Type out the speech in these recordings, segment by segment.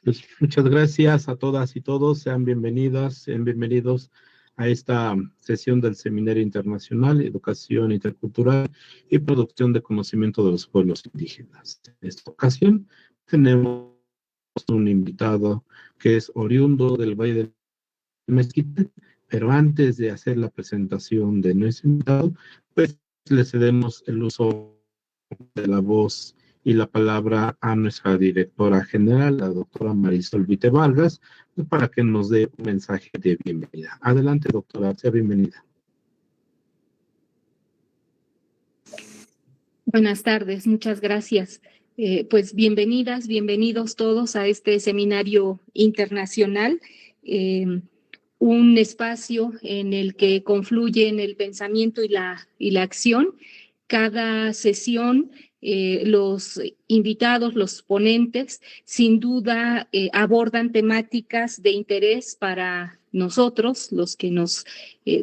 Pues muchas gracias a todas y todos. Sean bienvenidas, sean bienvenidos a esta sesión del Seminario Internacional, Educación Intercultural y Producción de Conocimiento de los Pueblos Indígenas. En esta ocasión tenemos un invitado que es oriundo del Valle del Mezquite, pero antes de hacer la presentación de nuestro invitado, pues le cedemos el uso de la voz y la palabra a nuestra directora general, la doctora Marisol Vite Vargas, para que nos dé un mensaje de bienvenida. Adelante, doctora, sea bienvenida. Buenas tardes, muchas gracias. Pues bienvenidas, bienvenidos todos a este seminario internacional, un espacio en el que confluyen el pensamiento y la acción. Cada sesión, los invitados, los ponentes, sin duda abordan temáticas de interés para nosotros, los que nos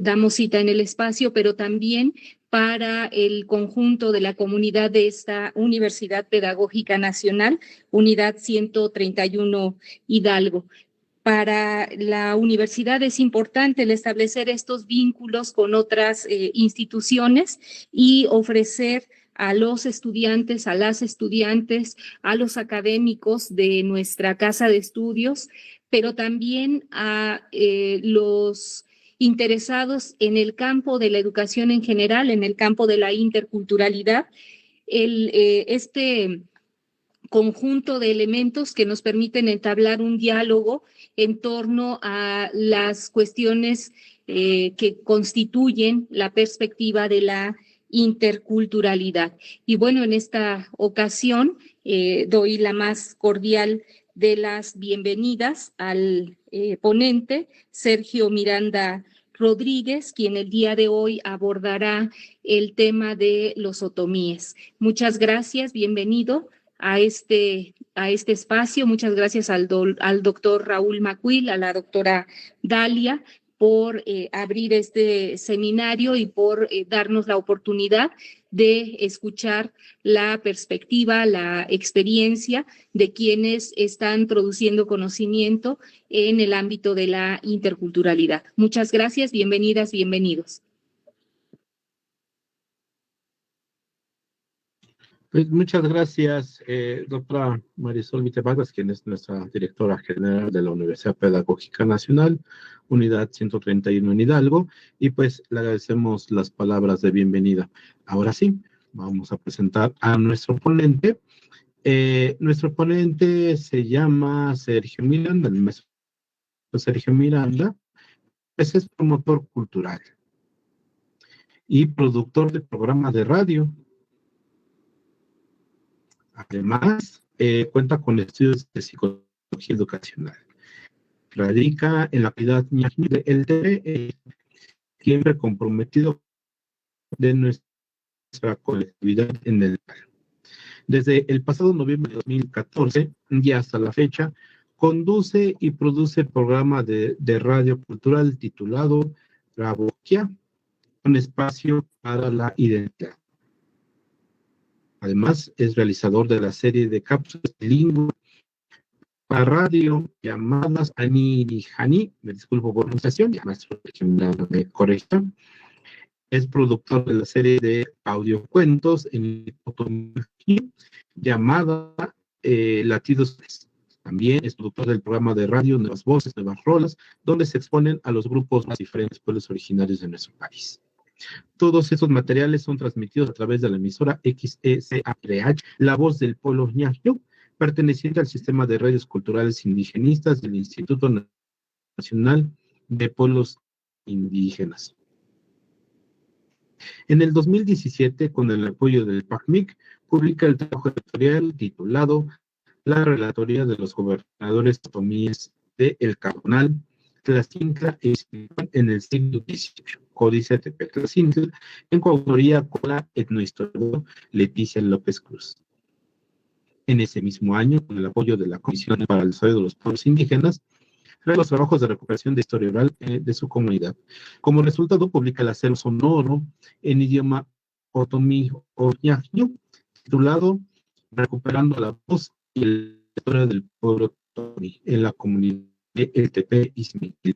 damos cita en el espacio, pero también para el conjunto de la comunidad de esta Universidad Pedagógica Nacional, Unidad 131 Hidalgo. Para la universidad es importante el establecer estos vínculos con otras instituciones y ofrecer a los estudiantes, a las estudiantes, a los académicos de nuestra casa de estudios, pero también a los interesados en el campo de la educación en general, en el campo de la interculturalidad, este conjunto de elementos que nos permiten entablar un diálogo en torno a las cuestiones que constituyen la perspectiva de la interculturalidad. Y bueno, en esta ocasión doy la más cordial de las bienvenidas al ponente, Sergio Miranda Rodríguez, quien el día de hoy abordará el tema de los otomíes. Muchas gracias, bienvenido a este espacio. Muchas gracias al doctor Raúl Macuil, a la doctora Dalia, por abrir este seminario y por darnos la oportunidad de escuchar la perspectiva, la experiencia de quienes están produciendo conocimiento en el ámbito de la interculturalidad. Muchas gracias, bienvenidas, bienvenidos. Pues muchas gracias, doctora Marisol Vite Vargas, quien es nuestra directora general de la Universidad Pedagógica Nacional, Unidad 131 en Hidalgo, y pues le agradecemos las palabras de bienvenida. Ahora sí, vamos a presentar a nuestro ponente. Nuestro ponente se llama Sergio Miranda, el maestro Sergio Miranda, pues es promotor cultural y productor de programas de radio. Además, cuenta con estudios de psicología educacional. Radica en la ciudad de El Tere, siempre comprometido de nuestra colectividad en el lugar. Desde el pasado noviembre de 2014 y hasta la fecha, conduce y produce el programa de radio cultural titulado Raboquia, un espacio para la identidad. Además, es realizador de la serie de cápsulas bilingües para radio llamadas Ani, me disculpo por la pronunciación, ya maestro me correcta. Es productor de la serie de audiocuentos en llamada Latidos. También es productor del programa de radio Nuevas Voces, Nuevas Rolas, donde se exponen a los grupos más diferentes pueblos originarios de nuestro país. Todos estos materiales son transmitidos a través de la emisora XECARH, La Voz del Pueblo Ñañú, perteneciente al sistema de radios culturales indigenistas del Instituto Nacional de Pueblos Indígenas. En el 2017, con el apoyo del PACMIC, publica el trabajo editorial titulado La Relatoría de los Gobernadores Otomíes de El Cabonal, Tlacintla e Iztapalapa en el siglo XVIII, Códice Tepetlacintla, en coautoría con la etnohistoriadora Leticia López Cruz. En ese mismo año, con el apoyo de la Comisión para el Desarrollo de los Pueblos Indígenas, realiza los trabajos de recuperación de historia oral de su comunidad. Como resultado, publica el acervo sonoro en idioma otomí o ñañú, titulado Recuperando la voz y la historia del pueblo en la comunidad de El Tepe Izmiquil.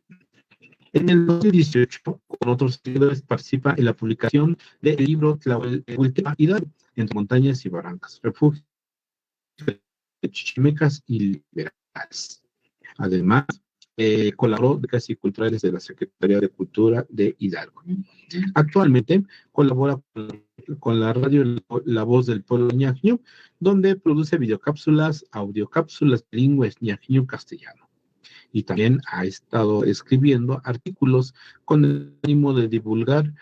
En el 2018, con otros seguidores, participa en la publicación del libro Tlahueltepa Hidalgo, entre montañas y barrancas, refugio de chichimecas y liberales. Además, colaboró de casi culturales de la Secretaría de Cultura de Hidalgo. Actualmente colabora con la radio La Voz del Pueblo Ñañú, donde produce videocápsulas, audiocápsulas bilingües ñañú-castellano. Y también ha estado escribiendo artículos con el ánimo de divulgar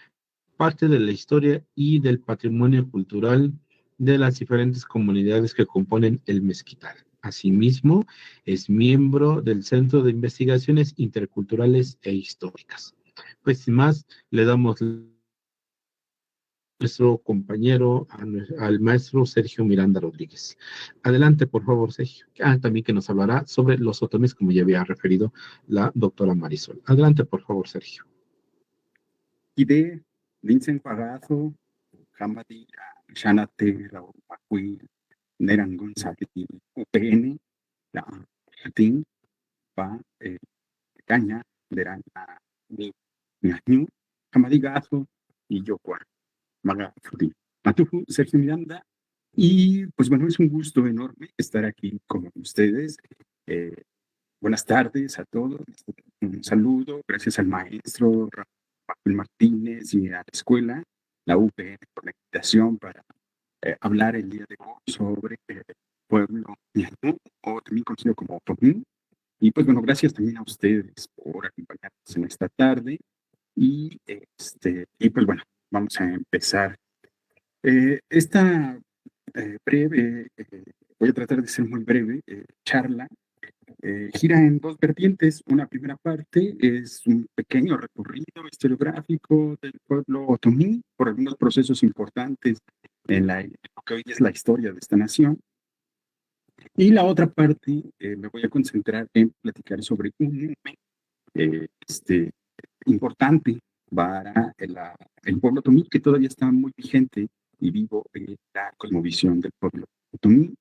parte de la historia y del patrimonio cultural de las diferentes comunidades que componen el Mezquital. Asimismo, es miembro del Centro de Investigaciones Interculturales e Históricas. Pues sin más, le damos a nuestro compañero, al maestro Sergio Miranda Rodríguez. Adelante, por favor, Sergio. También que nos hablará sobre los otomíes, como ya había referido la doctora Marisol. Adelante, por favor, Sergio. Ide, Vincent Pagazo, Hamadi, Shanate, la Opacui, Nerangun Sakiti, UPN, la Atin, Pa, Caña, Deran, Ni, Ñañú, Hamadi Gazo y Yokua, Maga Fudi. Matufu, Sergio Miranda, y pues bueno, es un gusto enorme estar aquí con ustedes. Buenas tardes a todos. Un saludo, gracias al maestro Rafael Martínez y a la escuela, la UPN, por la invitación para hablar el día de hoy sobre el pueblo ñañú, o también conocido como Otomí. Y pues bueno, gracias también a ustedes por acompañarnos en esta tarde. Y pues bueno, vamos a empezar. Esta breve, voy a tratar de ser muy breve, charla gira en dos vertientes. Una primera parte es un pequeño recorrido historiográfico del pueblo otomí por algunos procesos importantes en lo que hoy es la historia de esta nación. Y la otra parte me voy a concentrar en platicar sobre un momento importante para el pueblo otomí, que todavía está muy vigente y vivo en la cosmovisión del pueblo otomí,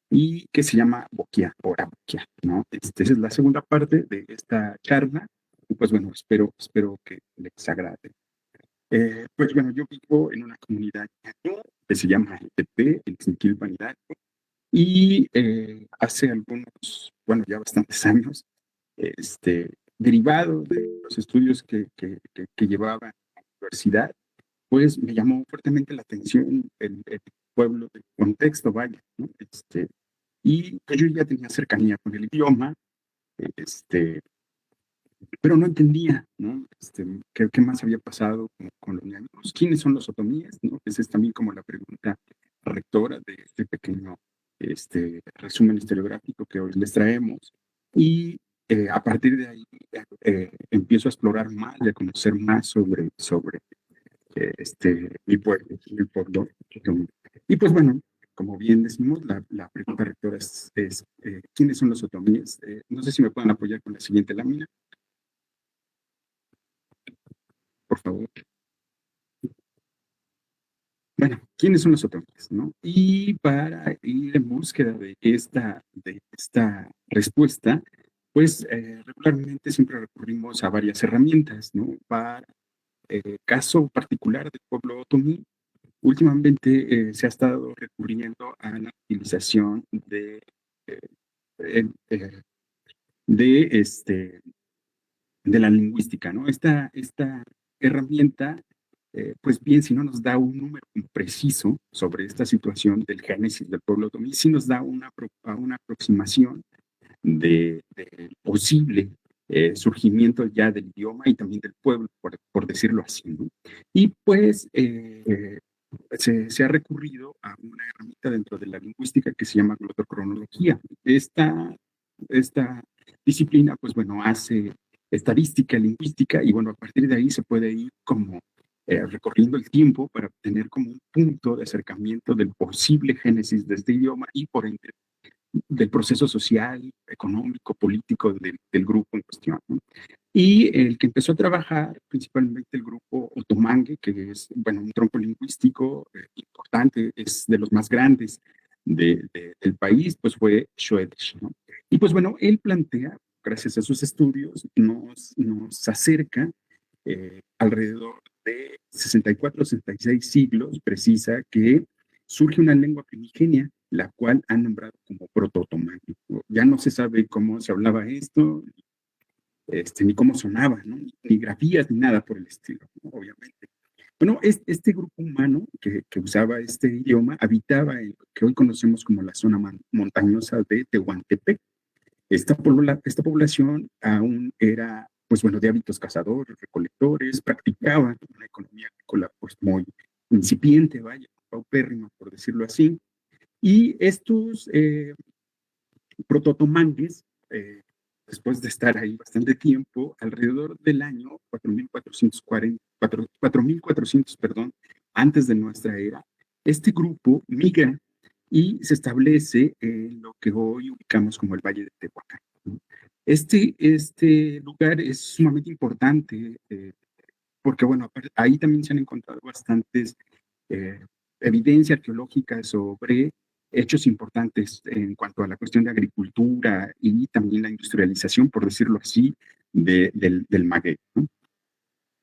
y que se llama Boquia, Ora Boquia, ¿no? Esa es la segunda parte de esta charla, y pues bueno, espero que les agrade. Pues bueno, yo vivo en una comunidad que se llama El Tepe, en Izmiquilpan, Hidalgo, y hace algunos, bueno, ya bastantes años, derivado de los estudios que llevaba en la universidad, pues me llamó fuertemente la atención el pueblo, el contexto, vaya, ¿no? Y pues yo ya tenía cercanía con el idioma, pero no entendía, ¿no? ¿Qué más había pasado con los ñaños? ¿Quiénes son los otomíes? ¿No? Esa es también como la pregunta rectora de este pequeño resumen historiográfico que hoy les traemos. Y a partir de ahí empiezo a explorar más y a conocer más sobre mi pueblo. Y pues bueno, como bien decimos, la pregunta rectora es ¿quiénes son los otomíes? No sé si me pueden apoyar con la siguiente lámina, por favor. Bueno, ¿quiénes son los otomíes, no? Y para ir en búsqueda de esta respuesta, pues regularmente siempre recurrimos a varias herramientas, ¿no? Para el caso particular del pueblo otomí, últimamente se ha estado recurriendo a la utilización de la lingüística, ¿no? Esta herramienta, pues bien, si no nos da un número preciso sobre esta situación del génesis del pueblo otomí, sí nos da una aproximación del posible surgimiento ya del idioma y también del pueblo, por decirlo así, ¿no? Y pues se ha recurrido a una herramienta dentro de la lingüística que se llama glotocronología. Esta disciplina, pues bueno, hace estadística lingüística y bueno, a partir de ahí se puede ir como recorriendo el tiempo para obtener como un punto de acercamiento del posible génesis de este idioma y por ende del proceso social, económico, político del grupo en cuestión, ¿no? Y el que empezó a trabajar principalmente el grupo Otomangue, que es, bueno, un tronco lingüístico importante, es de los más grandes del país, pues fue Shoedish, ¿no? Y pues bueno, él plantea, gracias a sus estudios, nos acerca alrededor de 64, 66 siglos, precisa que surge una lengua primigenia, la cual han nombrado como proto-otomano. Ya no se sabe cómo se hablaba esto, ni cómo sonaba, ¿no? Ni grafías, ni nada por el estilo, ¿no? Obviamente. Bueno, este grupo humano que usaba este idioma habitaba en lo que hoy conocemos como la zona montañosa de Tehuantepec. Esta población aún era, pues bueno, de hábitos cazadores, recolectores, practicaban una economía agrícola pues muy incipiente, vaya, paupérrima, por decirlo así. Y estos prototomangues, después de estar ahí bastante tiempo, alrededor del año 4400, perdón, antes de nuestra era, este grupo migra y se establece en lo que hoy ubicamos como el Valle de Tehuacán. Este lugar es sumamente importante porque, bueno, ahí también se han encontrado bastantes eh, evidencia arqueológica sobre hechos importantes en cuanto a la cuestión de agricultura y también la industrialización, por decirlo así, del maguey, ¿no?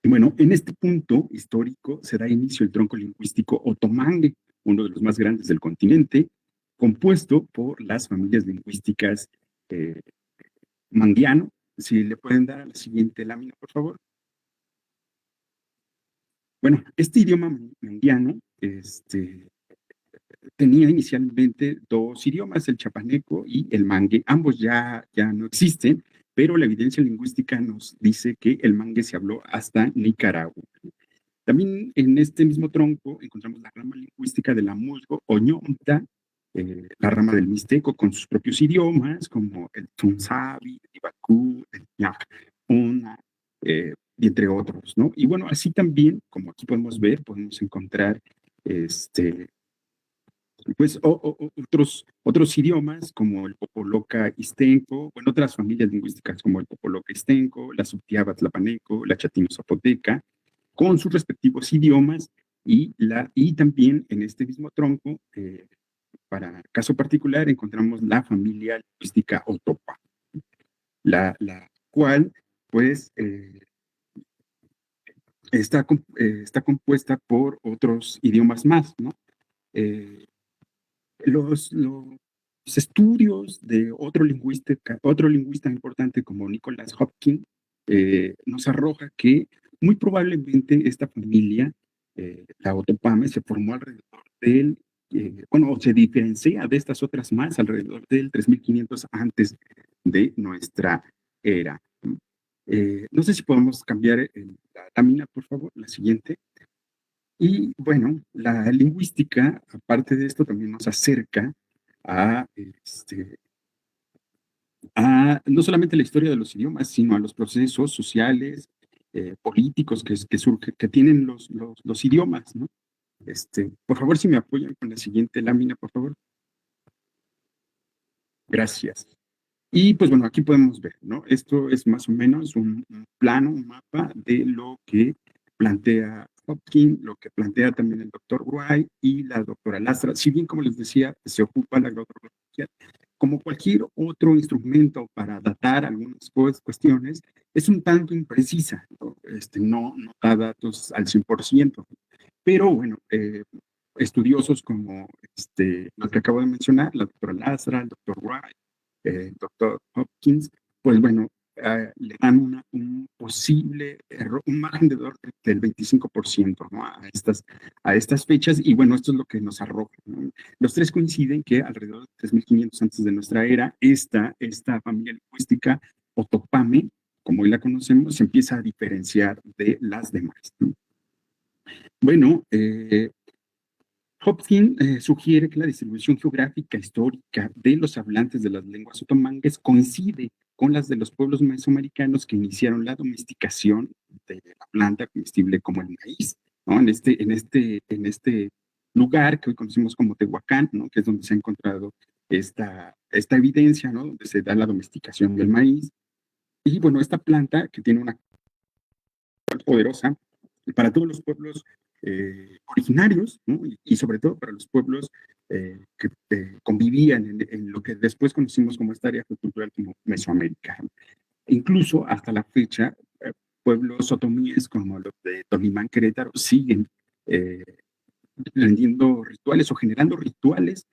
Y bueno, en este punto histórico se da inicio el tronco lingüístico otomangue, uno de los más grandes del continente, compuesto por las familias lingüísticas eh, manguiano. Si le pueden dar a la siguiente lámina, por favor. Bueno, este idioma manguiano, tenía inicialmente dos idiomas, el chapaneco y el mangue. Ambos ya no existen, pero la evidencia lingüística nos dice que el mangue se habló hasta Nicaragua. También en este mismo tronco encontramos la rama lingüística del amuzgo o ñomta, la rama del mixteco con sus propios idiomas, como el tunzabi, el ibacú, el ñac, una, y entre otros, ¿no? Y bueno, así también, como aquí podemos ver, podemos encontrar pues otros idiomas como el popoloca istenco, bueno, otras familias lingüísticas como el popoloca istenco, la subtiaba tlapaneco, la chatino zapoteca, con sus respectivos idiomas y también en este mismo tronco, para caso particular, encontramos la familia lingüística otopa, la cual pues está compuesta por otros idiomas más, ¿no? Eh, los estudios de otro lingüista importante como Nicholas Hopkins nos arroja que muy probablemente esta familia, la Otopame, se formó alrededor del, bueno, se diferencia de estas otras más alrededor del 3500 antes de nuestra era. No sé si podemos cambiar la lámina, por favor, la siguiente. Y bueno, la lingüística, aparte de esto, también nos acerca a, no solamente la historia de los idiomas, sino a los procesos sociales, políticos que tienen los idiomas, ¿no? Por favor, si me apoyan con la siguiente lámina, por favor. Gracias. Y pues bueno, aquí podemos ver, ¿no? Esto es más o menos un plano, un mapa de lo que plantea Hopkins, lo que plantea también el doctor Wright y la doctora Lastra. Si bien, como les decía, se ocupa la grafología como cualquier otro instrumento para datar algunas cuestiones, es un tanto imprecisa, ¿no? No da datos al 100%, pero bueno, estudiosos como los que acabo de mencionar, la doctora Lastra, el doctor Wright, doctor Hopkins, pues bueno, le dan un posible error, un margen de error del 25%, ¿no? a estas fechas, y bueno, esto es lo que nos arroja, ¿no? Los tres coinciden que alrededor de 3500 antes de nuestra era, esta familia lingüística, Otopame, como hoy la conocemos, se empieza a diferenciar de las demás, ¿no? Bueno, Hopkins sugiere que la distribución geográfica histórica de los hablantes de las lenguas otomangues coincide con las de los pueblos mesoamericanos que iniciaron la domesticación de la planta comestible como el maíz, ¿no? En este lugar que hoy conocemos como Tehuacán, ¿no? Que es donde se ha encontrado esta evidencia, ¿no? Donde se da la domesticación del maíz. Y bueno, esta planta que tiene una poderosa para todos los pueblos originarios, ¿no? Y sobre todo para los pueblos que convivían en lo que después conocimos como esta área cultural como Mesoamérica. Incluso hasta la fecha, pueblos otomíes como los de Tolimán, Querétaro, siguen eh, rendiendo rituales o generando rituales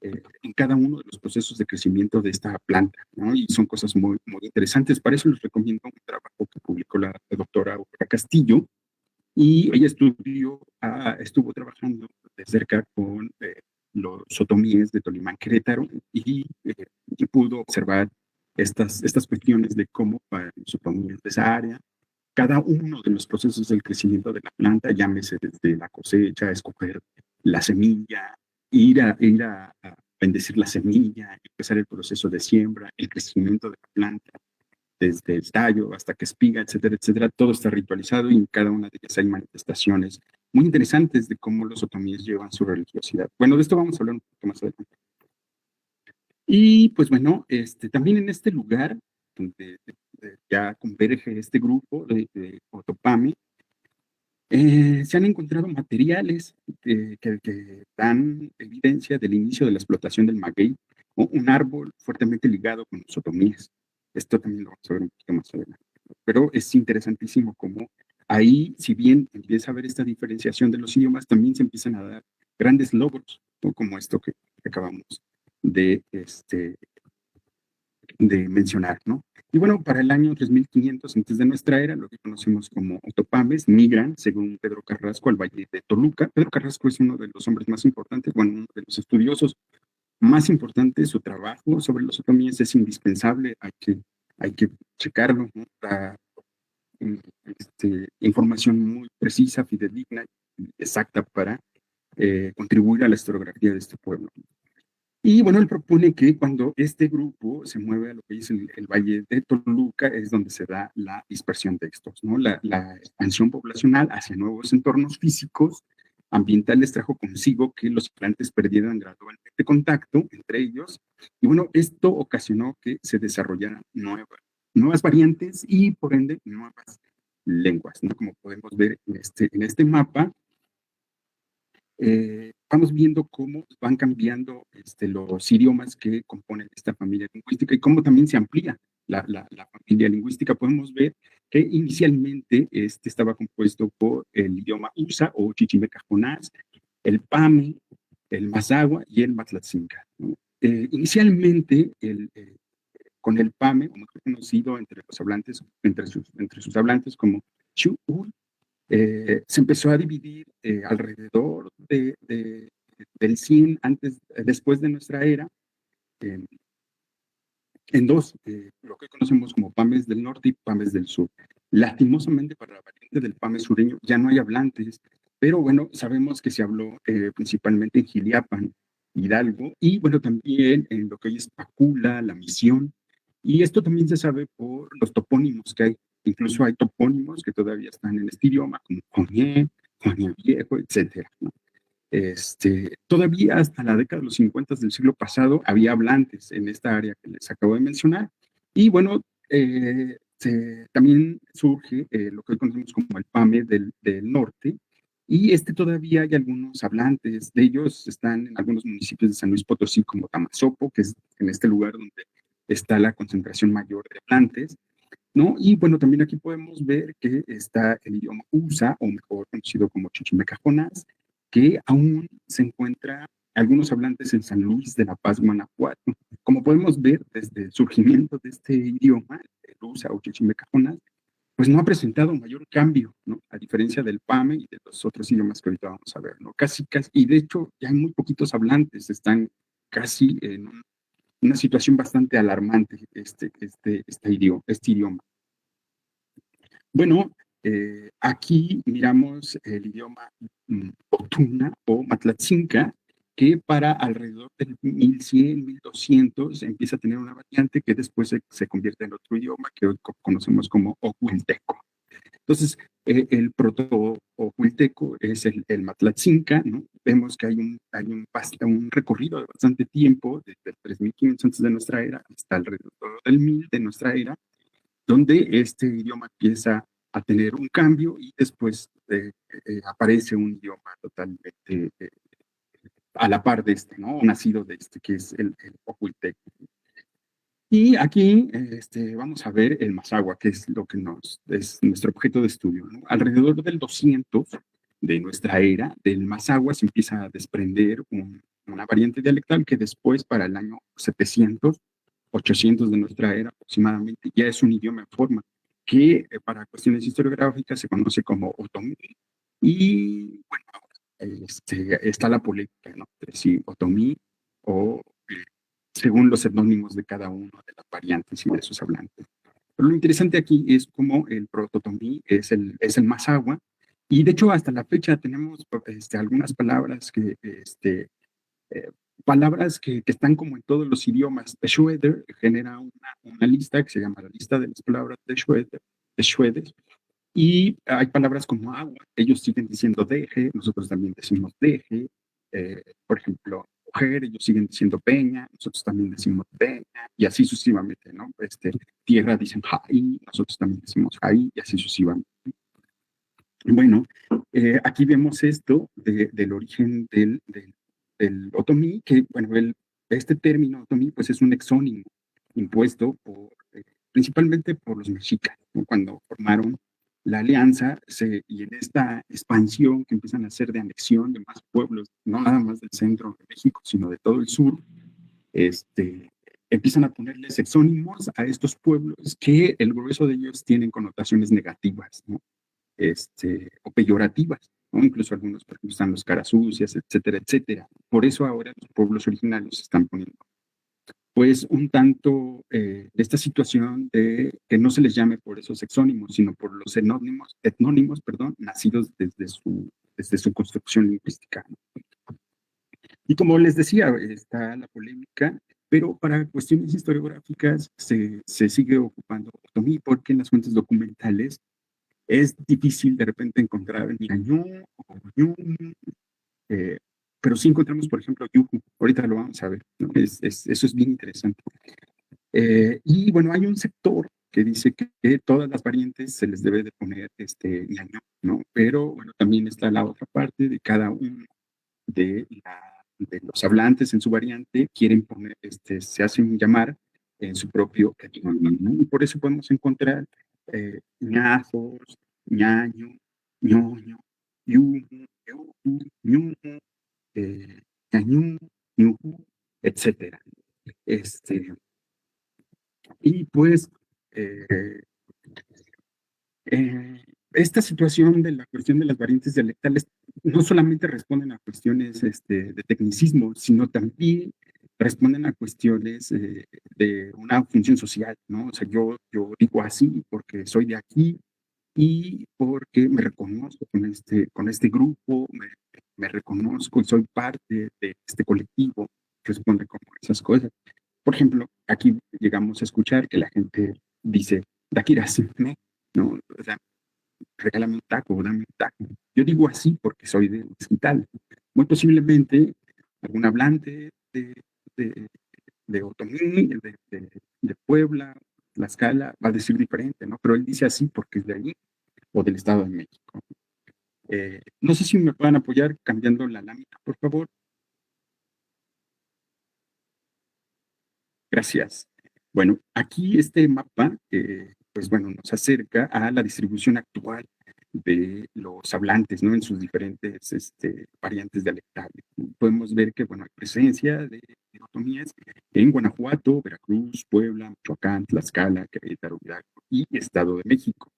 en cada uno de los procesos de crecimiento de esta planta, ¿no? Y son cosas muy, muy interesantes. Para eso les recomiendo un trabajo que publicó la doctora Aurora Castillo, y ella estuvo trabajando de cerca con los otomíes de Tolimán, Querétaro, y pudo observar estas cuestiones de cómo para los otomíes de esa área, cada uno de los procesos del crecimiento de la planta, llámese desde la cosecha, escoger la semilla, ir a bendecir la semilla, empezar el proceso de siembra, el crecimiento de la planta, desde el tallo hasta que espiga, etcétera, etcétera, todo está ritualizado y en cada una de ellas hay manifestaciones muy interesantes de cómo los otomíes llevan su religiosidad. Bueno, de esto vamos a hablar un poquito más adelante. Y pues bueno, también en este lugar, donde ya converge este grupo de Otopame, se han encontrado materiales que dan evidencia del inicio de la explotación del maguey, o un árbol fuertemente ligado con los otomíes. Esto también lo vamos a ver un poquito más adelante. Pero es interesantísimo cómo ahí, si bien empieza a haber esta diferenciación de los idiomas, también se empiezan a dar grandes logros, ¿no? Como esto que acabamos de, de mencionar, ¿no? Y bueno, para el año 3500 antes de nuestra era, lo que conocemos como otopames migran, según Pedro Carrasco, al valle de Toluca. Pedro Carrasco es uno de los hombres más importantes, bueno, uno de los estudiosos más importantes. Su trabajo sobre los otomíes es indispensable, hay que checarlo, ¿no? Da información muy precisa, fidedigna, exacta para contribuir a la historiografía de este pueblo. Y bueno, él propone que cuando este grupo se mueve a lo que es el Valle de Toluca, es donde se da la dispersión de estos, ¿no? La expansión poblacional hacia nuevos entornos físicos, ambientales, trajo consigo que los plantes perdieran gradualmente contacto entre ellos. Y bueno, esto ocasionó que se desarrollaran nuevas variantes y por ende nuevas lenguas, ¿no? Como podemos ver en este mapa, vamos viendo cómo van cambiando los idiomas que componen esta familia lingüística y cómo también se amplía la familia lingüística. Podemos ver que inicialmente estaba compuesto por el idioma Usa o Chichimeca Jonás, el Pame, el Mazagua y el Matlatzinca, ¿no? Inicialmente, con el Pame, como fue conocido entre los hablantes, entre sus hablantes como Chu'ul, se empezó a dividir alrededor del 100 después de nuestra era, en dos, lo que conocemos como Pames del Norte y Pames del Sur. Lastimosamente para la variante del Pame sureño ya no hay hablantes, pero bueno, sabemos que se habló principalmente en Jiliapan, Hidalgo, y bueno, también en lo que hoy es Pacula, La Misión, y esto también se sabe por los topónimos que hay. Incluso hay topónimos que todavía están en este idioma, como Joñé, Joñé Viejo, etcétera, ¿no? Todavía hasta la década de los 50 del siglo pasado había hablantes en esta área que les acabo de mencionar. Y bueno, también surge lo que hoy conocemos como el PAME del norte. Y todavía hay algunos hablantes. De ellos están en algunos municipios de San Luis Potosí, como Tamazopo, que es en este lugar donde está la concentración mayor de hablantes, ¿no? Y bueno, también aquí podemos ver que está el idioma Usa, o mejor conocido como Chichimeca Jonás, que aún se encuentra algunos hablantes en San Luis de la Paz, Guanajuato. Como podemos ver, desde el surgimiento de este idioma, el Usa o Chichimeca Jonás, pues no ha presentado mayor cambio, ¿no? A diferencia del Pame y de los otros idiomas que ahorita vamos a ver, ¿no? Casi, y de hecho ya hay muy poquitos hablantes, están casi en una situación bastante alarmante este idioma. Bueno, aquí miramos el idioma Otuna o Matlatzinca, que para alrededor del 1100, 1200 empieza a tener una variante que después se convierte en otro idioma que hoy conocemos como Oculteco. Entonces, el proto-oculteco es el Matlatzinca, ¿no? Vemos que hay un recorrido de bastante tiempo, desde el 3500 antes de nuestra era hasta alrededor del 1000 de nuestra era, donde este idioma empieza a tener un cambio y después aparece un idioma totalmente a la par de este, ¿no? Nacido de este, que es el Ocultec. Y aquí vamos a ver el Mazahua, que es lo que es nuestro objeto de estudio, ¿no? Alrededor del 200 de nuestra era, del Mazahua se empieza a desprender una variante dialectal que después, para el año 700, 800 de nuestra era aproximadamente, ya es un idioma en forma que para cuestiones historiográficas se conoce como otomí. Y bueno, está la polémica, ¿no? Si otomí o según los etnónimos de cada uno de las variantes y de sus hablantes. Pero lo interesante aquí es cómo el prototomí es el Mazahua, y de hecho hasta la fecha tenemos algunas palabras eh, que están como en todos los idiomas. Schroeder genera una lista que se llama la lista de las palabras de Schroeder, y hay palabras como agua, ellos siguen diciendo deje, nosotros también decimos deje, por ejemplo, mujer, ellos siguen diciendo peña, nosotros también decimos peña, y así sucesivamente, ¿no? Tierra dicen jai, nosotros también decimos jai, y así sucesivamente. Bueno, aquí vemos esto del origen del otomí, que, bueno, este término otomí, pues es un exónimo impuesto principalmente por los mexicas, ¿no? Cuando formaron la alianza y en esta expansión que empiezan a hacer de anexión de más pueblos, no nada más del centro de México, sino de todo el sur, empiezan a ponerles exónimos a estos pueblos que el grueso de ellos tienen connotaciones negativas, ¿no? O peyorativas, ¿no? Incluso algunos, por ejemplo, están los caras sucias, etcétera, etcétera. Por eso ahora los pueblos originarios se están poniendo, pues, un tanto de esta situación de que no se les llame por esos exónimos, sino por los etnónimos, perdón, nacidos desde su construcción lingüística, ¿no? Y como les decía, está la polémica, pero para cuestiones historiográficas se sigue ocupando otomí, porque en las fuentes documentales es difícil de repente encontrar ñañú o ñu, pero sí encontramos, por ejemplo, yuju. Ahorita lo vamos a ver, ¿no? Eso es bien interesante. Y bueno, hay un sector que dice que todas las variantes se les debe de poner ñañú, ¿no? Pero bueno, también está la otra parte de cada uno de, de los hablantes en su variante, quieren poner, se hacen llamar en su propio etnónimo, ¿no? Y por eso podemos encontrar ñazos, ñaño, ñoño, yumu, yuju, ñuju, ñañú, ñuju, etcétera. Y pues eh, eh, esta situación de la cuestión de las variantes dialectales no solamente responden a cuestiones de tecnicismo, sino también responden a cuestiones de una función social, ¿no? O sea, yo digo así porque soy de aquí y porque me reconozco con este grupo, me reconozco y soy parte de este colectivo, responde como esas cosas. Por ejemplo, aquí llegamos a escuchar que la gente dice, Dakirasime, ¿no? O sea, regálame un taco, dame un taco. Yo digo así porque soy de Mezquital. Muy posiblemente algún hablante de, de Otomí, de Puebla, Tlaxcala, va a decir diferente, ¿no? Pero él dice así porque es de allí o del Estado de México. No sé si me puedan apoyar cambiando la lámina, por favor. Gracias. Bueno, aquí este mapa, pues bueno, nos acerca a la distribución actual de los hablantes, ¿no? En sus diferentes variantes dialectales. Podemos ver que, bueno, hay presencia de otomíes en Guanajuato, Veracruz, Puebla, Michoacán, Tlaxcala, Querétaro, Hidalgo y Estado de México.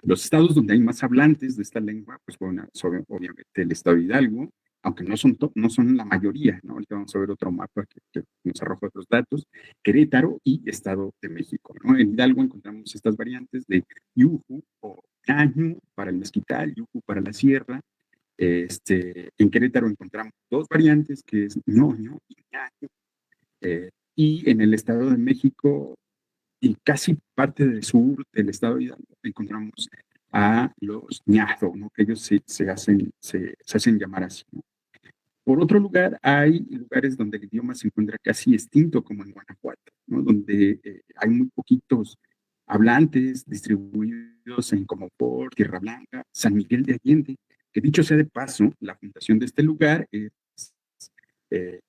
Los estados donde hay más hablantes de esta lengua, pues bueno, obviamente el Estado de Hidalgo, aunque no son la mayoría, ¿no? Ahorita vamos a ver otro mapa que nos arroja otros datos, Querétaro y Estado de México, ¿no? En Hidalgo encontramos estas variantes de yuju o ñañu para el mezquital, yuju para la sierra. En Querétaro encontramos dos variantes, que es ñoño y ñañu. Y en el Estado de México y casi parte del sur del Estado de Hidalgo encontramos a los ñazo, ¿no? Que ellos se hacen llamar así, ¿no? Por otro lugar, hay lugares donde el idioma se encuentra casi extinto, como en Guanajuato, ¿no? Donde hay muy poquitos hablantes distribuidos distribuidos en Comonfort, Tierra Blanca, San Miguel de Allende, que dicho sea de paso, la fundación de este lugar es eh,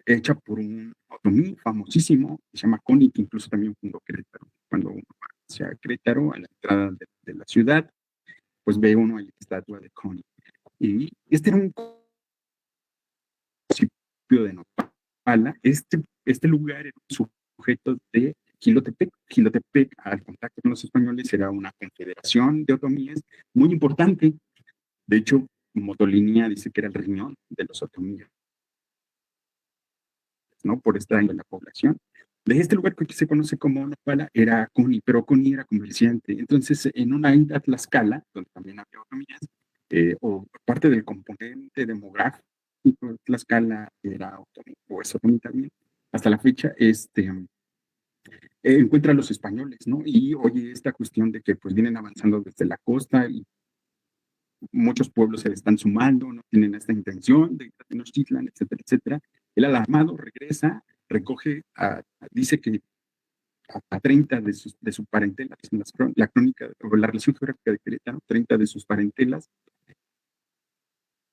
hecha por un otomí famosísimo, que se llama Coni, que incluso también fundó Querétaro. Cuando uno va hacia Querétaro, a la entrada de la ciudad, pues ve uno ahí la estatua de Coni. Y este era un municipio de Nopala. Este lugar era un sujeto de Jilotepec. Jilotepec, al contacto con los españoles, era una confederación de otomíes muy importante. De hecho, Motolinia dice que era el riñón de los otomíes, ¿no? Por estar en la población. De este lugar que se conoce como Nopala era Coni, pero Coni era comerciante. Entonces, en una isla Tlaxcala, donde también había otomías, o parte del componente demográfico, Tlaxcala era otomí, o es otomí también, hasta la fecha, encuentra a los españoles, ¿no? Y oye, esta cuestión de que pues vienen avanzando desde la costa y muchos pueblos se le están sumando, no tienen esta intención de Tenochtitlan, etcétera, etcétera. El alarmado regresa, recoge, dice que a 30 de su parentela, que es la crónica o la relación geográfica de Querétaro, 30 de sus parentelas,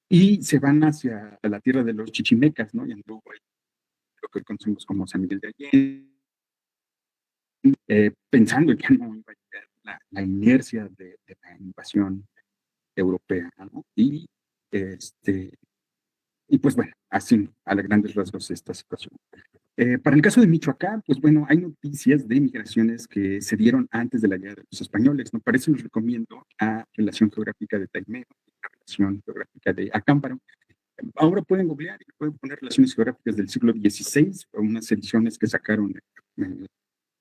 y se van hacia la tierra de los chichimecas, ¿no? Y anduvo ahí, lo que hoy conocemos como San Miguel de Allende, pensando que no iba a llegar la inercia de la invasión europea, ¿no? Y pues bueno, así a grandes rasgos esta situación. Para el caso de Michoacán, pues bueno, hay noticias de migraciones que se dieron antes de la llegada de los españoles, ¿no? Para eso les recomiendo la relación geográfica de Taimeo, la relación geográfica de Acámbaro. Ahora pueden googlear y pueden poner relaciones geográficas del siglo XVI, o unas ediciones que sacaron en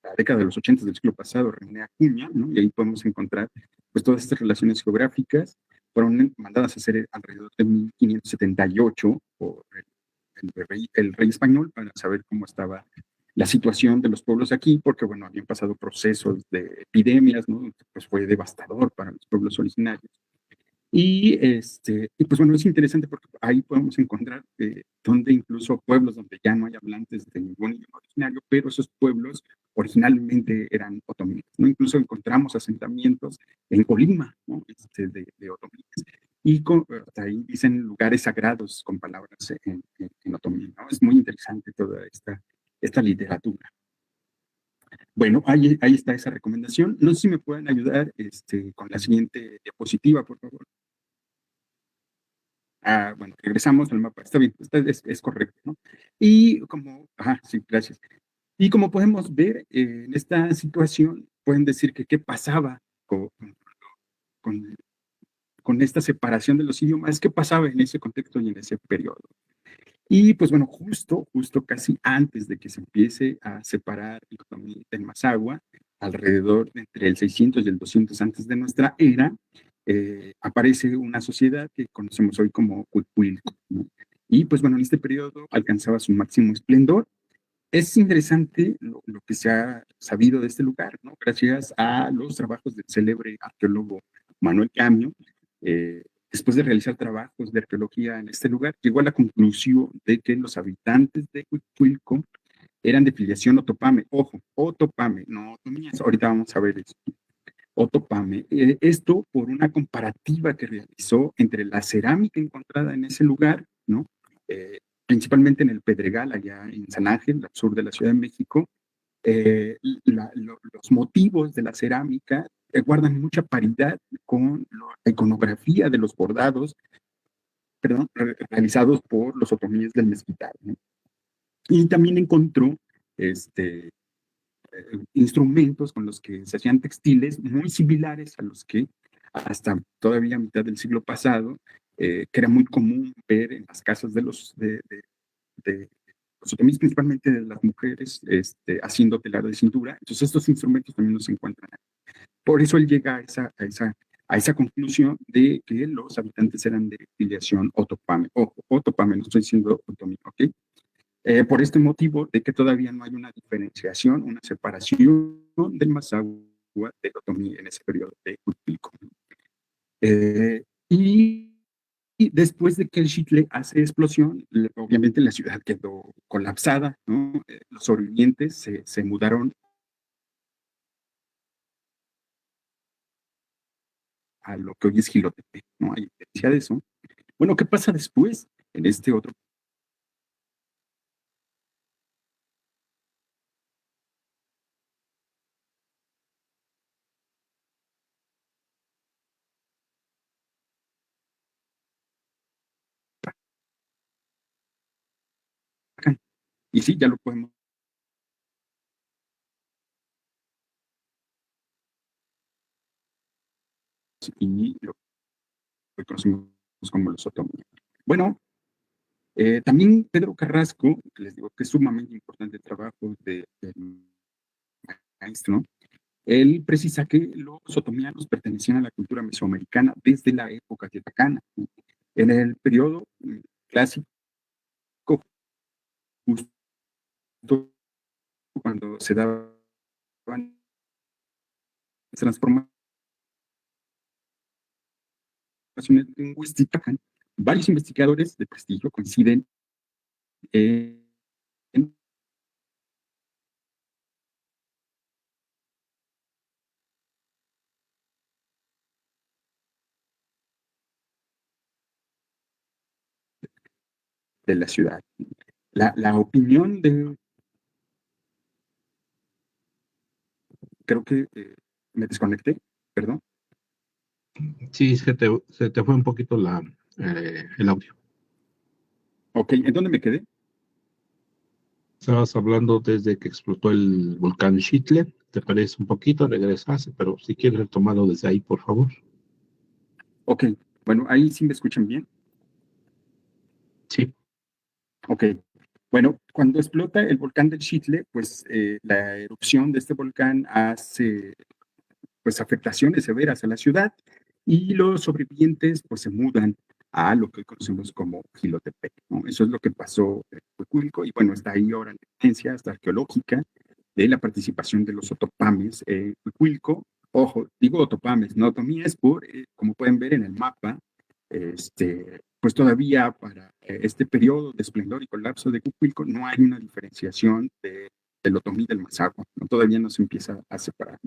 la década de los 80 del siglo pasado, René Acuña, ¿no? Y ahí podemos encontrar pues todas estas relaciones geográficas. Fueron mandadas a hacer alrededor de 1578 por el rey español para saber cómo estaba la situación de los pueblos aquí, porque bueno, habían pasado procesos de epidemias, ¿no? Pues fue devastador para los pueblos originarios. Y pues bueno, es interesante porque ahí podemos encontrar donde incluso pueblos donde ya no hay hablantes de ningún idioma originario, pero esos pueblos originalmente eran otomíes, ¿no? Incluso encontramos asentamientos en Colima, ¿no? De otomíes. Y ahí dicen lugares sagrados con palabras en otomí, ¿no? Es muy interesante toda esta literatura. Bueno, ahí está esa recomendación. No sé si me pueden ayudar con la siguiente diapositiva, por favor. Bueno, regresamos al mapa. Está bien, es correcto, ¿no? Y sí, gracias. Y como podemos ver, en esta situación, pueden decir que qué pasaba con, con esta separación de los idiomas, qué pasaba en ese contexto y en ese periodo. Y pues bueno, justo casi antes de que se empiece a separar el Mazahua, alrededor de entre el 600 y el 200 antes de nuestra era, aparece una sociedad que conocemos hoy como Cuicuilco, ¿no? Y pues bueno, en este periodo alcanzaba su máximo esplendor. Es interesante lo que se ha sabido de este lugar, ¿no? Gracias a los trabajos del célebre arqueólogo Manuel Camio. Después de realizar trabajos de arqueología en este lugar, llegó a la conclusión de que los habitantes de Cuicuilco eran de filiación Otopame. Ojo, Otopame, no otomíes. Ahorita vamos a ver eso. Otopame. Esto por una comparativa que realizó entre la cerámica encontrada en ese lugar, ¿no? Principalmente en el Pedregal, allá en San Ángel, al sur de la Ciudad de México. Los motivos de la cerámica guardan mucha paridad con la iconografía de los bordados, realizados por los otomíes del Mezquital, ¿no? Y también encontró instrumentos con los que se hacían textiles muy similares a los que hasta todavía a mitad del siglo pasado, que era muy común ver en las casas de los otomíes, principalmente de las mujeres, haciendo telar de cintura. Entonces estos instrumentos también no se encuentran ahí. Por eso él llega a esa conclusión de que los habitantes eran de filiación Otopame. Ojo, Otopame, no estoy diciendo otomí, ¿ok? Por este motivo de que todavía no hay una diferenciación, una separación del Mazahua del otomí en ese periodo de Cuicuilco. Y después de que el Xitle hace explosión, obviamente la ciudad quedó colapsada, ¿no? Los sobrevivientes se mudaron a lo que hoy es Jilotepec, ¿no? Hay evidencia de eso. Bueno, ¿qué pasa después en este otro? Y sí, ya lo podemos. Y lo que conocemos como los otomíes. Bueno, también Pedro Carrasco, que les digo que es sumamente importante el trabajo del maestro, él precisa que los otomianos pertenecían a la cultura mesoamericana desde la época teotihuacana. En el periodo clásico, justo cuando se daban transformaciones lingüísticas, varios investigadores de prestigio coinciden en de la ciudad. La opinión de, creo que me desconecté, perdón. Sí, se te fue un poquito el audio. Ok, ¿en dónde me quedé? Estabas hablando desde que explotó el volcán Xitle. Te parece un poquito, regresaste, pero si quieres retomarlo desde ahí, por favor. Ok, bueno, ahí sí me escuchan bien. Sí. Ok, bueno, cuando explota el volcán del Xitle, pues la erupción de este volcán hace pues afectaciones severas a la ciudad y los sobrevivientes pues se mudan a lo que hoy conocemos como Jilotepec, ¿no? Eso es lo que pasó en Huehuilco y bueno, está ahí ahora la evidencia hasta arqueológica de la participación de los otopames en Huehuilco. Ojo, digo otopames, no otomíes, como pueden ver en el mapa, pues todavía para este periodo de esplendor y colapso de Huehuilco no hay una diferenciación del otomí del Mazahua, ¿no? Todavía no se empieza a separar.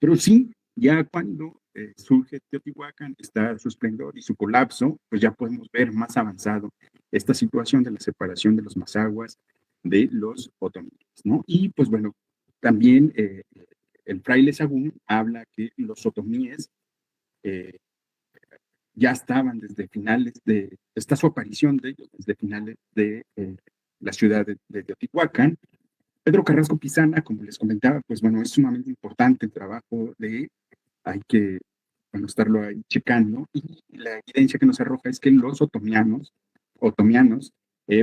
Pero sí, ya cuando surge Teotihuacán, está su esplendor y su colapso, pues ya podemos ver más avanzado esta situación de la separación de los mazahuas de los otomíes, ¿no? Y pues bueno, también el fraile Sagún habla que los otomíes eh, ya estaban desde finales está su aparición de ellos desde finales de la ciudad de Teotihuacán. Pedro Carrasco Pisana, como les comentaba, pues bueno, es sumamente importante el trabajo de hay que bueno, estarlo ahí checando. Y la evidencia que nos arroja es que los otomianos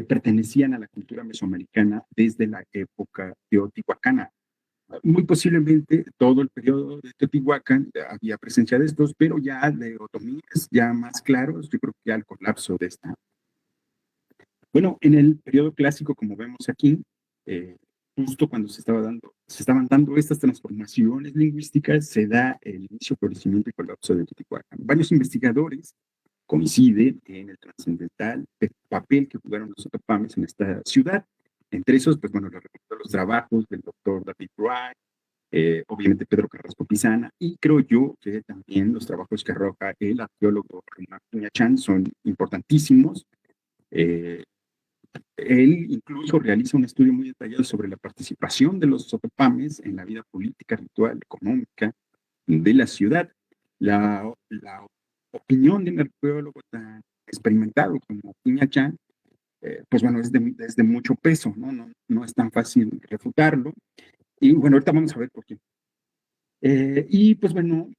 pertenecían a la cultura mesoamericana desde la época teotihuacana. Muy posiblemente todo el periodo de Teotihuacán había presencia de estos, pero ya de otomíes, ya más claros, yo creo que al colapso de esta. Bueno, en el periodo clásico, como vemos aquí, eh, justo cuando se estaban dando estas transformaciones lingüísticas, se da el inicio, florecimiento y colapso de Teotihuacán. Varios investigadores coinciden en el trascendental papel que jugaron los otopames en esta ciudad. Entre esos, pues bueno, les recomiendo los trabajos del doctor David Wright, obviamente Pedro Carrasco Pisana, y creo yo que también los trabajos que arroja el arqueólogo Román Piñachán son importantísimos. Eh, Él incluso realiza un estudio muy detallado sobre la participación de los otopames en la vida política, ritual, económica de la ciudad. La opinión de un arqueólogo tan experimentado como Piña Chan, pues bueno, es de mucho peso, ¿no? No es tan fácil refutarlo. Y bueno, ahorita vamos a ver por qué. Y pues bueno,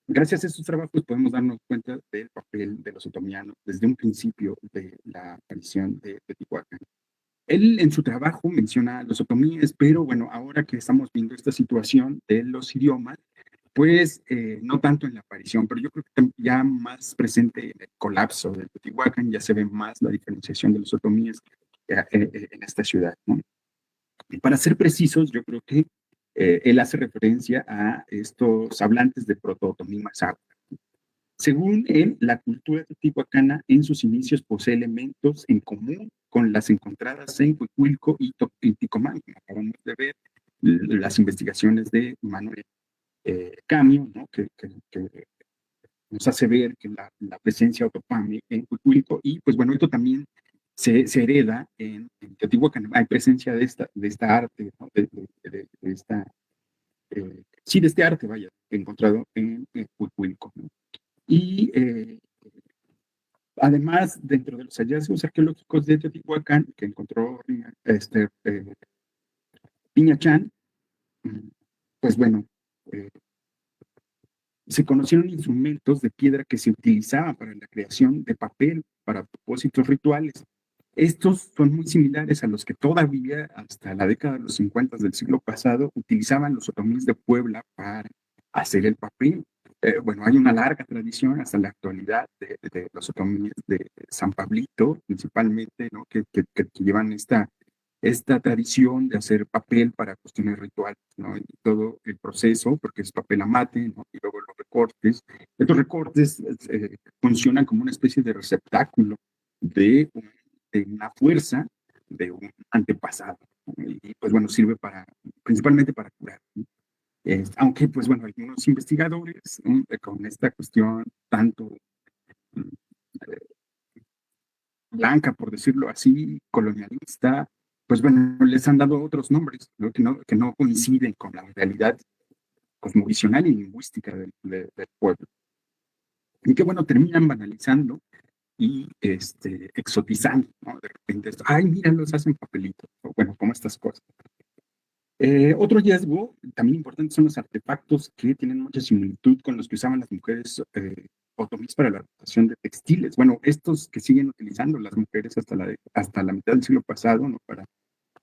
gracias a estos trabajos podemos darnos cuenta del papel de los otomianos desde un principio de la aparición de Teotihuacán. Él en su trabajo menciona los otomíes, pero bueno, ahora que estamos viendo esta situación de los idiomas, pues no tanto en la aparición, pero yo creo que ya más presente en el colapso de Teotihuacán, ya se ve más la diferenciación de los otomíes en esta ciudad, ¿no? Y para ser precisos, yo creo que él hace referencia a estos hablantes de proto-otomí Mazahua. Según él, la cultura teotihuacana en sus inicios posee elementos en común con las encontradas en Huicuilco y Ticomán, como acabamos de ver, las investigaciones de Manuel Camio, ¿no? que nos hace ver que la presencia Otopangue en Cuicuilco, y pues bueno, esto también se hereda en Teotihuacán. Hay presencia de esta arte, ¿no? De esta, sí, de este arte, vaya, encontrado en Cuicuilco, ¿no? Y además, dentro de los hallazgos arqueológicos de Teotihuacán, que encontró Piña Chan, pues bueno, eh, se conocieron instrumentos de piedra que se utilizaban para la creación de papel para propósitos rituales. Estos son muy similares a los que todavía hasta la década de los 50 del siglo pasado utilizaban los otomíes de Puebla para hacer el papel. Bueno, hay una larga tradición hasta la actualidad de los otomíes de San Pablito, principalmente, ¿no? que llevan esta tradición de hacer papel para cuestiones rituales, ¿no? Y todo el proceso, porque es papel a mate, ¿no? Y luego los recortes. Estos recortes funcionan como una especie de receptáculo de, de una fuerza de un antepasado, ¿no? Y pues bueno, sirve principalmente para curar, ¿no? Aunque pues bueno, algunos investigadores, ¿no? Con esta cuestión tanto blanca, por decirlo así, colonialista, pues bueno, les han dado otros nombres, ¿no? Que no coinciden con la realidad cosmovisional y lingüística del pueblo. Y que bueno, terminan banalizando y exotizando, ¿no? De repente, ay, mira, los hacen papelitos, o bueno, como estas cosas. Otro hallazgo también importante son los artefactos que tienen mucha similitud con los que usaban las mujeres otomíes para la adaptación de textiles. Bueno, estos que siguen utilizando las mujeres hasta la mitad del siglo pasado, ¿no? Para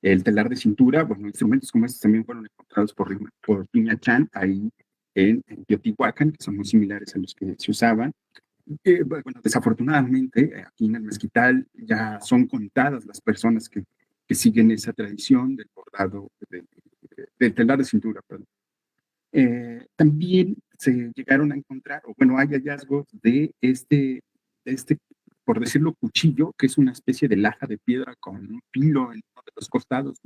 el telar de cintura. Bueno, instrumentos como estos también fueron encontrados por Piña Chan ahí en Teotihuacán, que son muy similares a los que se usaban. Bueno, desafortunadamente, aquí en el Mezquital ya son contadas las personas que siguen esa tradición del bordado, del telar de cintura, perdón. También se llegaron a encontrar, o bueno, hay hallazgos de por decirlo, cuchillo, que es una especie de laja de piedra con un filo en uno de los costados,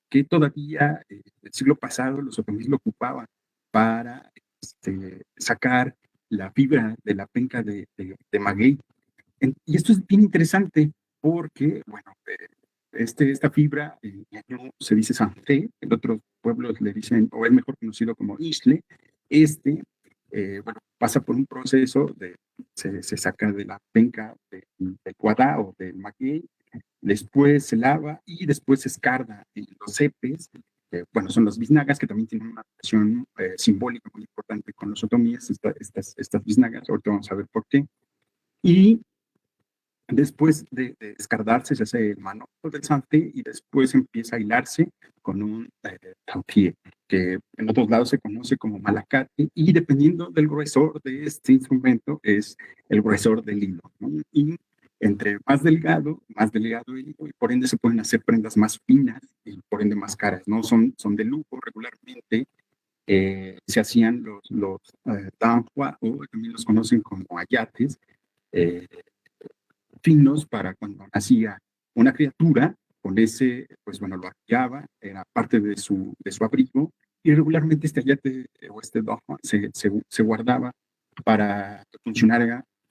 que todavía el siglo pasado los otomíes lo ocupaban para sacar la fibra de la penca de maguey. Y esto es bien interesante porque, bueno, esta fibra, se dice Sanjé, en otros pueblos le dicen, o es mejor conocido como Isle, bueno, pasa por un proceso se saca de la penca del cuadá o del maguey, después se lava y después se escarda en los cepes, bueno, son los biznagas, que también tienen una relación simbólica muy importante con los otomíes, estas biznagas, ahorita vamos a ver por qué. Y después de escardarse se hace el manojo del santé y después empieza a hilarse con un tautier, que en otros lados se conoce como malacate, y dependiendo del gruesor de este instrumento es el gruesor del hilo, ¿no? Y entre más delgado el hilo, y por ende se pueden hacer prendas más finas y por ende más caras, ¿no? Son de lujo regularmente. Se hacían los danhua, o también los conocen como ayates, eh, finos para cuando nacía una criatura, con ese, pues bueno, lo arrollaba, era parte de su abrigo, y regularmente este ayate o este dojo se guardaba para que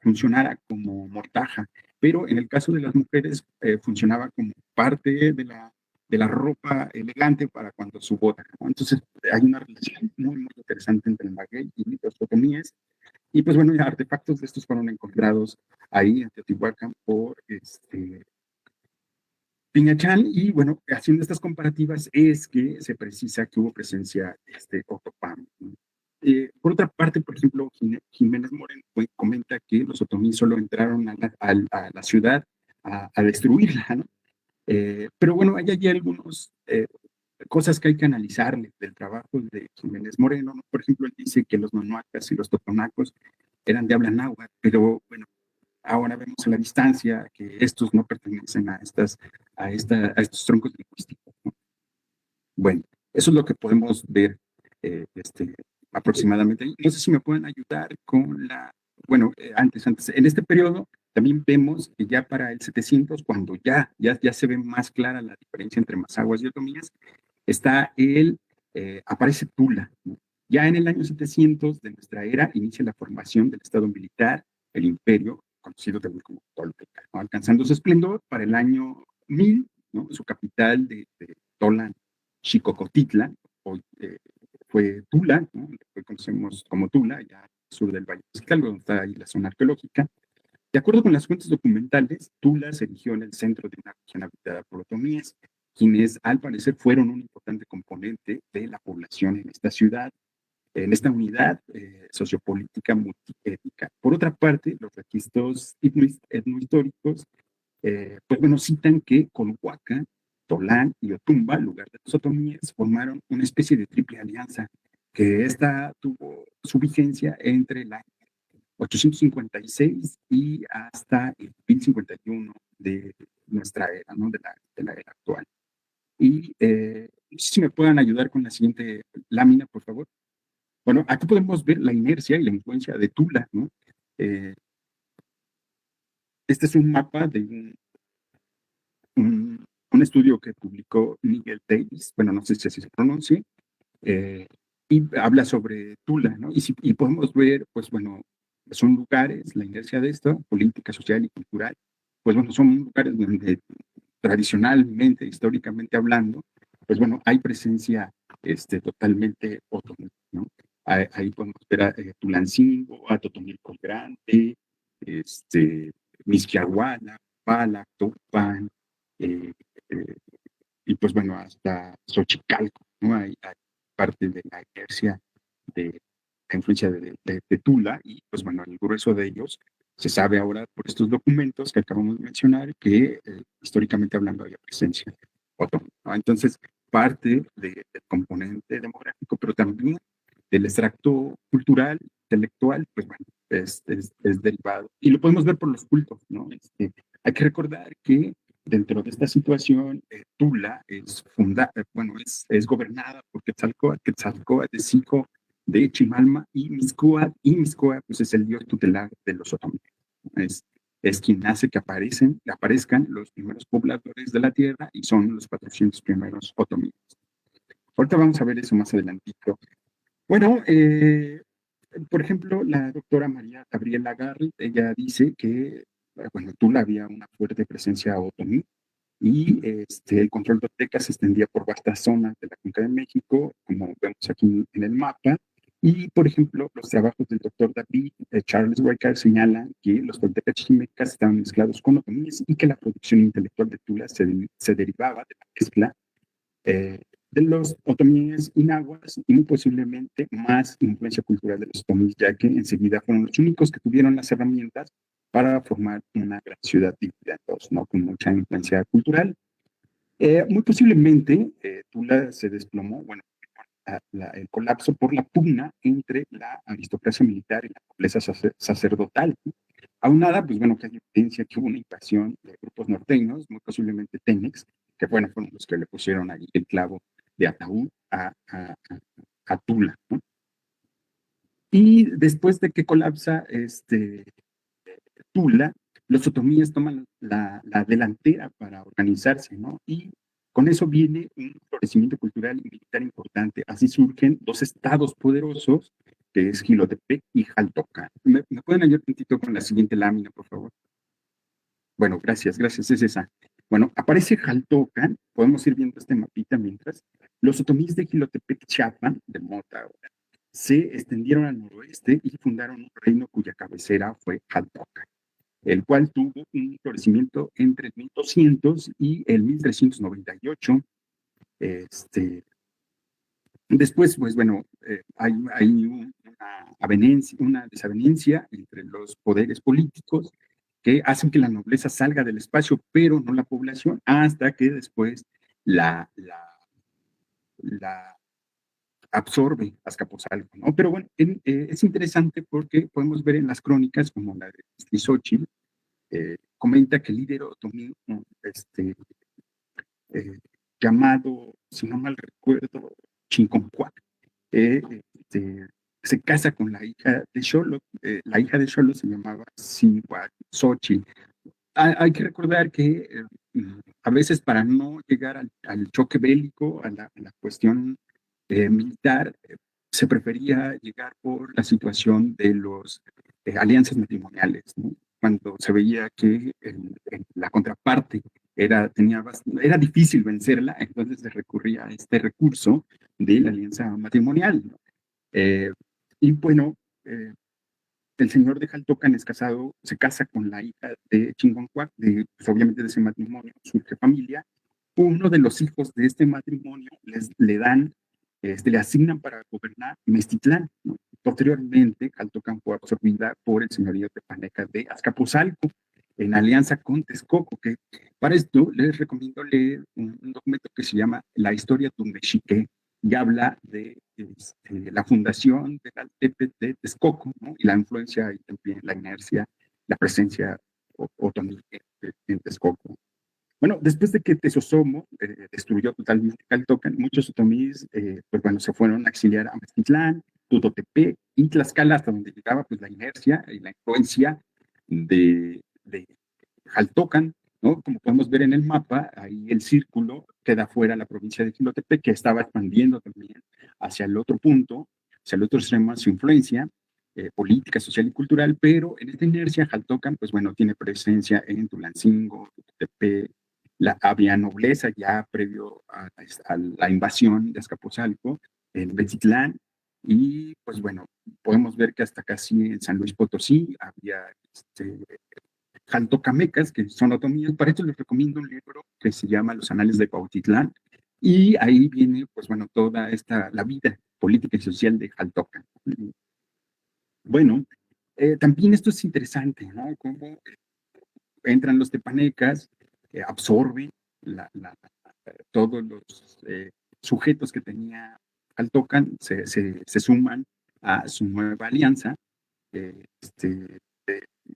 funcionara como mortaja, pero en el caso de las mujeres funcionaba como parte de la ropa elegante para cuando su boda, ¿no? Entonces hay una relación muy, muy interesante entre el maguey y los otomíes. Y pues bueno, ya artefactos de estos fueron encontrados ahí en Teotihuacán por Piñachán, y bueno, haciendo estas comparativas es que se precisa que hubo presencia de Otopam. Por otra parte, por ejemplo, Jiménez Moreno comenta que los otomíes solo entraron a la ciudad a destruirla, ¿no? Pero bueno, hay allí algunas cosas que hay que analizarle del trabajo de Jiménez Moreno, ¿no? Por ejemplo, él dice que los nonuacas y los totonacos eran de habla náhuatl, pero bueno, ahora vemos a la distancia que estos no pertenecen a estos troncos lingüísticos, ¿no? Bueno, eso es lo que podemos ver aproximadamente. No sé si me pueden ayudar con bueno, antes, en este periodo también vemos que ya para el 700, cuando ya se ve más clara la diferencia entre Mazahuas y otomíes, aparece Tula, ¿no? Ya en el año 700 de nuestra era inicia la formación del Estado militar, el imperio, conocido también como Tolteca, ¿no? Alcanzando su esplendor para el año 1000, ¿no? Su capital de Tolan, Xicocotitlan, hoy fue Tula, ¿no? Hoy conocemos como Tula, ya al sur del Valle de Xcalango, donde está ahí la zona arqueológica. De acuerdo con las fuentes documentales, Tula se erigió en el centro de una región habitada por otomíes, quienes al parecer fueron un importante componente de la población en esta ciudad, en esta unidad sociopolítica multiétnica. Por otra parte, los registros etnohistóricos, pues bueno, citan que Colhuacan, Tolán y Otumba, lugar de los otomíes, formaron una especie de triple alianza, que esta tuvo su vigencia entre el año 856 y hasta el 1051 de nuestra era, ¿no? De la era actual. Y no sé si me puedan ayudar con la siguiente lámina, por favor. Bueno, aquí podemos ver la inercia y la influencia de Tula, ¿no? Eh, este es un mapa de un estudio que publicó Miguel Davis, bueno, no sé si así se pronuncia, eh, y habla sobre Tula, ¿no? Y podemos ver, pues bueno, son lugares, la inercia de esto, política, social y cultural, pues bueno, son lugares donde tradicionalmente, históricamente hablando, pues bueno, hay presencia totalmente otomí, ¿no? Ahí podemos ver a Tulancingo, a Totonilco el Grande, Mixquiahuala, Pala, Topan, eh, eh, y pues bueno, hasta Xochicalco, ¿no? Hay parte de la inercia de la influencia de Tula, y pues bueno, el grueso de ellos se sabe ahora por estos documentos que acabamos de mencionar que históricamente hablando había presencia otomí, ¿no? Entonces, parte del componente demográfico, pero también del extracto cultural, intelectual, pues bueno, es derivado. Y lo podemos ver por los cultos, ¿no? Hay que recordar que dentro de esta situación, Tula es gobernada por Quetzalcóatl. Quetzalcóatl es hijo de Chimalma y Mixcoatl pues es el dios tutelar de los otomíes. Es quien hace que aparezcan los primeros pobladores de la tierra y son los 400 primeros otomíes. Ahorita vamos a ver eso más adelantito. Bueno, por ejemplo, la doctora María Gabriela Garrett, ella dice que, bueno, Tula había una fuerte presencia otomí, y el control tolteca se extendía por vastas zonas de la Cuenca de México, como vemos aquí en el mapa. Y, por ejemplo, los trabajos del doctor David Charles Riker señalan que los toltecas chichimecas estaban mezclados con otomíes y que la producción intelectual de Tula se derivaba de la mezcla eh, de los otomíes y náhuatl, y muy posiblemente más influencia cultural de los otomíes, ya que enseguida fueron los únicos que tuvieron las herramientas para formar una gran ciudad dividida en dos, ¿no? Con mucha influencia cultural. Muy posiblemente Tula se desplomó, bueno, el colapso por la pugna entre la aristocracia militar y la nobleza sacerdotal, ¿no? Aunada, pues bueno, que hay evidencia que hubo una invasión de grupos norteños, muy posiblemente Tenex, que bueno, fueron los que le pusieron ahí el clavo de ataúd a Tula, ¿no? Y después de que colapsa Tula, los otomíes toman la delantera para organizarse, ¿no? Y con eso viene un florecimiento cultural y militar importante. Así surgen dos estados poderosos, que es Jilotepec y Jaltocan. ¿Me pueden ayudar un poquito con la siguiente lámina, por favor? Bueno, gracias, es esa. Bueno, aparece Jaltocan, podemos ir viendo este mapita mientras. Los otomíes de Jilotepec, Chiapas, de Mota ahora, se extendieron al noroeste y fundaron un reino cuya cabecera fue Jaltocan, el cual tuvo un florecimiento entre el 1200 y el 1398. Después, pues bueno, hay una desavenencia entre los poderes políticos que hacen que la nobleza salga del espacio, pero no la población, hasta que después la absorbe Azcapotzalco, ¿no? Pero bueno, es interesante porque podemos ver en las crónicas, como la de Xochitl, comenta que el líder otomí, ¿no? eh, llamado, si no mal recuerdo, Chinconcuac, eh, este, se casa con la hija de Xolo. La hija de Xolo se llamaba Xochitl. Hay que recordar que a veces, para no llegar al choque bélico, a la cuestión militar, se prefería llegar por la situación de los alianzas matrimoniales, ¿no? Cuando se veía que la contraparte era difícil vencerla, entonces se recurría a este recurso de la alianza matrimonial, ¿no? Eh, y bueno, eh, el señor de Jaltocan es casado, se casa con la hija de Chingoncuac, pues obviamente de ese matrimonio surge familia. Uno de los hijos de este matrimonio le asignan para gobernar Mestitlán, ¿no? Posteriormente, Jaltocan fue absorbida por el señorío tepaneca de Azcapotzalco, en alianza con Texcoco, que para esto les recomiendo leer un documento que se llama La Historia Tunmexique, y habla de la fundación de la de Texcoco, ¿no? Y la influencia y también la inercia, la presencia otomí en Texcoco. Bueno, después de que Tezosomo destruyó totalmente Caltocan, muchos otomíes, pues bueno, se fueron a exiliar a Mezquitlán, Tutotepec y Tlaxcala, hasta donde llegaba pues la inercia y la influencia de Jaltocan, ¿no? Como podemos ver en el mapa, ahí el círculo queda fuera la provincia de Quilotepec, que estaba expandiendo también hacia el otro punto, hacia el otro extremo, su influencia política, social y cultural, pero en esta inercia Jaltocan, pues bueno, tiene presencia en Tulancingo, Tutepec, había nobleza ya previo a la invasión de Azcapotzalco, en Bezitlán, y pues bueno, podemos ver que hasta casi en San Luis Potosí había jaltocamecas, que son otomíes. Para esto les recomiendo un libro que se llama Los Anales de Cuautitlán, y ahí viene, pues bueno, toda la vida política y social de Jaltocan. Bueno, también esto es interesante, ¿no? Cómo entran los tepanecas, absorben todos los sujetos que tenía Jaltocan, se suman a su nueva alianza, eh, este,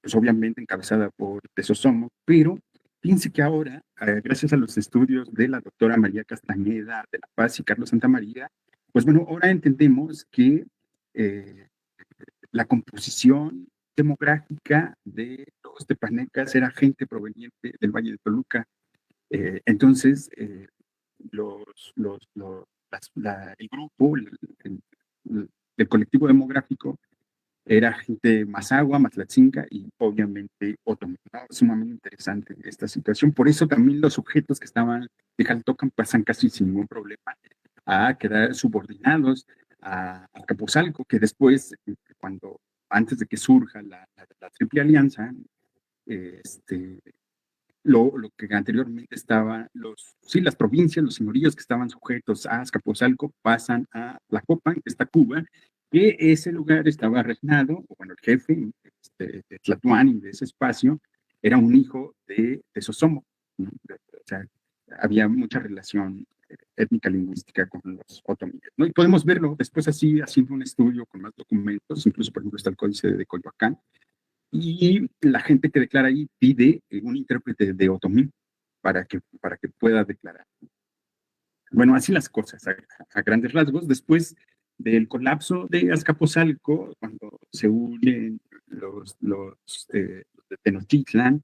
pues obviamente encabezada por Tezosomo, pero fíjense que ahora, gracias a los estudios de la doctora María Castañeda de La Paz y Carlos Santamaría, pues bueno, ahora entendemos que eh, la composición demográfica de los tepanecas era gente proveniente del Valle de Toluca. Entonces, el grupo, el colectivo demográfico era gente Mazahua, Matlatzinca y obviamente Otomí, ¿no? Sumamente interesante esta situación. Por eso también los sujetos que estaban de Jaltocan pasan casi sin ningún problema a quedar subordinados a Capozalco, que después, antes de que surja la Triple Alianza, este, lo que anteriormente estaban las provincias, los señoríos que estaban sujetos a Azcapotzalco pasan a Tlacopan, que está Cuba, que ese lugar estaba reinado, o bueno, el jefe de Tlatuani, de ese espacio, era un hijo de Sosomo, ¿no? O sea, había mucha relación étnica lingüística con los otomíes, ¿no? Y podemos verlo después así, haciendo un estudio con más documentos, incluso por ejemplo está el códice de Coyoacán, y la gente que declara ahí pide un intérprete de otomí para que pueda declarar. Bueno, así las cosas a grandes rasgos. Después del colapso de Azcapotzalco, cuando se unen los de Tenochtitlan,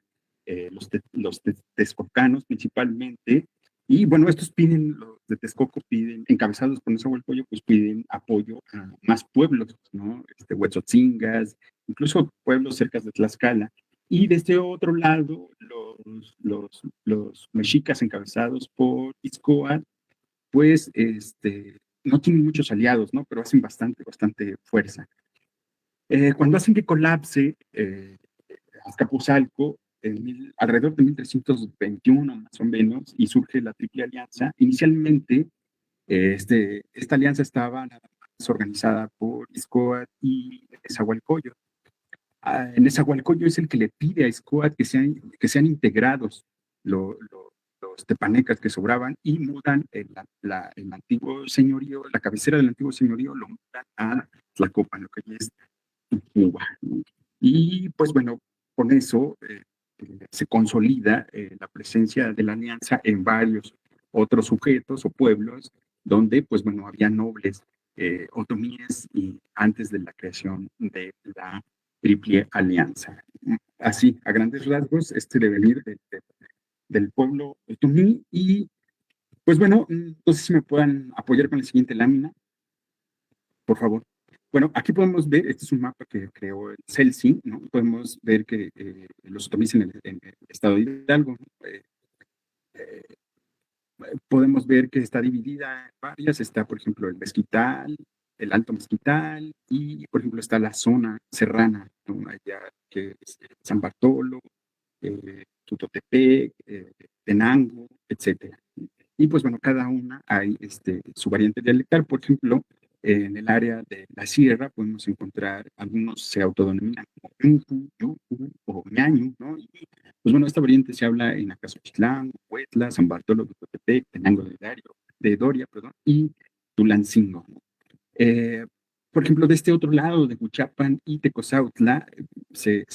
los texcocanos principalmente, y bueno, estos piden, los de Texcoco piden, encabezados por Nezahualcóyotl, pues piden apoyo a más pueblos, ¿no? Huetzotzingas, incluso pueblos cerca de Tlaxcala. Y de este otro lado, los mexicas encabezados por Izcoatl, pues no tienen muchos aliados, ¿no? Pero hacen bastante fuerza. Cuando hacen que colapse Azcapotzalco, alrededor de 1321 más o menos, y surge la Triple Alianza, inicialmente esta alianza estaba nada más organizada por Izcoatl y Nezahualcóyotl. Nezahualcóyotl es el que le pide a Izcoatl que sean integrados los tepanecas que sobraban y mudan el antiguo señorío, la cabecera del antiguo señorío, lo mudan a Tlacopan, lo que es Cuba, ¿no? Y pues bueno, con eso se consolida la presencia de la alianza en varios otros sujetos o pueblos donde pues bueno, había nobles otomíes y antes de la creación de la Triple Alianza. Así, a grandes rasgos, devenir del pueblo otomí. Y pues bueno, no sé si me puedan apoyar con la siguiente lámina. por favor. Bueno, aquí podemos ver, este es un mapa que creó el CELSI, ¿no? Podemos ver que los otomíes en el estado de Hidalgo, ¿no? Podemos ver que está dividida en varias, está por ejemplo el Mezquital, el Alto Mezquital y por ejemplo está la zona serrana, ¿no? Allá que es San Bartolo, Tutotepec, Tenango, etcétera. Y pues bueno, cada una hay su variante dialectal. Por ejemplo, en el área de la sierra podemos encontrar algunos se autodenominan como Yucu, Yucu o Ñañu, ¿no? Y pues bueno, esta variante se habla en Acasochitlán, Huetla, San Bartolo, Tutotepec, Tenango de Doria, perdón, y Tulancingo, ¿no? Eh, por ejemplo, de este otro lado, de Huichapan y Tecozautla, se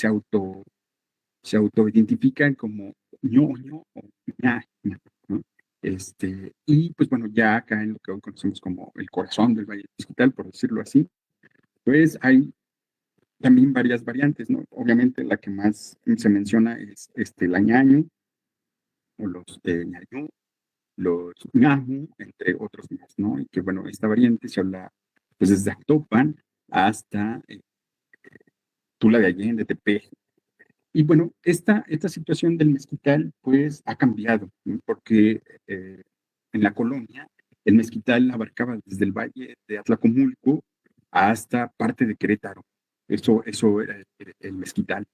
autoidentifican como ñoño o ña, ¿no? Y pues bueno, ya acá en lo que hoy conocemos como el corazón del Valle Digital, por decirlo así, pues hay también varias variantes, ¿no? Obviamente la que más se menciona es la ñaño o los ñañú, los ñamu, entre otros más, ¿no? Y que bueno, esta variante se habla pues desde Actopan hasta Tula de Allende, Tepeji. Y bueno, esta situación del mezquital pues ha cambiado, ¿no? Porque en la colonia el mezquital abarcaba desde el valle de Atlacomulco hasta parte de Querétaro. Eso era el mezquital.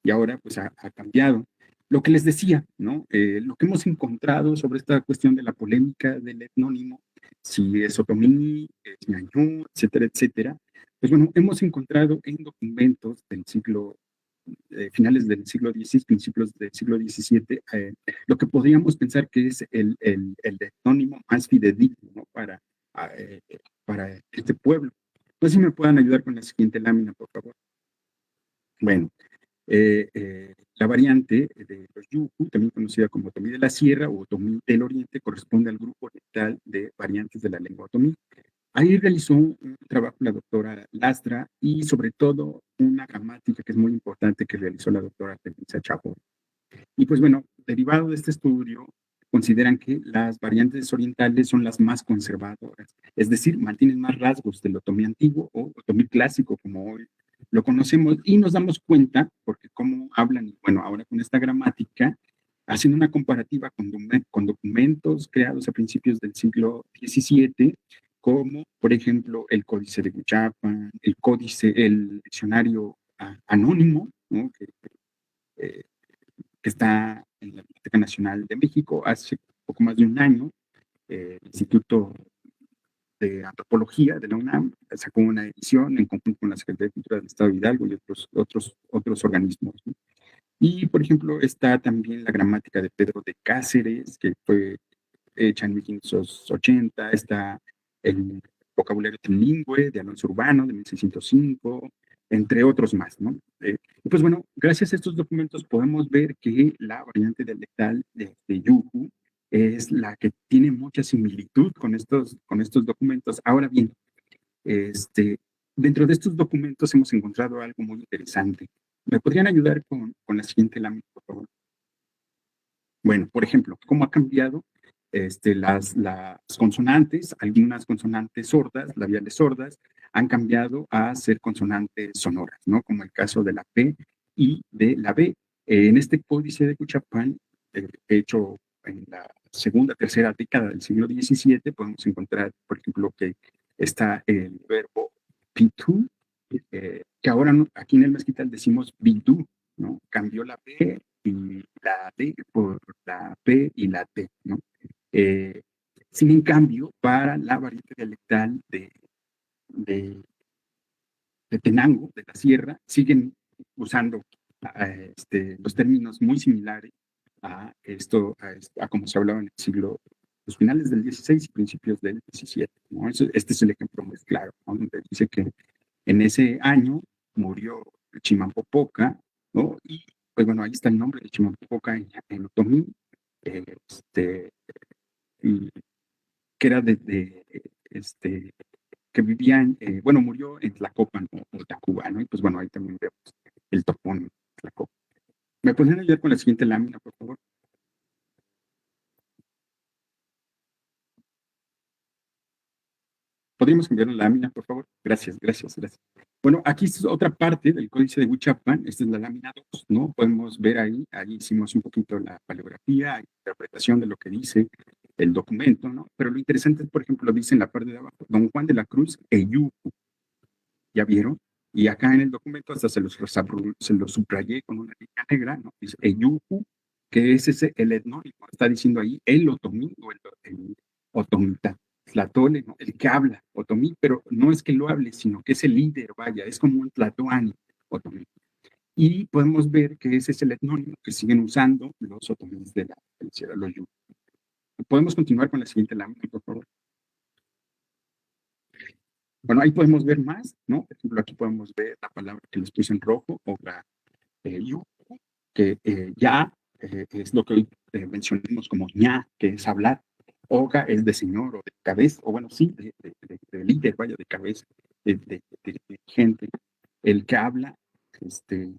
Y ahora pues ha cambiado. Lo que les decía, ¿no? Lo que hemos encontrado sobre esta cuestión de la polémica del etnónimo, si es otomí, es ñañú, etcétera, etcétera, pues bueno, hemos encontrado en documentos del siglo finales del siglo XVI, principios del siglo XVII, lo que podríamos pensar que es el etnónimo más fidedigno, ¿no? Eh, para este pueblo. No sé si me puedan ayudar con la siguiente lámina, por favor. Bueno, la variante de los Yucu, también conocida como otomí de la Sierra o otomí del Oriente, corresponde al grupo oriental de variantes de la lengua otomí. Ahí realizó un trabajo la doctora Lastra y sobre todo una gramática que es muy importante que realizó la doctora Teresa Chapo. Y pues bueno, derivado de este estudio, consideran que las variantes orientales son las más conservadoras, es decir, mantienen más rasgos del otomí antiguo o otomí clásico como hoy lo conocemos y nos damos cuenta, porque como hablan, bueno, ahora con esta gramática, haciendo una comparativa con documentos creados a principios del siglo XVII, como por ejemplo el Códice de Huichapan, el diccionario anónimo, ¿no? Eh, que está en la Biblioteca Nacional de México hace poco más de un año. El Instituto de Antropología de la UNAM sacó una edición en conjunto con la Secretaría de Cultura del Estado de Hidalgo y otros organismos, ¿no? Y, por ejemplo, está también la gramática de Pedro de Cáceres, que fue hecha en 1580, está el vocabulario trilingüe de Alonso Urbano de 1605, entre otros más, ¿no? Y pues bueno, gracias a estos documentos podemos ver que la variante dialectal de Yuhu es la que tiene mucha similitud con estos documentos. Ahora bien, dentro de estos documentos hemos encontrado algo muy interesante. ¿Me podrían ayudar con la siguiente lámina, por favor? Bueno, por ejemplo, ¿cómo ha cambiado las consonantes? Algunas consonantes sordas, labiales sordas, han cambiado a ser consonantes sonoras, ¿no? Como el caso de la P y de la B. En este códice de Cuchapán, hecho en la segunda, tercera década del siglo XVII, podemos encontrar, por ejemplo, que está el verbo pitu, que ahora aquí en el mezquital decimos bidu, ¿no? Cambió la P y la D por la P y la T, ¿no? Eh, Sin en cambio, para la variante dialectal de, de Tenango, de la Sierra, siguen usando los términos muy similares a como se hablaba en el siglo, los finales del XVI y principios del XVII, ¿no? Este es el ejemplo más claro, ¿no? Donde dice que en ese año murió Chimalpopoca, ¿no? Y pues bueno, ahí está el nombre de Chimalpopoca en otomí, este, y que era que vivía bueno, murió en Tlacopan o Tacuba, ¿no? Y pues bueno, ahí también vemos el topónimo de Tlacopan. ¿Me podrían ayudar con la siguiente lámina, por favor? ¿Podríamos cambiar la lámina, por favor? Gracias, gracias, gracias. Bueno, aquí es otra parte del códice de Huichapan. Esta es la lámina 2, ¿no? Podemos ver ahí hicimos un poquito la paleografía, interpretación de lo que dice el documento, ¿no? Pero lo interesante es, por ejemplo, lo dice en la parte de abajo, Don Juan de la Cruz Eyucu, ¿ya vieron? Y acá en el documento hasta se los subrayé con una línea negra, ¿no? Dice Eyucu, que es el etnónimo, está diciendo ahí el otomí o el otomita. Tlatole, ¿no? El que habla, otomí, pero no es que lo hable, sino que es el líder, vaya, es como un tlatoani, otomí. Y podemos ver que ese es el etnónimo que siguen usando los otomíes de la Sierra Loyu. Podemos continuar con la siguiente lámina, por favor. Bueno, ahí podemos ver más, ¿no? Por ejemplo, aquí podemos ver la palabra que les puse en rojo, o la yu, que ya es lo que hoy mencionamos como ña, que es hablar. Oga es de señor o de cabeza, o bueno, sí, de líder, vaya, de cabeza, de gente. El que habla, de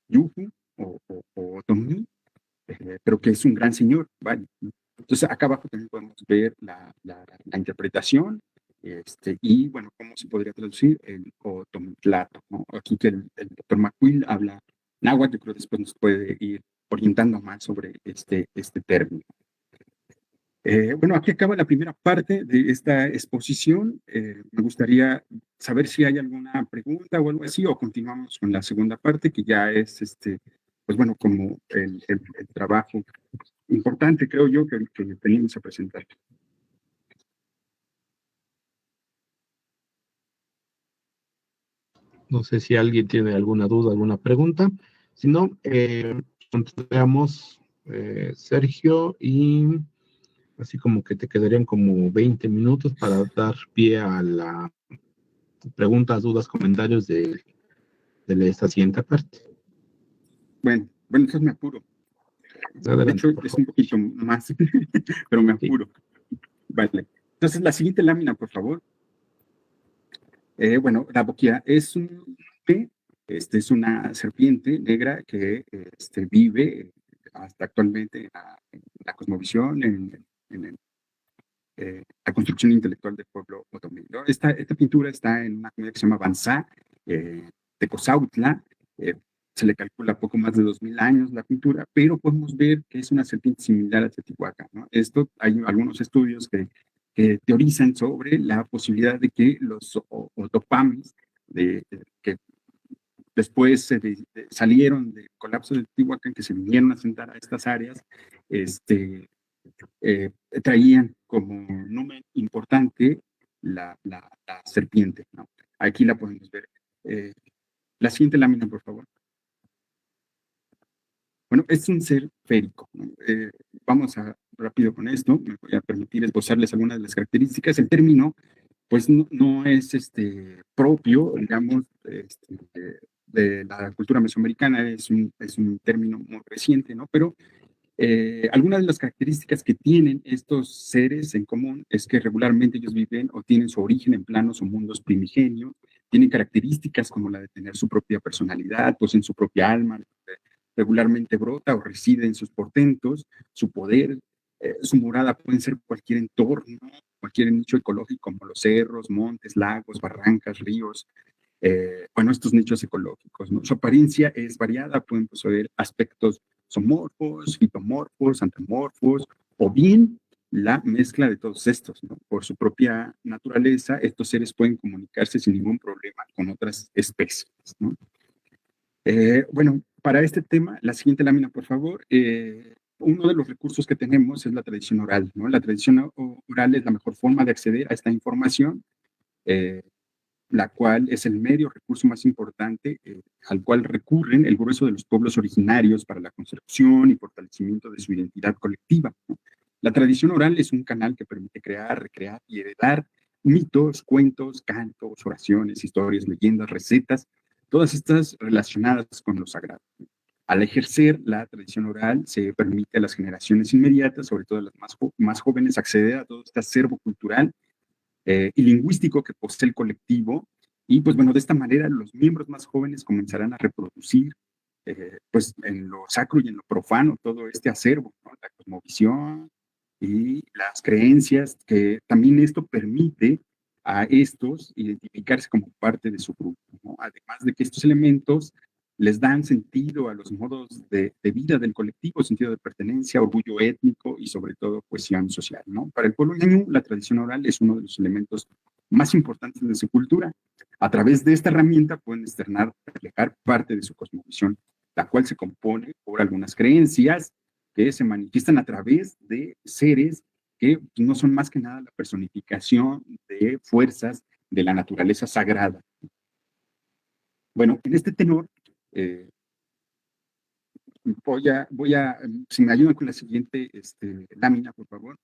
yuhu o otomí, pero que es un gran señor, ¿vale? Entonces, acá abajo también podemos ver la interpretación, y bueno, cómo se podría traducir el otomítlato, ¿no? Aquí que el doctor Macuil habla náhuatl, yo creo que después nos puede ir orientando más sobre este término. Bueno, aquí acaba la primera parte de esta exposición. Me gustaría saber si hay alguna pregunta o algo así, o continuamos con la segunda parte, que ya es, pues bueno, como el trabajo importante, creo yo, que venimos a presentar. No sé si alguien tiene alguna duda, alguna pregunta. Si no, continuamos, Sergio, y así como que te quedarían como 20 minutos para dar pie a la preguntas, dudas, comentarios de esta siguiente parte. Bueno, entonces me apuro. Adelante, de hecho, por es favor. un poquito más, pero me Sí. apuro. Vale. Entonces, la siguiente lámina, por favor. Bueno, la boquia es es una serpiente negra que vive hasta actualmente en la cosmovisión, en la construcción intelectual del pueblo otomí. Esta pintura está en una comunidad que se llama Banzá, de Cozautla. Se le calcula poco más de 2000 años la pintura, pero podemos ver que es una serpiente similar a Teotihuacán, ¿no? Esto, hay algunos estudios que teorizan sobre la posibilidad de que los otopamis, que después salieron del colapso de Teotihuacán, que se vinieron a sentar a estas áreas, traían como número importante la serpiente, ¿no? Aquí la podemos ver. La siguiente lámina, por favor. Bueno, es un ser férico, ¿no? Vamos rápido con esto, me voy a permitir esbozarles algunas de las características. El término, pues no es propio, digamos, de la cultura mesoamericana, es un término muy reciente, ¿no? Pero algunas de las características que tienen estos seres en común es que regularmente ellos viven o tienen su origen en planos o mundos primigenios, tienen características como la de tener su propia personalidad, pues en su propia alma, regularmente brota o reside en sus portentos, su poder, su morada pueden ser cualquier entorno, cualquier nicho ecológico como los cerros, montes, lagos, barrancas, ríos, bueno, estos nichos ecológicos, ¿no? Su apariencia es variada, pueden poseer aspectos zoomorfos, fitomorfos, antamorfos, o bien la mezcla de todos estos, ¿no? Por su propia naturaleza, estos seres pueden comunicarse sin ningún problema con otras especies, ¿no? Bueno, para este tema, la siguiente lámina, por favor. Uno de los recursos que tenemos es la tradición oral, ¿no? La tradición oral es la mejor forma de acceder a esta información, la cual es el medio recurso más importante al cual recurren el grueso de los pueblos originarios para la construcción y fortalecimiento de su identidad colectiva, ¿no? La tradición oral es un canal que permite crear, recrear y heredar mitos, cuentos, cantos, oraciones, historias, leyendas, recetas, todas estas relacionadas con lo sagrado. Al ejercer la tradición oral, se permite a las generaciones inmediatas, sobre todo a las más jóvenes, acceder a todo este acervo cultural y lingüístico que posee el colectivo. Y pues bueno, de esta manera los miembros más jóvenes comenzarán a reproducir pues en lo sacro y en lo profano todo este acervo, ¿no? La cosmovisión y las creencias, que también esto permite a estos identificarse como parte de su grupo, ¿no? Además de que estos elementos les dan sentido a los modos de vida del colectivo, sentido de pertenencia, orgullo étnico y sobre todo cohesión social, ¿no? Para el pueblo ñañú, la tradición oral es uno de los elementos más importantes de su cultura. A través de esta herramienta pueden externar, reflejar parte de su cosmovisión, la cual se compone por algunas creencias que se manifiestan a través de seres que no son más que nada la personificación de fuerzas de la naturaleza sagrada. Bueno, en este tenor, si me ayudan con la siguiente lámina, por favor.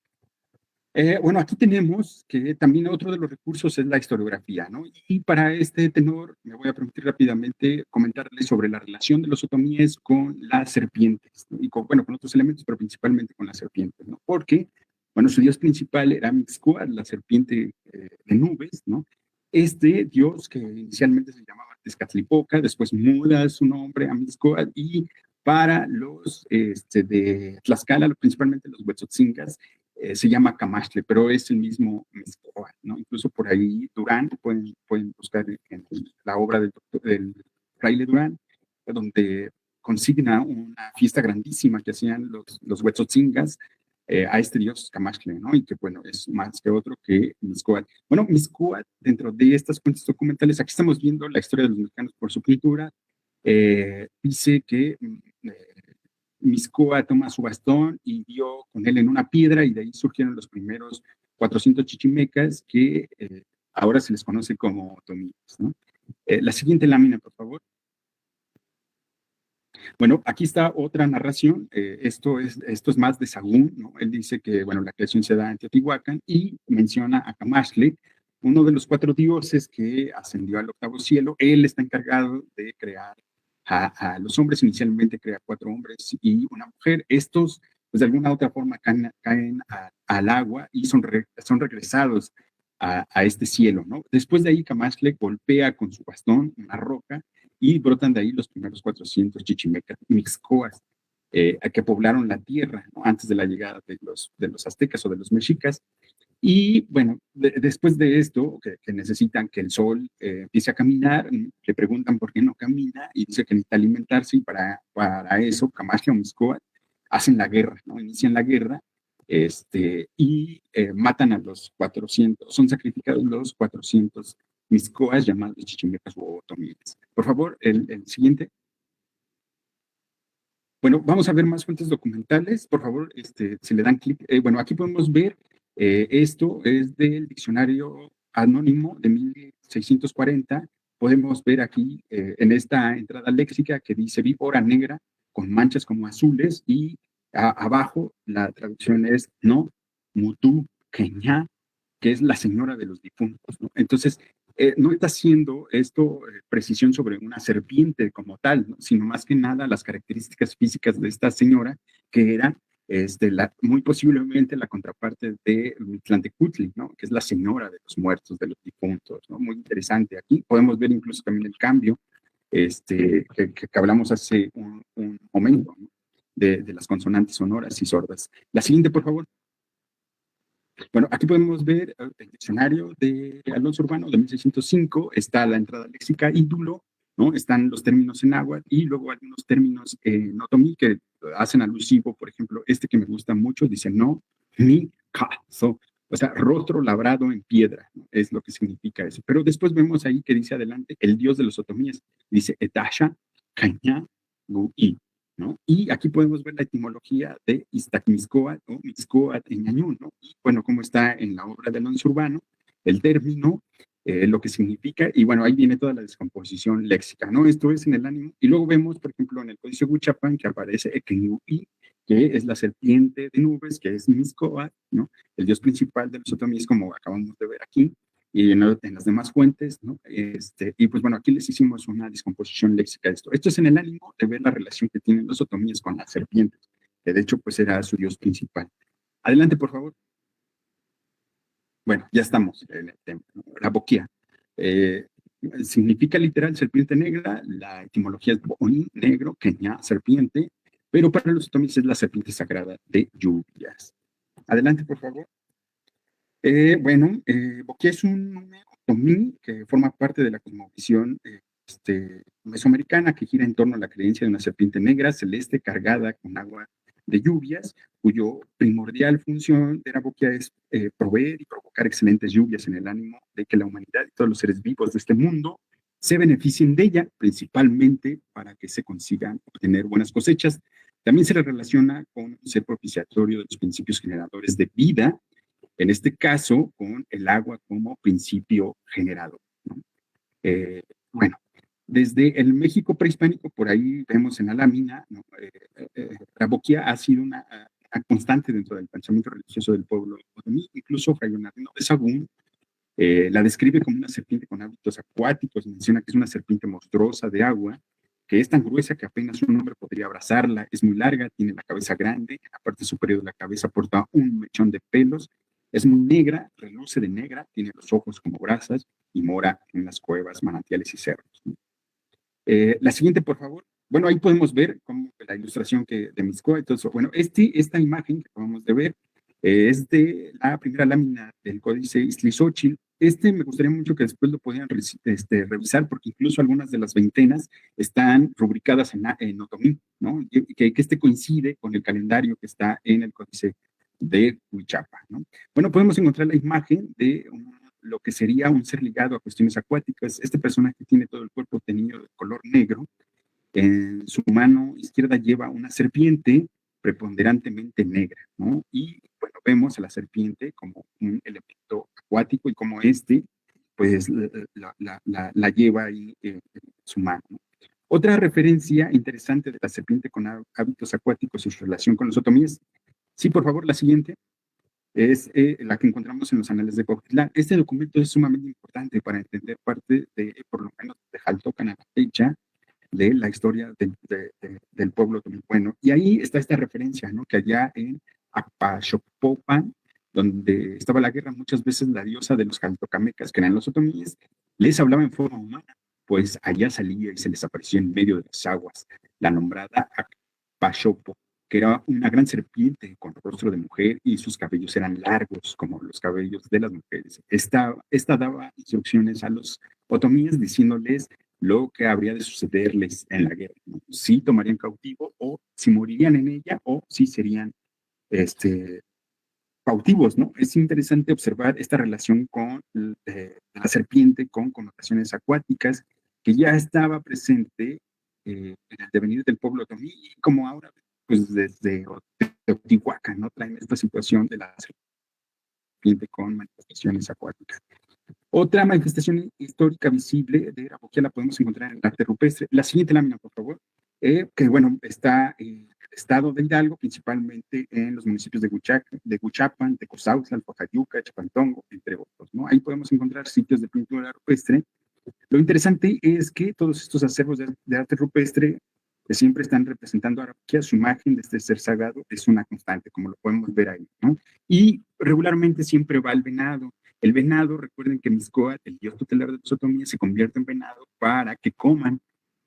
Bueno, aquí tenemos que también otro de los recursos es la historiografía, ¿no? Y para este tenor me voy a permitir rápidamente comentarles sobre la relación de los otomíes con las serpientes, ¿no? Y con, bueno, con otros elementos, pero principalmente con las serpientes, ¿no? Porque, bueno, su dios principal era Mixcoatl, la serpiente de nubes, ¿no? Este dios que inicialmente se llamaba Tezcatlipoca, después muda su nombre a Mixcoatl y para los de Tlaxcala, principalmente los Huetzotzincas, se llama Camaxtle, pero es el mismo Mixcoatl, ¿no? Incluso por ahí Durán, pueden buscar en la obra del fraile Durán, donde consigna una fiesta grandísima que hacían los Huetzotzincas a este dios Camaxtle, ¿no? Y que, bueno, es más que otro que Mixcoatl. Bueno, Mixcoatl, dentro de estas fuentes documentales, aquí estamos viendo la historia de los mexicanos por su cultura, dice que Mixcoatl toma su bastón y dio con él en una piedra y de ahí surgieron los primeros 400 chichimecas que ahora se les conoce como otomíes, ¿no? La siguiente lámina, por favor. Bueno, aquí está otra narración. Esto es más de Sahagún, ¿no? Él dice que, bueno, la creación se da en Teotihuacán y menciona a Camaxtle, uno de los 4 dioses que ascendió al 8º cielo. Él está encargado de crear a los hombres. Inicialmente crea 4 hombres y una mujer. Estos, pues de alguna u otra forma, caen al agua y son regresados a este cielo, ¿no? Después de ahí, Camaxtle golpea con su bastón una roca y brotan de ahí los primeros 400 chichimecas, mixcoas, que poblaron la tierra, ¿no? Antes de la llegada de los aztecas o de los mexicas. Y bueno, después de esto, que necesitan que el sol empiece a caminar, le preguntan por qué no camina y dice que necesita alimentarse y para eso Camaxtle o Mixcoatl hacen la guerra, ¿no? Inician la guerra y matan a los 400, son sacrificados los 400 Mixcoas llamados chichimecas o otomíes. Por favor, el siguiente. Bueno, vamos a ver más fuentes documentales. Por favor, si le dan clic. Bueno, aquí podemos ver, esto es del diccionario anónimo de 1640. Podemos ver aquí en esta entrada léxica que dice víbora negra con manchas como azules y abajo la traducción es no, mutú, queñá, que es la señora de los difuntos, ¿no? Entonces, no está haciendo esto precisión sobre una serpiente como tal, ¿no? Sino más que nada las características físicas de esta señora, que era muy posiblemente la contraparte de Mictlantecutli, ¿no? Que es la señora de los muertos, de los difuntos, ¿no? Muy interesante. Aquí podemos ver incluso también el cambio que hablamos hace un momento, ¿no? De las consonantes sonoras y sordas. La siguiente, por favor. Bueno, aquí podemos ver el diccionario de Alonso Urbano de 1605, está la entrada léxica ídulo, ¿no? Están los términos en náhuatl y luego algunos términos en otomí que hacen alusivo, por ejemplo, que me gusta mucho, dice no, ni, ka, so, o sea, rostro labrado en piedra, ¿no? Es lo que significa eso. Pero después vemos ahí que dice adelante el dios de los otomíes, dice etasha, cañá, gui, ¿no? Y aquí podemos ver la etimología de Iztacmixcoatl o Mixcoatl en ñañú, ¿no? Y bueno, como está en la obra de Alonso Urbano, el término, lo que significa, y bueno, ahí viene toda la descomposición léxica, ¿no? Esto es en el ánimo. Y luego vemos, por ejemplo, en el Códice Huichapan que aparece Ekenui, que es la serpiente de nubes, que es Mixcoatl, ¿no? El dios principal de los otomíes, como acabamos de ver aquí, y en las demás fuentes, ¿no? Y pues bueno, aquí les hicimos una descomposición léxica de esto. Esto es en el ánimo de ver la relación que tienen los otomíes con las serpientes, que de hecho pues era su dios principal. Adelante, por favor. Bueno, ya estamos en el tema, ¿no? La boquía. Significa literal serpiente negra, la etimología es boín, negro, queñá, serpiente, pero para los otomíes es la serpiente sagrada de lluvias. Adelante, por favor. Boquia es un otomí que forma parte de la cosmovisión mesoamericana, que gira en torno a la creencia de una serpiente negra, celeste, cargada con agua de lluvias, cuyo primordial función de la Boquia es proveer y provocar excelentes lluvias en el ánimo de que la humanidad y todos los seres vivos de este mundo se beneficien de ella, principalmente para que se consigan obtener buenas cosechas. También se le relaciona con ser propiciatorio de los principios generadores de vida, en este caso con el agua como principio generador, ¿no? Eh, bueno, desde el México prehispánico, por ahí vemos en la lámina, ¿no? La Boquia ha sido una constante dentro del pensamiento religioso del pueblo otomí. Incluso Fray Bernardino de Sahagún la describe como una serpiente con hábitos acuáticos, menciona que es una serpiente monstruosa de agua, que es tan gruesa que apenas un hombre podría abrazarla, es muy larga, tiene la cabeza grande, en la parte superior de la cabeza porta un mechón de pelos, es muy negra, reluce de negra, tiene los ojos como brasas y mora en las cuevas, manantiales y cerros. La siguiente, por favor. Bueno, ahí podemos ver como la ilustración de Mixcoac. Entonces, bueno, esta imagen que acabamos de ver es de la primera lámina del Códice Iztlixóchitl. Me gustaría mucho que después lo pudieran revisar, porque incluso algunas de las veintenas están rubricadas en otomí, ¿no? Que coincide con el calendario que está en el Códice de Huichapa, ¿no? Bueno, podemos encontrar la imagen de lo que sería un ser ligado a cuestiones acuáticas. Este personaje tiene todo el cuerpo teñido de color negro. En su mano izquierda lleva una serpiente preponderantemente negra, ¿no? Y bueno, vemos a la serpiente como un elemento acuático y como pues la lleva ahí en su mano, ¿no? Otra referencia interesante de la serpiente con hábitos acuáticos y su relación con los otomíes. Sí, por favor, la siguiente es la que encontramos en los anales de Cuautitlán. Este documento es sumamente importante para entender parte de, por lo menos, de Jaltocan a la fecha de la historia del pueblo tomicueno. Y ahí está esta referencia, ¿no? Que allá en Apachopopan, donde estaba la guerra, muchas veces la diosa de los jaltocamecas, que eran los otomíes, les hablaba en forma humana, pues allá salía y se les apareció en medio de las aguas la nombrada Apachopo, que era una gran serpiente con rostro de mujer y sus cabellos eran largos como los cabellos de las mujeres. Esta daba instrucciones a los otomíes diciéndoles lo que habría de sucederles en la guerra, ¿no? Si tomarían cautivo o si morirían en ella o si serían cautivos, ¿no? Es interesante observar esta relación con la serpiente con connotaciones acuáticas que ya estaba presente en el devenir del pueblo otomí y como ahora, pues desde Teotihuacán, ¿no? Traen esta situación de la serpiente con manifestaciones acuáticas. Otra manifestación histórica visible de la Boquia la podemos encontrar en el arte rupestre. La siguiente lámina, por favor, que bueno, está en el estado de Hidalgo, principalmente en los municipios de Huichapan, Tecozautla, Alpajayuca, Chapantongo, entre otros, ¿no? Ahí podemos encontrar sitios de pintura rupestre. Lo interesante es que todos estos acervos de arte rupestre que siempre están representando a la Boquia, su imagen de este ser sagrado es una constante, como lo podemos ver ahí, ¿no? Y regularmente siempre va el venado. El venado, recuerden que Mixcoac, el dios tutelar de los otomíes, se convierte en venado para que coman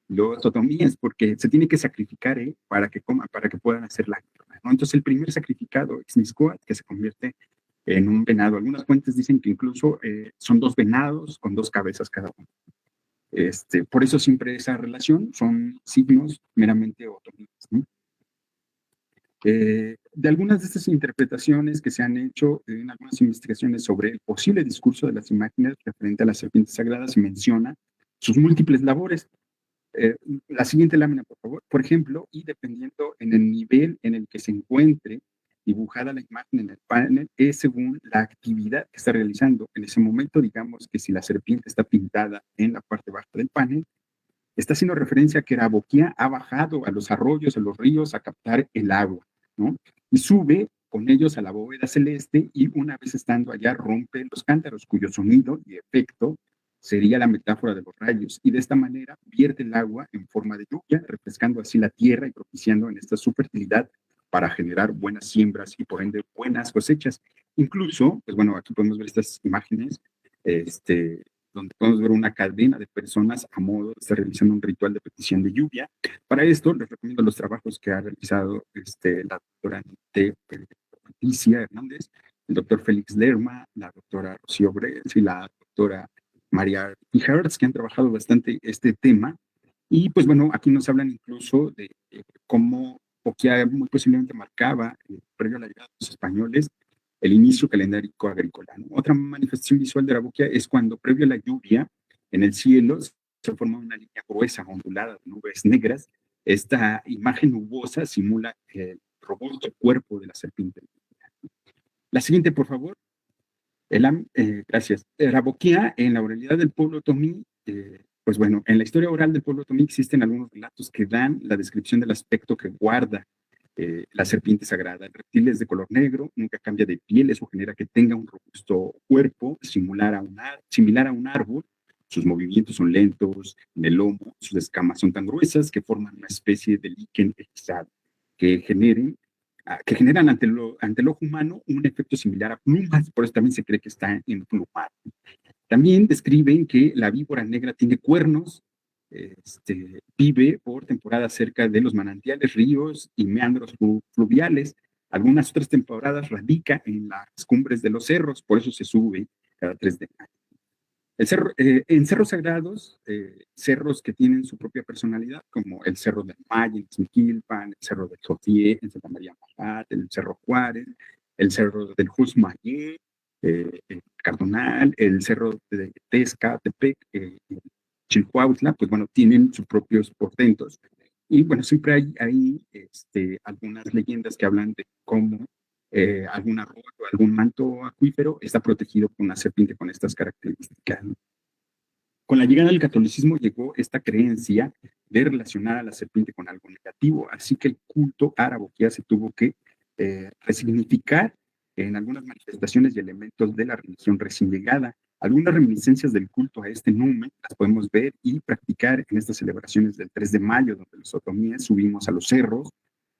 los otomíes, porque se tiene que sacrificar para que coman, para que puedan hacer la guerra, ¿no? Entonces el primer sacrificado es Mixcoac, que se convierte en un venado. Algunas fuentes dicen que incluso son dos venados con dos cabezas cada uno. Por eso siempre esa relación son signos meramente otomíes, ¿no? De algunas de estas interpretaciones que se han hecho en algunas investigaciones sobre el posible discurso de las imágenes referente a las serpientes sagradas, se menciona sus múltiples labores. La siguiente lámina, por favor. Por ejemplo, y dependiendo en el nivel en el que se encuentre dibujada la imagen en el panel, es según la actividad que está realizando. En ese momento, digamos que si la serpiente está pintada en la parte baja del panel, está haciendo referencia a que la Boquia ha bajado a los arroyos, a los ríos, a captar el agua, ¿no? Y sube con ellos a la bóveda celeste y una vez estando allá rompe los cántaros, cuyo sonido y efecto sería la metáfora de los rayos. Y de esta manera vierte el agua en forma de lluvia, refrescando así la tierra y propiciando en esta su fertilidad para generar buenas siembras y por ende buenas cosechas. Incluso, pues bueno, aquí podemos ver estas imágenes, donde podemos ver una cadena de personas a modo de estar realizando un ritual de petición de lluvia. Para esto, les recomiendo los trabajos que ha realizado la doctora Patricia Hernández, el doctor Félix Lerma, la doctora Rocío Brels y la doctora María Hertz, que han trabajado bastante este tema. Y pues bueno, aquí nos hablan incluso de cómo Boquia muy posiblemente marcaba, previo a la llegada de los españoles, el inicio calendárico agrícola, ¿no? Otra manifestación visual de la Boquia es cuando, previo a la lluvia, en el cielo se forma una línea gruesa, ondulada, de nubes negras. Esta imagen nubosa simula el robusto cuerpo de la serpiente. La siguiente, por favor. Gracias. La Boquia, en la oralidad del pueblo otomí, pues bueno, en la historia oral del pueblo otomí existen algunos relatos que dan la descripción del aspecto que guarda la serpiente sagrada. El reptil es de color negro, nunca cambia de piel, eso genera que tenga un robusto cuerpo similar a un árbol. Sus movimientos son lentos, en el lomo, sus escamas son tan gruesas que forman una especie de líquen erizado que generan ante el ojo humano un efecto similar a plumas, por eso también se cree que está emplumado. También describen que la víbora negra tiene cuernos, vive por temporadas cerca de los manantiales, ríos y meandros fluviales. Algunas otras temporadas radica en las cumbres de los cerros, por eso se sube cada 3 de mayo. En cerros sagrados, cerros que tienen su propia personalidad, como el Cerro del Maya en Tzmiquilpan, el Cerro del Jotié en Santa María Majat, el Cerro Juárez, el Cerro del Jusmayé, el Cardonal, el Cerro de Tezcatepec, Chilcuautla, pues bueno, tienen sus propios portentos. Y bueno, siempre hay algunas leyendas que hablan de cómo algún arroyo, algún manto acuífero está protegido por una serpiente con estas características, ¿no? Con la llegada del catolicismo llegó esta creencia de relacionar a la serpiente con algo negativo, así que el culto a Boquia se tuvo que resignificar en algunas manifestaciones y elementos de la religión recién llegada. Algunas reminiscencias del culto a este numen las podemos ver y practicar en estas celebraciones del 3 de mayo, donde los otomíes subimos a los cerros,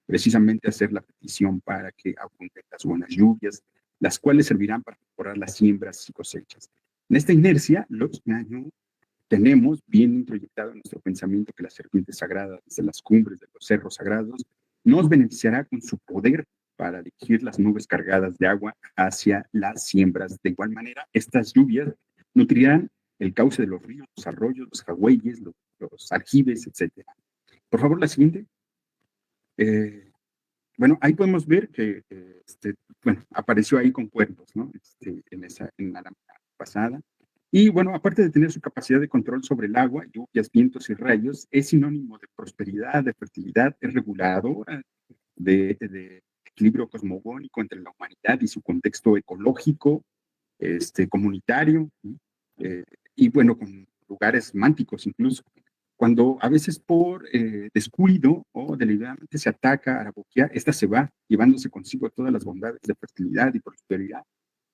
precisamente hacer la petición para que abunden las buenas lluvias, las cuales servirán para mejorar las siembras y cosechas. En esta inercia, los ñañú tenemos bien introyectado en nuestro pensamiento que la serpiente sagrada, desde las cumbres de los cerros sagrados, nos beneficiará con su poder para dirigir las nubes cargadas de agua hacia las siembras. De igual manera, estas lluvias nutrirán el cauce de los ríos, los arroyos, los jagüeyes, los aljibes, etc. Por favor, la siguiente. Bueno, ahí podemos ver que, apareció ahí con cuernos, ¿no? En la lámina pasada. Y bueno, aparte de tener su capacidad de control sobre el agua, lluvias, vientos y rayos, es sinónimo de prosperidad, de fertilidad, es reguladora de equilibrio cosmogónico entre la humanidad y su contexto ecológico, comunitario, y bueno, con lugares mánticos incluso. Cuando a veces por descuido o deliberadamente se ataca a la Boquia, esta se va llevándose consigo todas las bondades de fertilidad y prosperidad,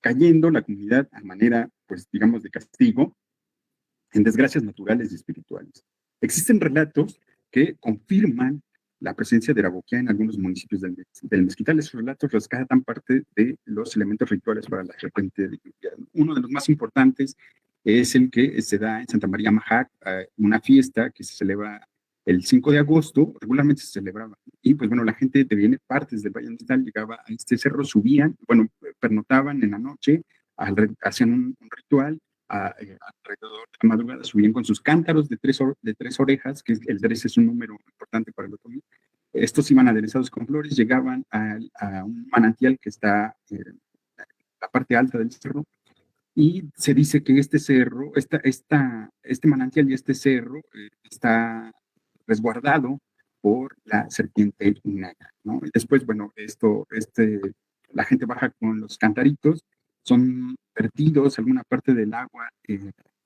cayendo la comunidad a manera, pues digamos, de castigo en desgracias naturales y espirituales. Existen relatos que confirman la presencia de la Boquia en algunos municipios del Mezquital. Esos relatos rescatan parte de los elementos rituales para la serpiente de lluvia. Uno de los más importantes es el que se da en Santa María Majac, una fiesta que se celebra el 5 de agosto, regularmente se celebraba. Y pues bueno, la gente de bienes partes del Valle Oriental llegaba a este cerro, subían, bueno, pernotaban en la noche, hacían un ritual, alrededor de la madrugada subían con sus cántaros de tres orejas, que el 3 es un número importante para el otomí. Estos iban aderezados con flores, llegaban a un manantial que está en la parte alta del cerro, y se dice que este cerro, este manantial y este cerro está resguardado por la serpiente negra, ¿no? Y después, bueno, la gente baja con los cantaritos, son vertidos alguna parte del agua,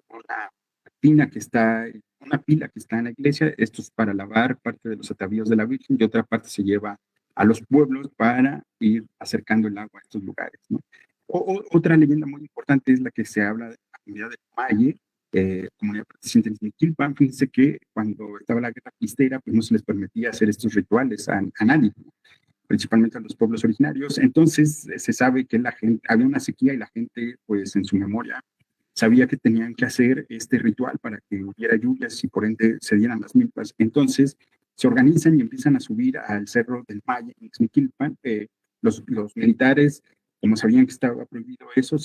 una pila que está en la iglesia. Esto es para lavar parte de los atavíos de la Virgen, y otra parte se lleva a los pueblos para ir acercando el agua a estos lugares, ¿no? Otra leyenda muy importante es la que se habla de la comunidad de Maye, comunidad protestante de Tzmiquilpan. Fíjense que cuando estaba la guerra cristera, pues no se les permitía hacer estos rituales a nadie, principalmente a los pueblos originarios. Entonces se sabe que había una sequía y la gente, pues en su memoria, sabía que tenían que hacer este ritual para que hubiera lluvias y por ende se dieran las milpas. Entonces se organizan y empiezan a subir al Cerro del Maya en Tzmiquilpan. Los militares como sabían que estaba prohibido eso,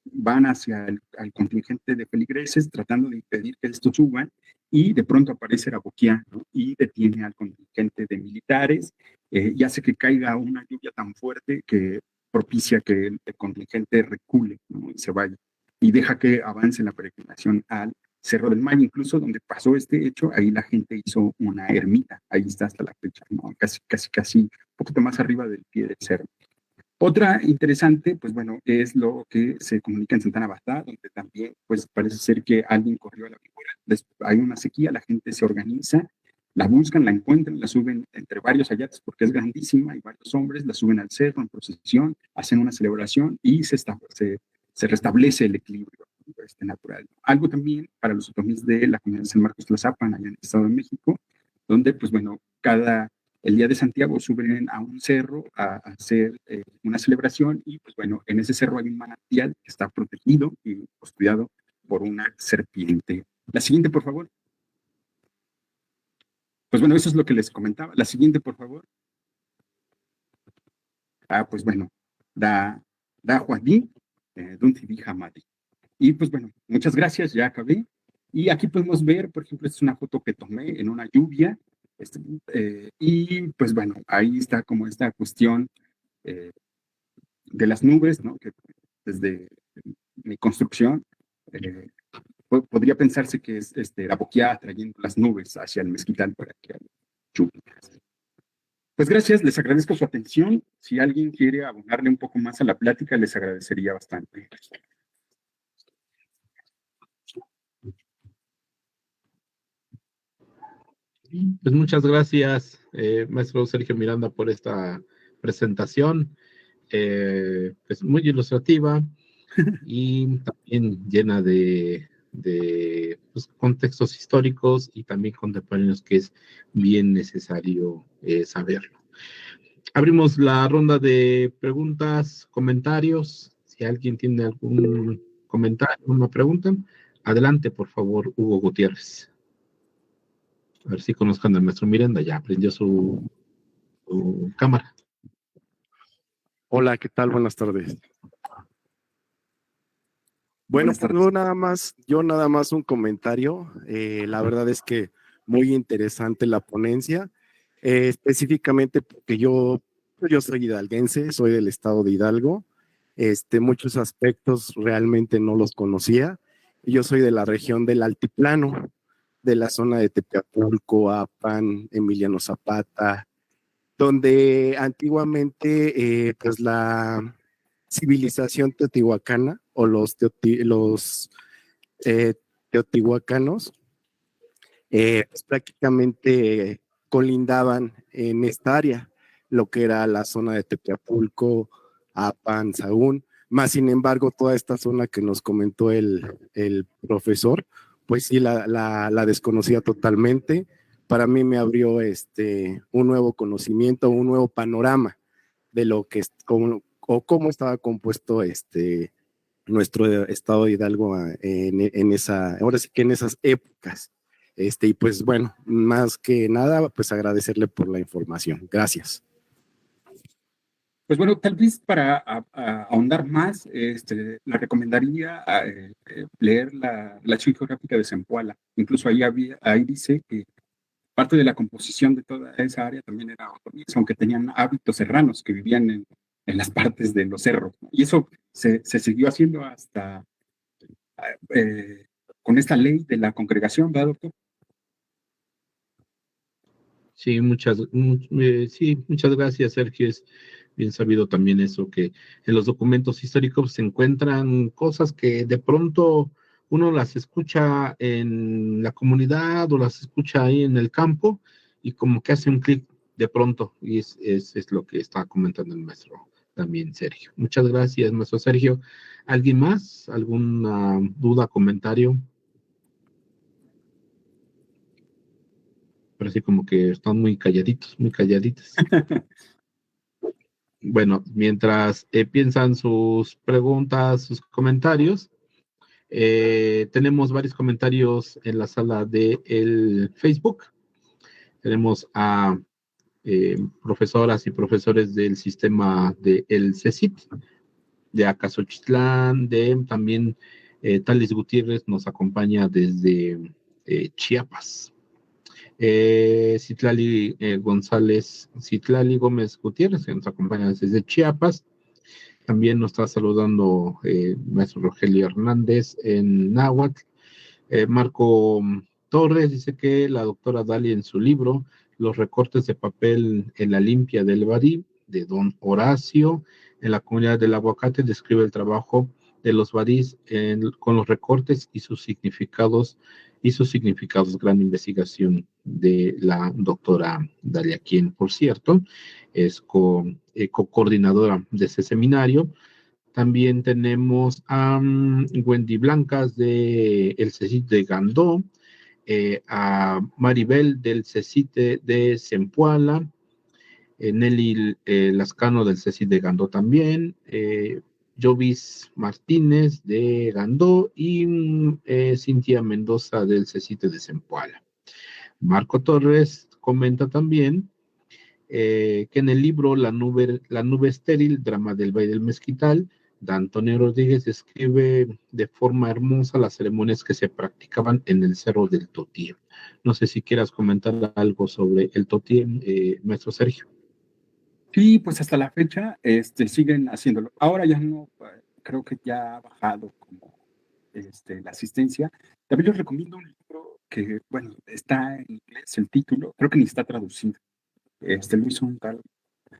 van hacia al contingente de feligreses tratando de impedir que estos suban, y de pronto aparece Araboquia, ¿no? Y detiene al contingente de militares y hace que caiga una lluvia tan fuerte que propicia que el contingente recule, ¿no? Y se vaya, y deja que avance la peregrinación al Cerro del Maya. Incluso donde pasó este hecho, ahí la gente hizo una ermita, ahí está hasta la fecha, ¿no? Casi, un poquito más arriba del pie del cerro. Otra interesante, pues bueno, es lo que se comunica en Santana Batá, donde también, pues parece ser que alguien corrió a la figura, hay una sequía, la gente se organiza, la buscan, la encuentran, la suben entre varios ayates porque es grandísima, y varios hombres la suben al cerro en procesión, hacen una celebración y se restablece el equilibrio natural. Algo también para los otomís de la comunidad de San Marcos Tlazapan, allá en el Estado de México, donde, pues bueno, el día de Santiago suben a un cerro a hacer una celebración, y pues bueno, en ese cerro hay un manantial que está protegido y custodiado por una serpiente. La siguiente, por favor. Pues bueno, eso es lo que les comentaba. La siguiente, por favor. Pues bueno, da Juaní, Duntibi Hamadi. Y pues bueno, muchas gracias, ya acabé. Y aquí podemos ver, por ejemplo, esta es una foto que tomé en una lluvia, y pues bueno, ahí está como esta cuestión de las nubes, ¿no? Que desde mi construcción podría pensarse que es la boquía trayendo las nubes hacia el mezquital para que haya lluvias. Pues gracias, les agradezco su atención. Si alguien quiere abonarle un poco más a la plática, les agradecería bastante. Pues muchas gracias, maestro Sergio Miranda, por esta presentación, pues muy ilustrativa y también llena de pues, contextos históricos y también contemporáneos, que es bien necesario saberlo. Abrimos la ronda de preguntas, comentarios. Si alguien tiene algún comentario, una pregunta, adelante, por favor, Hugo Gutiérrez. A ver si conozcan al maestro Miranda, ya aprendió su cámara. Hola, ¿qué tal? Buenas tardes. Bueno, Buenas tardes. pues yo nada más un comentario. La verdad es que muy interesante la ponencia, específicamente porque yo soy hidalguense, soy del estado de Hidalgo. Muchos aspectos realmente no los conocía. Yo soy de la región del Altiplano, de la zona de Tepeapulco, Apan, Emiliano Zapata, donde antiguamente pues la civilización teotihuacana o los teotihuacanos pues prácticamente colindaban en esta área, lo que era la zona de Tepeapulco, Apan, Sahún. Más sin embargo, toda esta zona que nos comentó el profesor, pues sí la desconocía totalmente. Para mí me abrió un nuevo conocimiento, un nuevo panorama de lo que cómo estaba compuesto nuestro estado de Hidalgo ahora sí que en esas épocas. Y pues bueno, más que nada, pues agradecerle por la información. Gracias. Pues bueno, tal vez para ahondar más, le recomendaría leer la Archivo Geográfica de Zempoala. Incluso ahí dice que parte de la composición de toda esa área también era otomíes, aunque tenían hábitos serranos que vivían en las partes de los cerros, ¿no? Y eso se siguió haciendo hasta con esta ley de la congregación, ¿verdad, doctor? Sí, muchas gracias, Sergio. Es bien sabido también eso, que en los documentos históricos se encuentran cosas que de pronto uno las escucha en la comunidad o las escucha ahí en el campo, y como que hace un clic de pronto, y es lo que está comentando el maestro también, Sergio. Muchas gracias, maestro Sergio. ¿Alguien más? ¿Alguna duda, comentario? Parece como que están muy calladitos, muy calladitos. Bueno, mientras piensan sus preguntas, sus comentarios, tenemos varios comentarios en la sala de el Facebook. Tenemos a profesoras y profesores del sistema del CECIT, de Acasochitlán, de también Talis Gutiérrez nos acompaña desde Chiapas. Citlali González, Citlali Gómez Gutiérrez, que nos acompaña desde Chiapas. También nos está saludando maestro Rogelio Hernández en Náhuatl. Marco Torres dice que la doctora Dali en su libro Los recortes de papel en la limpia del Barí, de don Horacio, en la comunidad del aguacate, describe el trabajo de los barís con los recortes y sus significados, gran investigación de la doctora Dalia, quien, por cierto, es co-coordinadora de ese seminario. También tenemos a Wendy Blancas del CECIT de Gandó, a Maribel del CECIT de Zempoala, Nelly Lascano del CECIT de Gandó también, Jovis Martínez de Gandó y Cintia Mendoza del CECIT de Zempoala. Marco Torres comenta también que en el libro La nube estéril, drama del Valle del Mezquital, de Antonio Rodríguez describe de forma hermosa las ceremonias que se practicaban en el Cerro del Totié. No sé si quieras comentar algo sobre el Totié, maestro Sergio. Sí, pues hasta la fecha siguen haciéndolo. Ahora ya no, creo que ya ha bajado como la asistencia. También les recomiendo un libro que, bueno, está en inglés el título, creo que ni está traducido. Lo hizo un tal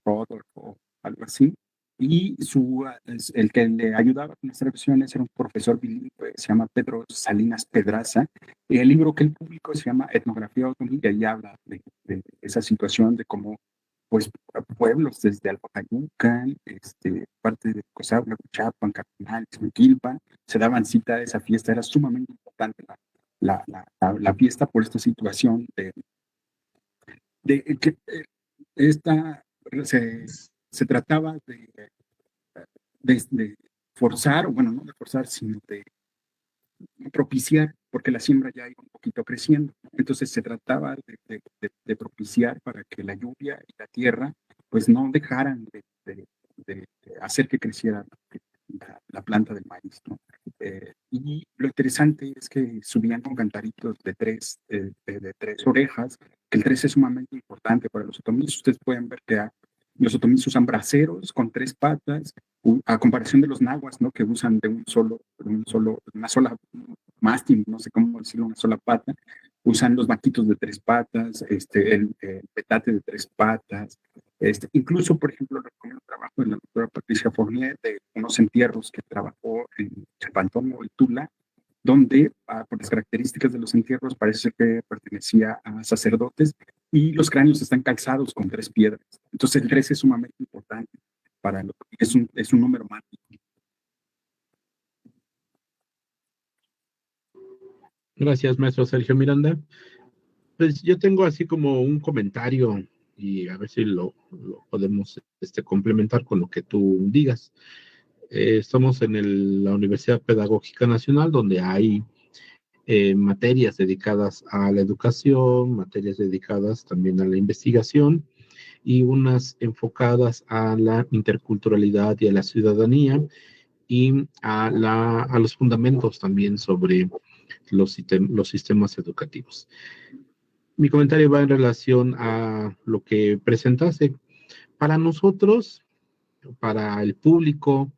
Rodolfo o algo así. Y el que le ayudaba con las traducciones era un profesor bilingüe, se llama Pedro Salinas Pedraza. Y el libro que él publicó se llama Etnografía Otomí, y ahí habla de esa situación, de cómo pues pueblos desde Alpacayucan, parte de Cosagua, Cuchapan, Cardenal, Miquilpan, se daban cita a esa fiesta. Era sumamente importante la fiesta por esta situación de que esta se trataba de forzar, o bueno, no de forzar, sino de propiciar, porque la siembra ya iba un poquito creciendo. Entonces se trataba de propiciar para que la lluvia y la tierra pues no dejaran de hacer que creciera la planta del maíz, ¿no? Y lo interesante es que subían con cantaritos de tres orejas, que el tres es sumamente importante para los otomíes. Ustedes pueden ver que los otomíes usan braceros con tres patas, a comparación de los nahuas, ¿no? Que usan una sola mástil, no sé cómo decirlo, una sola pata. Usan los maquitos de tres patas, el petate de tres patas. Incluso, por ejemplo, recomiendo el trabajo de la doctora Patricia Fournier de unos entierros que trabajó en Chapantón y Tula, donde, por las características de los entierros, parece que pertenecía a sacerdotes y los cráneos están calzados con tres piedras. Entonces, el tres es sumamente importante es un número mágico. Gracias, maestro Sergio Miranda. Pues yo tengo así como un comentario y a ver si lo podemos complementar con lo que tú digas. Estamos en la Universidad Pedagógica Nacional, donde hay materias dedicadas a la educación, materias dedicadas también a la investigación y unas enfocadas a la interculturalidad y a la ciudadanía y a los fundamentos también sobre los sistemas educativos. Mi comentario va en relación a lo que presentaste. Para nosotros, para el público,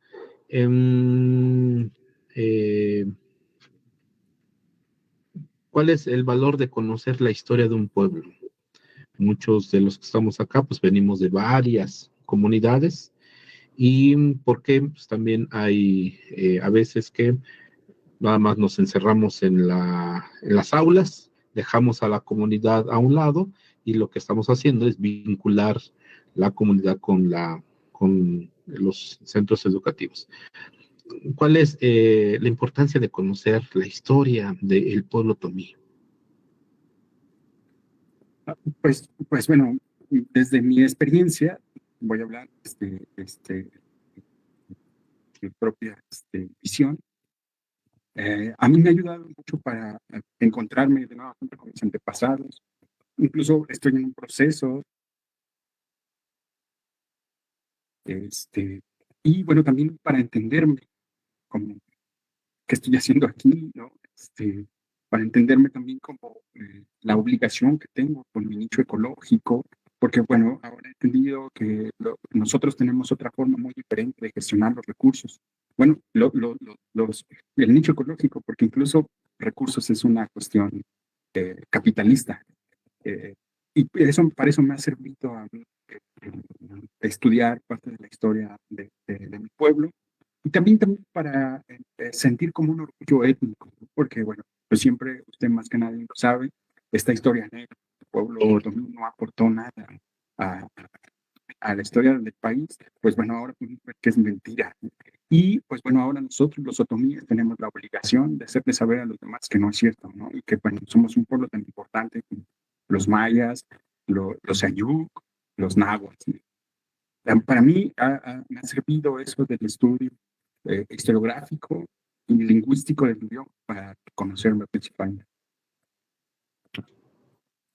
¿cuál es el valor de conocer la historia de un pueblo? Muchos de los que estamos acá, pues venimos de varias comunidades y porque pues, también hay a veces que nada más nos encerramos en las aulas, dejamos a la comunidad a un lado y lo que estamos haciendo es vincular la comunidad con los centros educativos. ¿Cuál es la importancia de conocer la historia del pueblo otomí? Pues bueno, desde mi experiencia, voy a hablar mi propia visión. A mí me ha ayudado mucho para encontrarme de nuevo con mis antepasados. Incluso estoy en un proceso Y bueno, también para entenderme como qué estoy haciendo aquí, ¿no? Para entenderme también como la obligación que tengo con mi nicho ecológico, porque bueno, ahora he entendido que nosotros tenemos otra forma muy diferente de gestionar los recursos. Bueno, el nicho ecológico, porque incluso recursos es una cuestión capitalista. Y para eso me ha servido a mí estudiar parte de la historia de mi pueblo y también para sentir como un orgullo étnico, porque bueno, pues siempre, usted más que nadie lo sabe, esta historia negra, el pueblo otomí no aportó nada a, a la historia del país, pues bueno, ahora podemos ver que es mentira. Y pues bueno, ahora nosotros los otomíes tenemos la obligación de hacerle saber a los demás que no es cierto, ¿no? Y que bueno, somos un pueblo tan importante como los mayas, los ayuk, los nahuas. Para mí me ha servido eso del estudio historiográfico y lingüístico del idioma para conocerme principalmente.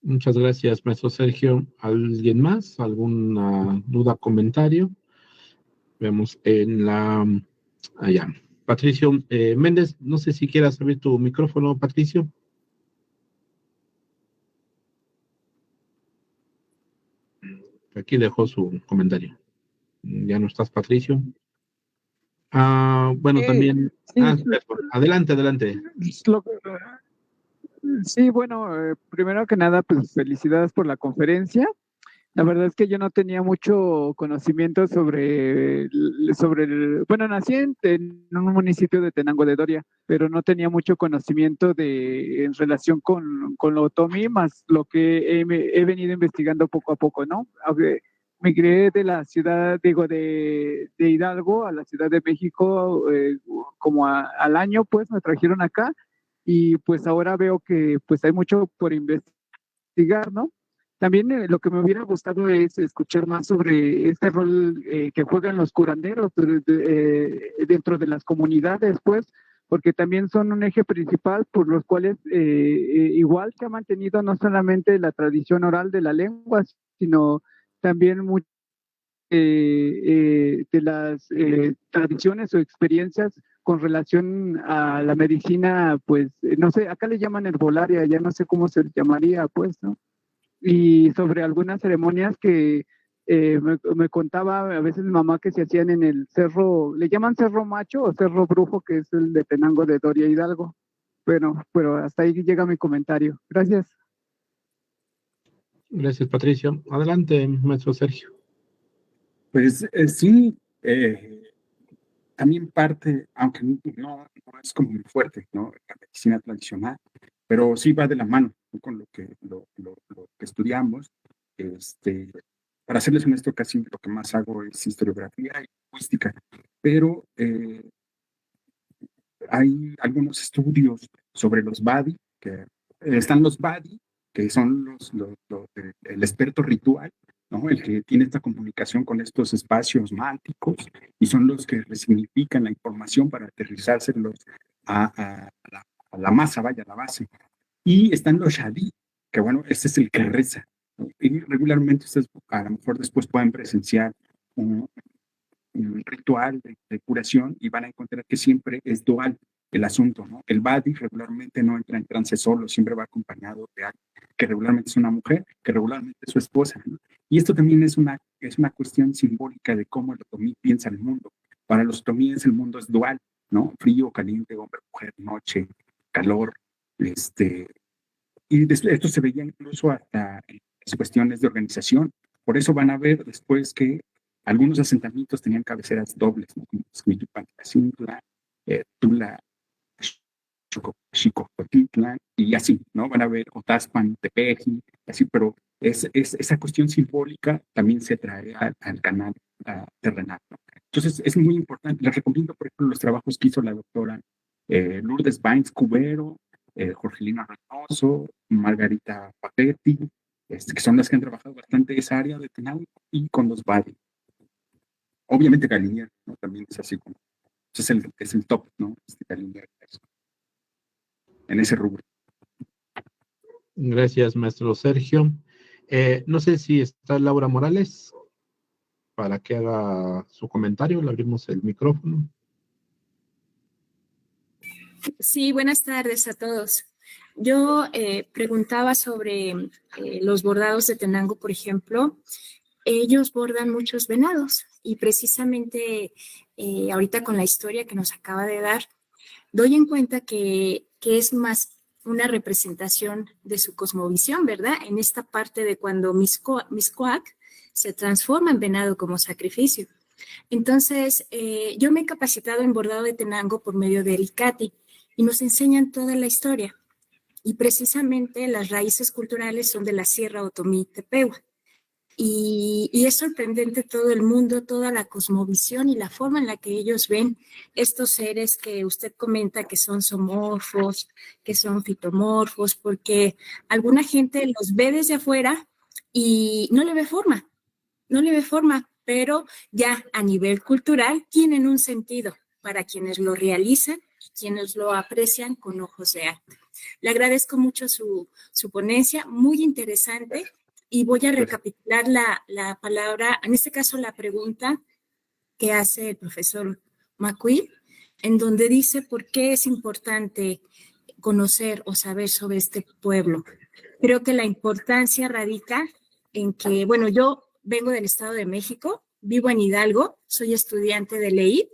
Muchas gracias, maestro Sergio. ¿Alguien más? ¿Alguna duda, comentario? Vemos en la... allá. Patricio Méndez, no sé si quieras abrir tu micrófono, Patricio. Aquí dejó su comentario. Ya no estás, Patricio. Bueno, también... Sí, adelante, adelante. sí, bueno, primero que nada, pues felicidades por la conferencia. La verdad es que yo no tenía mucho conocimiento bueno, nací en un municipio de Tenango de Doria, pero no tenía mucho conocimiento en relación con lo otomí, más lo que he venido investigando poco a poco, ¿no? Migré de la ciudad, digo, de Hidalgo a la Ciudad de México como al año, pues me trajeron acá y pues ahora veo que pues hay mucho por investigar, ¿no? También lo que me hubiera gustado es escuchar más sobre este rol que juegan los curanderos dentro de las comunidades, pues, porque también son un eje principal por los cuales igual se ha mantenido no solamente la tradición oral de la lengua, sino también de las tradiciones o experiencias con relación a la medicina, pues, no sé, acá le llaman herbolaria, ya no sé cómo se llamaría, pues, ¿no? Y sobre algunas ceremonias que me contaba a veces mi mamá que se hacían en el cerro, le llaman cerro macho o cerro brujo, que es el de Tenango de Doria Hidalgo. Bueno, pero hasta ahí llega mi comentario. Gracias. Gracias, Patricio. Adelante, maestro Sergio. Pues sí, también parte, aunque no es como muy fuerte, ¿no? La medicina tradicional, pero sí va de la mano, ¿no? Con lo que estudiamos. Para serles honesto, casi lo que más hago es historiografía y lingüística, pero hay algunos estudios sobre los Badi, que están los Badi, que son el experto ritual, ¿no? El que tiene esta comunicación con estos espacios mánticos y son los que resignifican la información para aterrizárselos a la masa, vaya, a la base. Y están los Shadi, que bueno, este es el que reza, ¿no? Y regularmente ustedes a lo mejor después pueden presenciar un ritual de curación y van a encontrar que siempre es dual el asunto, ¿no? El Badi regularmente no entra en trance solo, siempre va acompañado de alguien que regularmente es una mujer, que regularmente es su esposa, ¿no? Y esto también es una cuestión simbólica de cómo el otomí piensa el mundo. Para los otomíes el mundo es dual, ¿no? Frío, caliente, hombre, mujer, noche, calor, y esto se veía incluso hasta en las cuestiones de organización. Por eso van a ver después que algunos asentamientos tenían cabeceras dobles, ¿no? Como Xmiquipantla, Tula, Xicocotitlan, y así, ¿no? Van a ver Otaspan, Tepeji, así, pero esa cuestión simbólica también se trae al canal terrenal, ¿no? Entonces, es muy importante. Les recomiendo, por ejemplo, los trabajos que hizo la doctora Lourdes Bains Cubero, Jorgelina Reynoso, Margarita Papetti, que son las que han trabajado bastante esa área de Tenango y con los Badi. Obviamente Galinier, ¿no? También es así como, es el top, ¿no? Galinier, en ese rubro. Gracias, maestro Sergio. No sé si está Laura Morales para que haga su comentario. Le abrimos el micrófono. Sí, buenas tardes a todos. Yo preguntaba sobre los bordados de Tenango, por ejemplo. Ellos bordan muchos venados y precisamente ahorita con la historia que nos acaba de dar, doy en cuenta que es más una representación de su cosmovisión, ¿verdad? En esta parte de cuando Mixcoac se transforma en venado como sacrificio. Entonces, yo me he capacitado en bordado de Tenango por medio del ICATI y nos enseñan toda la historia. Y precisamente las raíces culturales son de la Sierra Otomí Tepehuac. Y es sorprendente todo el mundo, toda la cosmovisión y la forma en la que ellos ven estos seres que usted comenta que son zoomorfos, que son fitomorfos, porque alguna gente los ve desde afuera y no le ve forma, pero ya a nivel cultural tienen un sentido para quienes lo realizan y quienes lo aprecian con ojos de arte. Le agradezco mucho su ponencia, muy interesante. Y voy a recapitular la palabra, en este caso la pregunta que hace el profesor McQueen, en donde dice por qué es importante conocer o saber sobre este pueblo. Creo que la importancia radica en que, bueno, yo vengo del Estado de México, vivo en Hidalgo, soy estudiante de LEID,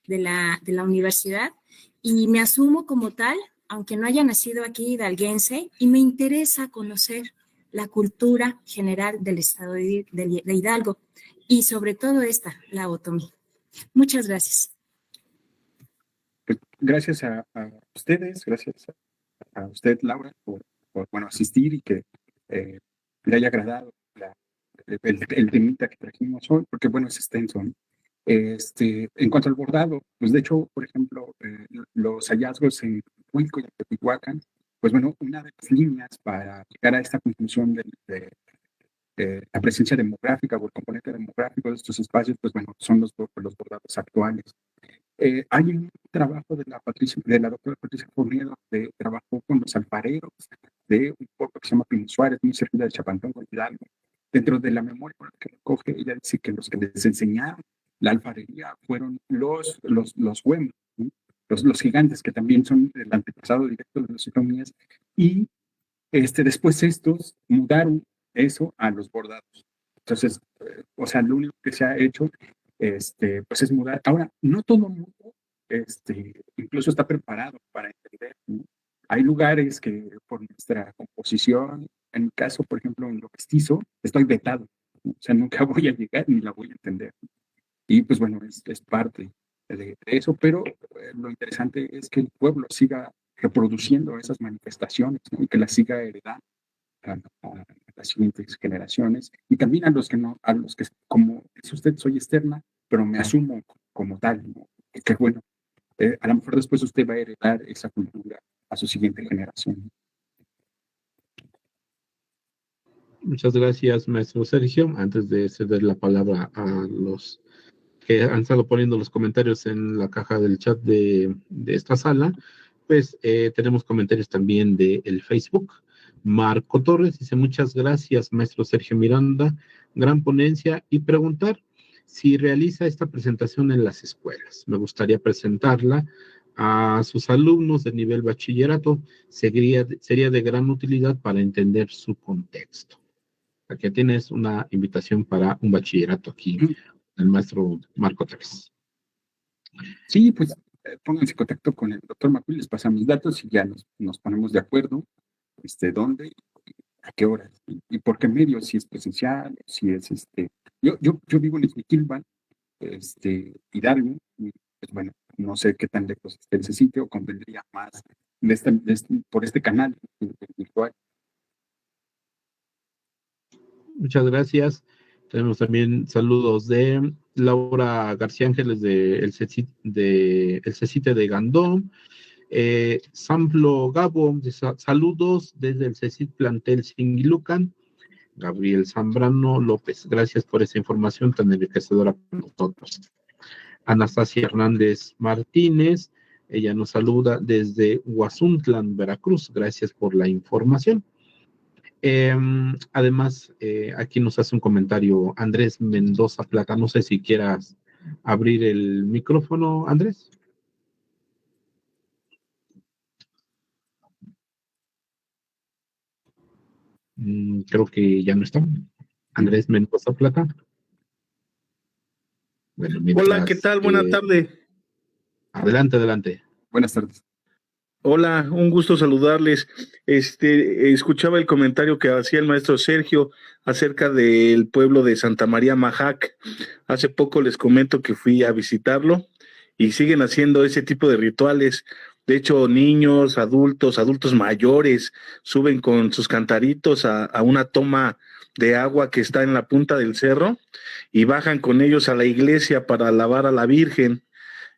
de la universidad, y me asumo como tal, aunque no haya nacido aquí hidalguense, y me interesa conocer la cultura general del estado de Hidalgo y sobre todo la otomí. Muchas gracias. Pues, gracias a ustedes, gracias a usted, Laura, por asistir y que le haya agradado el temita que trajimos hoy, porque bueno, es extenso, ¿no? En cuanto al bordado, pues de hecho, por ejemplo, los hallazgos en Huilco y en Teotihuacán, pues bueno, una de las líneas para llegar a esta conclusión de la presencia demográfica o el componente demográfico de estos espacios, pues bueno, son los bordados actuales. Hay un trabajo de la doctora Patricia Forniedo, que trabajó con los alfareros de un pueblo que se llama Pino Suárez, muy cerca de Chapantón, con Hidalgo. Dentro de la memoria que recoge, ella dice que los que les enseñaron la alfarería fueron los huemos, ¿sí? Los gigantes, que también son el antepasado directo de las otomíes, y después estos mudaron eso a los bordados. Entonces, o sea, lo único que se ha hecho pues es mudar. Ahora, no todo el mundo incluso está preparado para entender, ¿no? Hay lugares que por nuestra composición, en mi caso, por ejemplo, en lo mestizo, estoy vetado, ¿no? O sea, nunca voy a llegar ni la voy a entender. Y pues bueno, es parte de eso, pero lo interesante es que el pueblo siga reproduciendo esas manifestaciones, ¿no? Y que las siga heredando a las siguientes generaciones, y también a los que no, a los que, como dice usted, soy externa, pero me asumo como tal, ¿no? Que bueno, a lo mejor después usted va a heredar esa cultura a su siguiente generación. Muchas gracias, maestro Sergio. Antes de ceder la palabra a los que han estado poniendo los comentarios en la caja del chat de esta sala, pues tenemos comentarios también del Facebook. Marco Torres dice: muchas gracias, maestro Sergio Miranda, gran ponencia, y preguntar si realiza esta presentación en las escuelas. Me gustaría presentarla a sus alumnos de nivel bachillerato. Sería de gran utilidad para entender su contexto. Aquí tienes una invitación para un bachillerato aquí, el maestro Marco Torres. Sí, pues pónganse en contacto con el doctor Macuil, les pasa mis datos y ya nos ponemos de acuerdo, dónde, a qué horas y por qué medio, si es presencial, si es yo vivo en Izmiquilpan, Hidalgo, y pues bueno, no sé qué tan lejos esté ese sitio, o convendría más por este canal virtual. Muchas gracias. Tenemos también saludos de Laura García Ángeles de El Cecite de Gandón. Samplo Gabo, saludos desde el CECIT Plantel Singilucan. Gabriel Zambrano López, gracias por esa información tan enriquecedora para nosotros. Anastasia Hernández Martínez, ella nos saluda desde Huazuntlan, Veracruz, gracias por la información. Además, aquí nos hace un comentario Andrés Mendoza Plata. No sé si quieras abrir el micrófono, Andrés. Creo que ya no está. Andrés Mendoza Plata. Bueno, Hola, ¿qué mientras, tal? Buenas tardes. adelante, adelante. Buenas tardes. Hola, un gusto saludarles. Escuchaba el comentario que hacía el maestro Sergio acerca del pueblo de Santa María Majac. Hace poco les comento que fui a visitarlo y siguen haciendo ese tipo de rituales. De hecho, niños, adultos mayores suben con sus cantaritos a una toma de agua que está en la punta del cerro y bajan con ellos a la iglesia para alabar a la Virgen.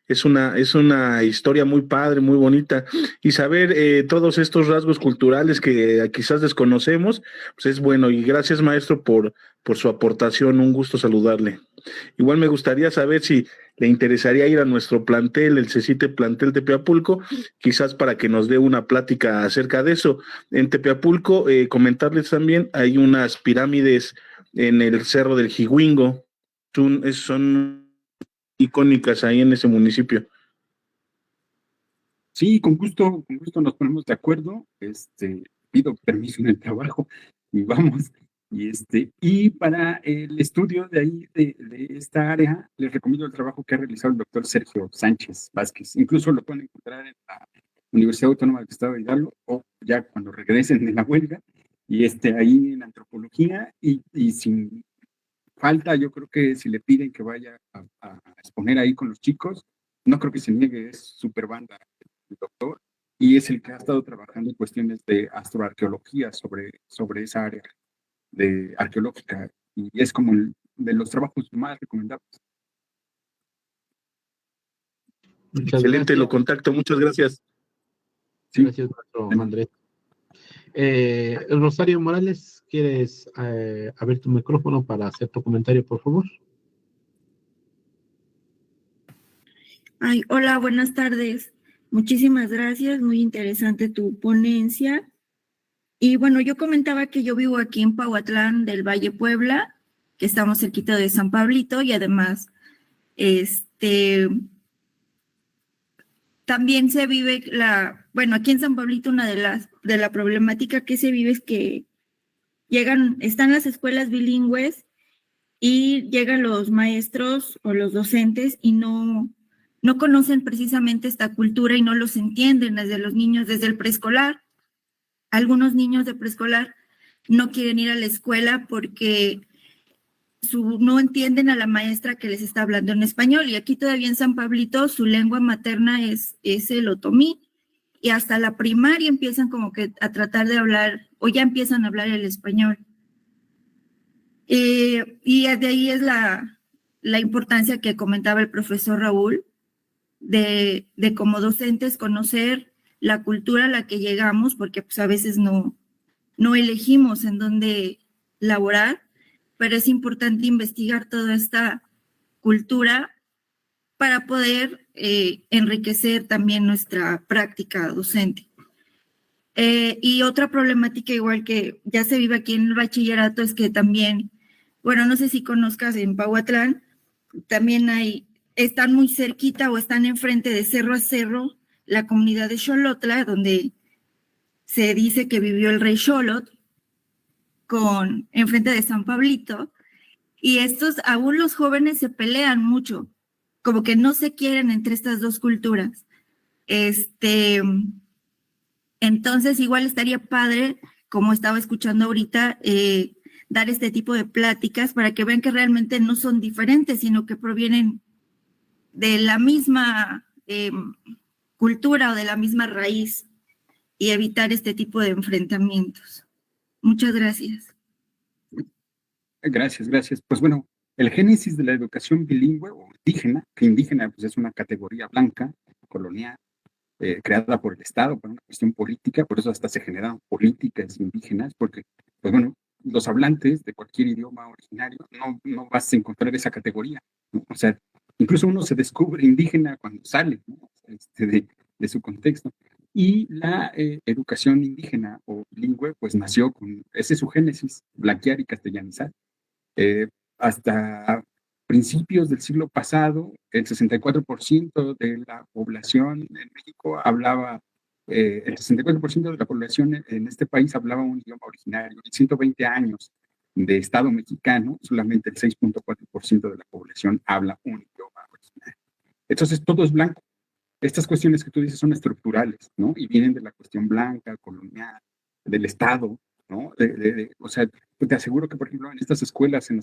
Es una historia muy padre, muy bonita, y saber todos estos rasgos culturales que quizás desconocemos, pues es bueno, y gracias maestro por su aportación, un gusto saludarle. Igual me gustaría saber si le interesaría ir a nuestro plantel, el CECITE plantel Tepeapulco, quizás para que nos dé una plática acerca de eso. En Tepeapulco, comentarles también, hay unas pirámides en el Cerro del Jiguingo, son icónicas ahí en ese municipio. Sí, con gusto nos ponemos de acuerdo. Pido permiso en el trabajo y vamos. Y para el estudio de ahí, de esta área, les recomiendo el trabajo que ha realizado el doctor Sergio Sánchez Vázquez. Incluso lo pueden encontrar en la Universidad Autónoma del Estado de Hidalgo o ya cuando regresen de la huelga. Y ahí en antropología y sin falta, yo creo que si le piden que vaya a exponer ahí con los chicos, no creo que se niegue, es súper banda el doctor, y es el que ha estado trabajando en cuestiones de astroarqueología sobre esa área de arqueológica, y es como de los trabajos más recomendables. Muchas Excelente, gracias. lo contacto, muchas gracias. Sí. Gracias, maestro Andrés. Rosario Morales, ¿quieres abrir tu micrófono para hacer tu comentario, por favor? Ay, hola, buenas tardes. Muchísimas gracias, muy interesante tu ponencia. Y bueno, yo comentaba que yo vivo aquí en Pauatlán del Valle, Puebla, que estamos cerquita de San Pablito y además, también se vive bueno, aquí en San Pablito una de la problemática que se vive es que están las escuelas bilingües y llegan los maestros o los docentes y no conocen precisamente esta cultura y no los entienden desde los niños, desde el preescolar. Algunos niños de preescolar no quieren ir a la escuela porque no entienden a la maestra que les está hablando en español. Y aquí todavía en San Pablito su lengua materna es el otomí. Y hasta la primaria empiezan como que a tratar de hablar, o ya empiezan a hablar el español. Y de ahí es la importancia que comentaba el profesor Raúl, de como docentes conocer la cultura a la que llegamos, porque pues a veces no elegimos en dónde laborar, pero es importante investigar toda esta cultura para poder enriquecer también nuestra práctica docente. Y otra problemática igual que ya se vive aquí en el bachillerato es que también, bueno, no sé si conozcas en Pauatlán, también están muy cerquita o están enfrente de cerro a cerro la comunidad de Xolotla, donde se dice que vivió el rey Xolotl enfrente de San Pablito, y aún los jóvenes se pelean mucho, como que no se quieren entre estas dos culturas. Entonces igual estaría padre, como estaba escuchando ahorita, dar este tipo de pláticas para que vean que realmente no son diferentes, sino que provienen de la misma cultura o de la misma raíz, y evitar este tipo de enfrentamientos. Muchas gracias. Gracias. Pues bueno, el génesis de la educación bilingüe o indígena, que indígena pues es una categoría blanca, colonial, creada por el Estado, por una cuestión política, por eso hasta se generan políticas indígenas, porque, pues bueno, los hablantes de cualquier idioma originario no vas a encontrar esa categoría, ¿no? O sea, incluso uno se descubre indígena cuando sale, ¿no? de su contexto. Y la educación indígena o bilingüe, pues nació con, ese es su génesis, blanquear y castellanizar. Hasta principios del siglo pasado, el 64% de la población en México hablaba, el 64% de la población en este país hablaba un idioma originario. En 120 años de Estado mexicano, solamente el 6.4% de la población habla un idioma originario. Entonces, todo es blanco. Estas cuestiones que tú dices son estructurales, ¿no? Y vienen de la cuestión blanca, colonial, del Estado, ¿no? O sea, te aseguro que, por ejemplo, en estas escuelas en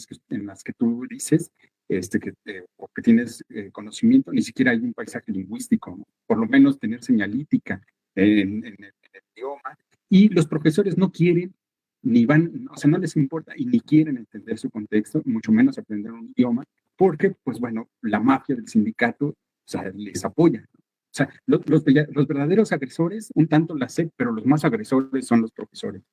las que tú dices, o que tienes conocimiento, ni siquiera hay un paisaje lingüístico, ¿no? Por lo menos tener señalítica en el idioma, y los profesores no quieren, ni van, o sea, no les importa y ni quieren entender su contexto, mucho menos aprender un idioma, porque, pues bueno, la mafia del sindicato, o sea, les apoya. O sea, los verdaderos agresores, un tanto la SEP, pero los más agresores son los profesores.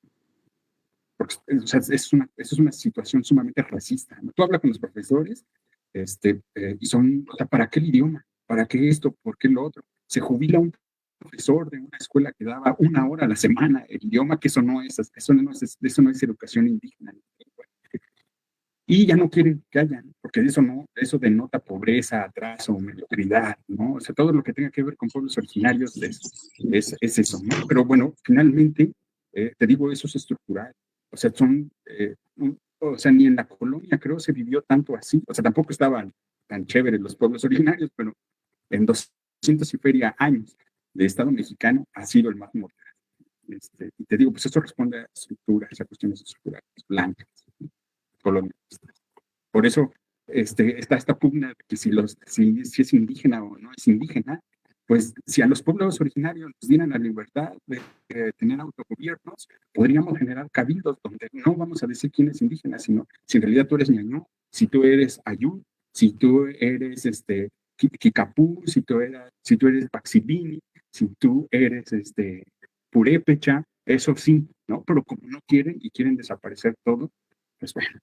Porque, o sea, eso es una situación sumamente racista, ¿no? Tú hablas con los profesores y son, o sea, ¿para qué el idioma? ¿Para qué esto? ¿Por qué lo otro? Se jubila un profesor de una escuela que daba 1 hora a la semana el idioma, que eso no es educación indígena. Y ya no quieren que hayan, porque eso denota pobreza, atraso, mediocridad, ¿no? O sea, todo lo que tenga que ver con pueblos originarios es eso, ¿no? Pero bueno, finalmente, te digo, eso es estructural. O sea, o sea, ni en la colonia creo se vivió tanto así. O sea, tampoco estaban tan chéveres los pueblos originarios, pero en 200 y feria años de Estado mexicano ha sido el más mortal. Y te digo, pues eso responde a estructuras, a cuestiones estructurales, blancas, colonias. Por eso está esta pugna de que si es indígena o no es indígena, pues si a los pueblos originarios nos dieran la libertad de tener autogobiernos, podríamos generar cabildos donde no vamos a decir quién es indígena, sino si en realidad tú eres ñañú, si tú eres ayú, si tú eres Kikapú, si tú eres Paxibini, si tú eres Purépecha, eso sí, ¿no? Pero como no quieren y quieren desaparecer todo, pues bueno.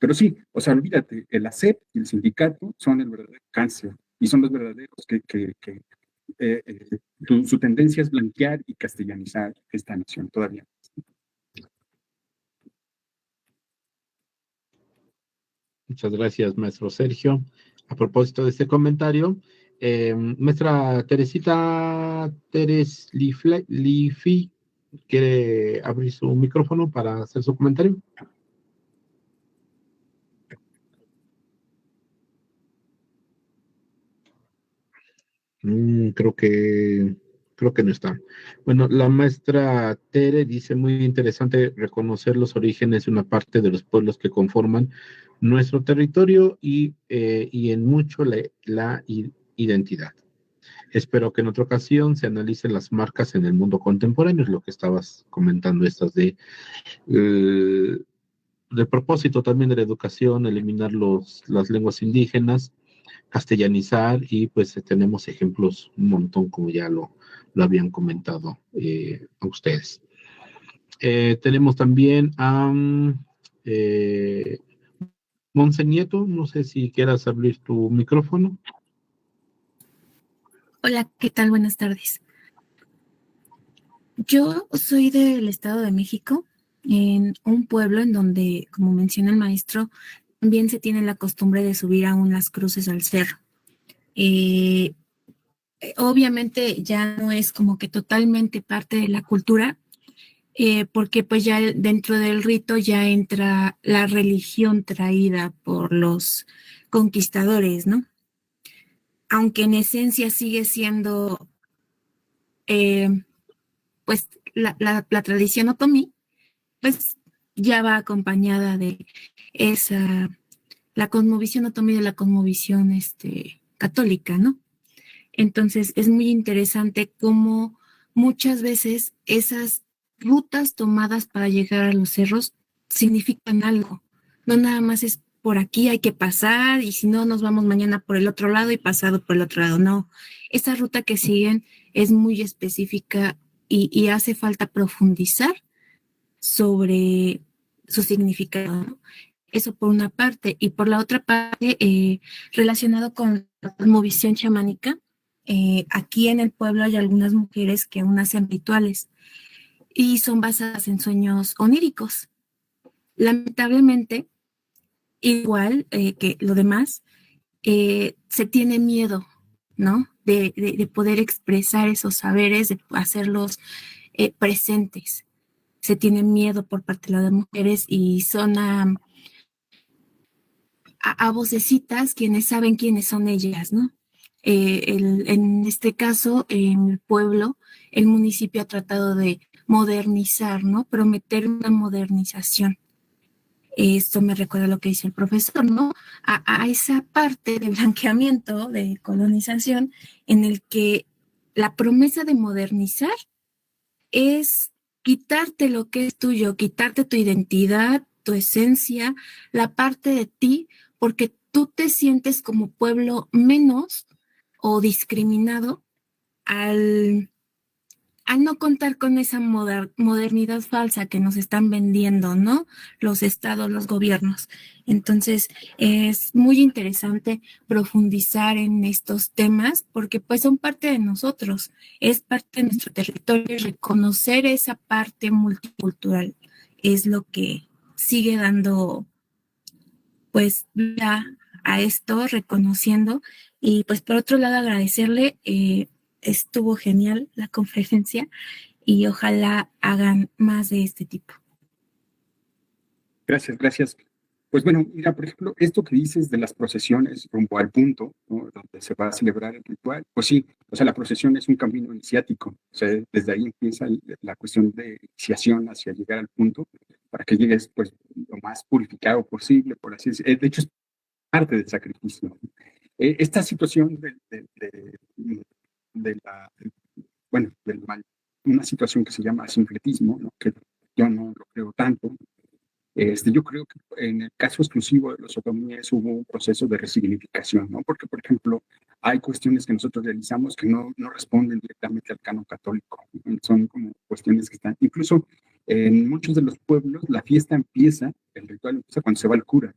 Pero sí, o sea, olvídate, el ACEP y el sindicato son el verdadero cáncer y son los verdaderos su tendencia es blanquear y castellanizar esta nación todavía. Muchas gracias, maestro Sergio. A propósito de este comentario, maestra Teresita Lifi, ¿quiere abrir su micrófono para hacer su comentario? Creo que no está. Bueno, la maestra Tere dice, muy interesante reconocer los orígenes de una parte de los pueblos que conforman nuestro territorio y en mucho la identidad. Espero que en otra ocasión se analicen las marcas en el mundo contemporáneo, es lo que estabas comentando, estas del propósito también de la educación, eliminar las lenguas indígenas, castellanizar, y pues tenemos ejemplos un montón, como ya lo habían comentado a ustedes. Tenemos también a Monse Nieto, no sé si quieras abrir tu micrófono. Hola, ¿qué tal? Buenas tardes. Yo soy del Estado de México, en un pueblo en donde, como menciona el maestro, bien se tiene la costumbre de subir aún las cruces al cerro. Obviamente ya no es como que totalmente parte de la cultura, porque pues ya dentro del rito ya entra la religión traída por los conquistadores, ¿no? Aunque en esencia sigue siendo pues la tradición otomí, pues ya va acompañada de la cosmovisión otomí, de la cosmovisión católica, ¿no? Entonces es muy interesante cómo muchas veces esas rutas tomadas para llegar a los cerros significan algo. No nada más es por aquí hay que pasar y si no nos vamos mañana por el otro lado y pasado por el otro lado. No, esa ruta que siguen es muy específica y hace falta profundizar sobre su significado, ¿no? Eso por una parte. Y por la otra parte, relacionado con la cosmovisión chamánica, aquí en el pueblo hay algunas mujeres que aún hacen rituales y son basadas en sueños oníricos. Lamentablemente, igual que lo demás, se tiene miedo, ¿no? De poder expresar esos saberes, de hacerlos presentes. Se tiene miedo por parte de las mujeres y son a vocecitas quienes saben quiénes son ellas, ¿no? En este caso, en el pueblo, el municipio ha tratado de modernizar, ¿no? Prometer una modernización. Esto me recuerda a lo que dice el profesor, ¿no? A esa parte de blanqueamiento, de colonización, en el que la promesa de modernizar es quitarte lo que es tuyo, quitarte tu identidad, tu esencia, la parte de ti, porque tú te sientes como pueblo menos o discriminado al no contar con esa modernidad falsa que nos están vendiendo, ¿no? Los estados, los gobiernos. Entonces, es muy interesante profundizar en estos temas porque pues son parte de nosotros, es parte de nuestro territorio, reconocer esa parte multicultural es lo que sigue dando pues vida a esto, reconociendo y pues por otro lado agradecerle, estuvo genial la conferencia y ojalá hagan más de este tipo. Gracias, gracias. Pues bueno, mira, por ejemplo, esto que dices de las procesiones rumbo al punto, ¿no? Donde se va a celebrar el ritual, pues sí, o sea, la procesión es un camino iniciático, o sea, desde ahí empieza la cuestión de iniciación hacia llegar al punto, para que llegues, pues, lo más purificado posible, por así decirlo. De hecho, es parte del sacrificio. Esta situación una situación que se llama sincretismo, ¿no? Que yo no lo creo tanto. Yo creo que en el caso exclusivo de los otomíes hubo un proceso de resignificación, ¿no? Porque, por ejemplo, hay cuestiones que nosotros realizamos que no responden directamente al canon católico, ¿no? Son como cuestiones que están, incluso en muchos de los pueblos, la fiesta empieza, el ritual empieza cuando se va el cura.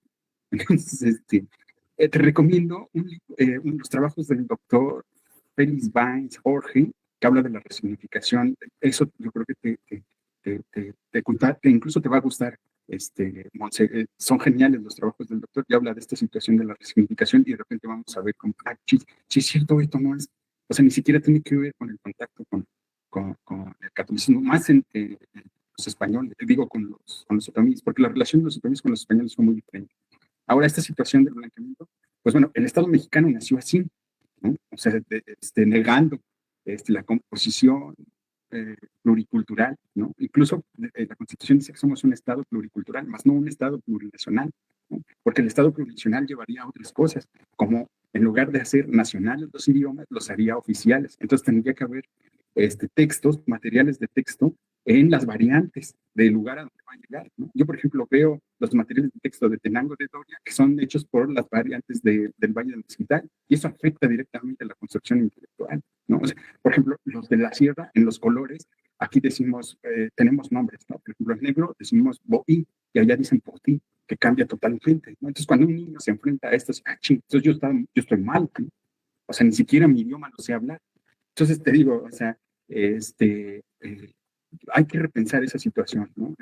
Entonces, te recomiendo los trabajos del doctor Félix Bains Jorge, que habla de la resignificación. Eso yo creo que que incluso te va a gustar. Son geniales los trabajos del doctor y habla de esta situación de la resignificación y de repente vamos a ver como, sí es cierto, esto no es, o sea, ni siquiera tiene que ver con el contacto con el catolicismo, más en los españoles, digo con los otomíes, porque la relación de los otomíes con los españoles fue muy diferente. Ahora, esta situación del blanqueamiento, pues bueno, el Estado mexicano nació así, ¿no? O sea, negando la composición pluricultural, ¿no? Incluso la Constitución dice que somos un Estado pluricultural, más no un Estado plurinacional, ¿no? Porque el Estado plurinacional llevaría a otras cosas, como en lugar de hacer nacionales los idiomas, los haría oficiales. Entonces tendría que haber textos, materiales de texto en las variantes del lugar a donde va a llegar, ¿no? Yo, por ejemplo, veo los materiales de texto de Tenango de Doria que son hechos por las variantes del Valle del Mezquital, y eso afecta directamente a la construcción intelectual, ¿no? O sea, por ejemplo, los de la sierra, en los colores, aquí decimos, tenemos nombres, ¿no? Por ejemplo, en negro decimos boí, y allá dicen potí, que cambia totalmente, ¿no? Entonces, cuando un niño se enfrenta a esto, entonces yo estoy mal, ¿no? O sea, ni siquiera mi idioma lo sé hablar. Entonces, te digo, o sea, hay que repensar esa situación, ¿no?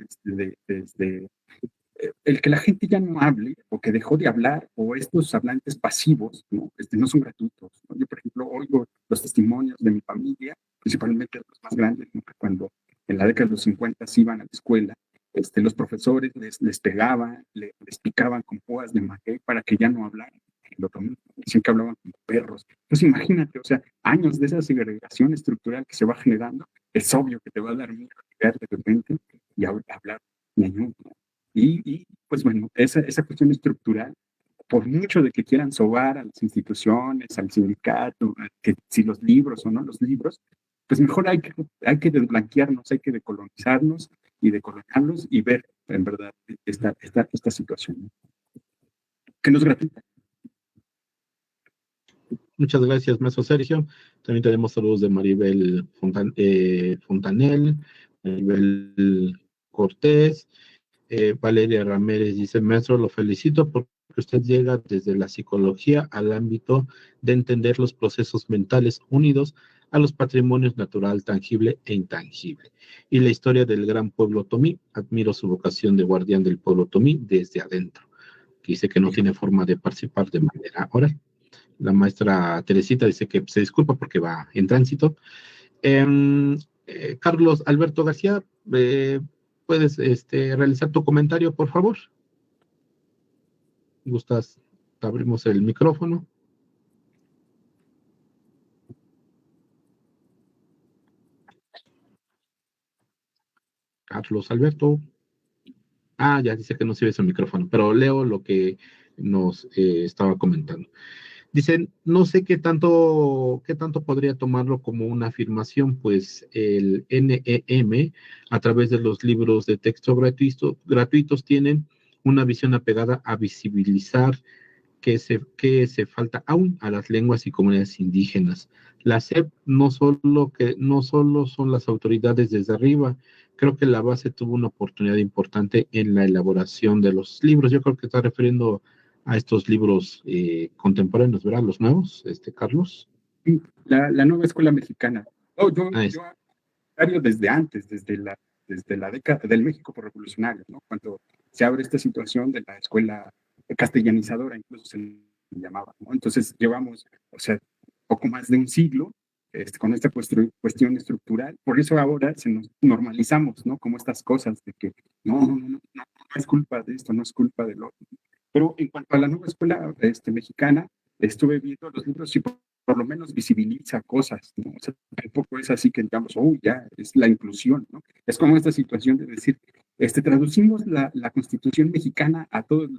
El que la gente ya no hable o que dejó de hablar o estos hablantes pasivos, ¿no? No son gratuitos, ¿no? Yo, por ejemplo, oigo los testimonios de mi familia, principalmente los más grandes, ¿no? Cuando en la década de los 50 iban a la escuela, los profesores les pegaban, les picaban con púas de maguey para que ya no hablaran. Dicen que hablaban como perros. Entonces imagínate, o sea, años de esa segregación estructural que se va generando, es obvio que te va a dar miedo llegar de repente y hablar ñañú, ¿no? Y pues bueno, esa cuestión estructural, por mucho de que quieran sobar a las instituciones, al sindicato, que si los libros o no los libros, pues mejor hay que desblanquearnos, hay que decolonizarnos y decolonizarlos y ver en verdad esta situación, que no es gratuita. Muchas gracias, maestro Sergio. También tenemos saludos de Maribel Fontanel, Maribel Cortés, Valeria Ramírez dice, maestro, lo felicito por que usted llega desde la psicología al ámbito de entender los procesos mentales unidos a los patrimonios natural, tangible e intangible. Y la historia del gran pueblo Otomí, admiro su vocación de guardián del pueblo Otomí desde adentro, que dice que no tiene forma de participar de manera oral. La maestra Teresita dice que se disculpa porque va en tránsito. Carlos Alberto García, ¿puedes realizar tu comentario, por favor? ¿Gustas? Abrimos el micrófono. Carlos Alberto. Ya dice que no sirve su micrófono, pero leo lo que nos estaba comentando. Dicen, no sé qué tanto podría tomarlo como una afirmación, pues el NEM, a través de los libros de texto gratuitos tienen una visión apegada a visibilizar que se falta aún a las lenguas y comunidades indígenas. La SEP no solo son las autoridades desde arriba, creo que la base tuvo una oportunidad importante en la elaboración de los libros. Yo creo que está refiriendo a estos libros contemporáneos, ¿verdad? Los nuevos, Carlos. Sí, la nueva escuela mexicana. Yo desde antes, desde la década del México por revolucionario, ¿no? Cuando se abre esta situación de la escuela castellanizadora, incluso se le llamaba, ¿no? Entonces llevamos, poco más de un siglo con esta cuestión estructural. Por eso ahora nos normalizamos, ¿no? Como estas cosas de que no es culpa de esto, no es culpa de lo otro. Pero en cuanto a la nueva escuela mexicana, estuve viendo los libros y por lo menos visibiliza cosas, ¿no? O sea, tampoco es así que digamos, ya es la inclusión, ¿no? Es como esta situación de decir, traducimos la Constitución mexicana a todas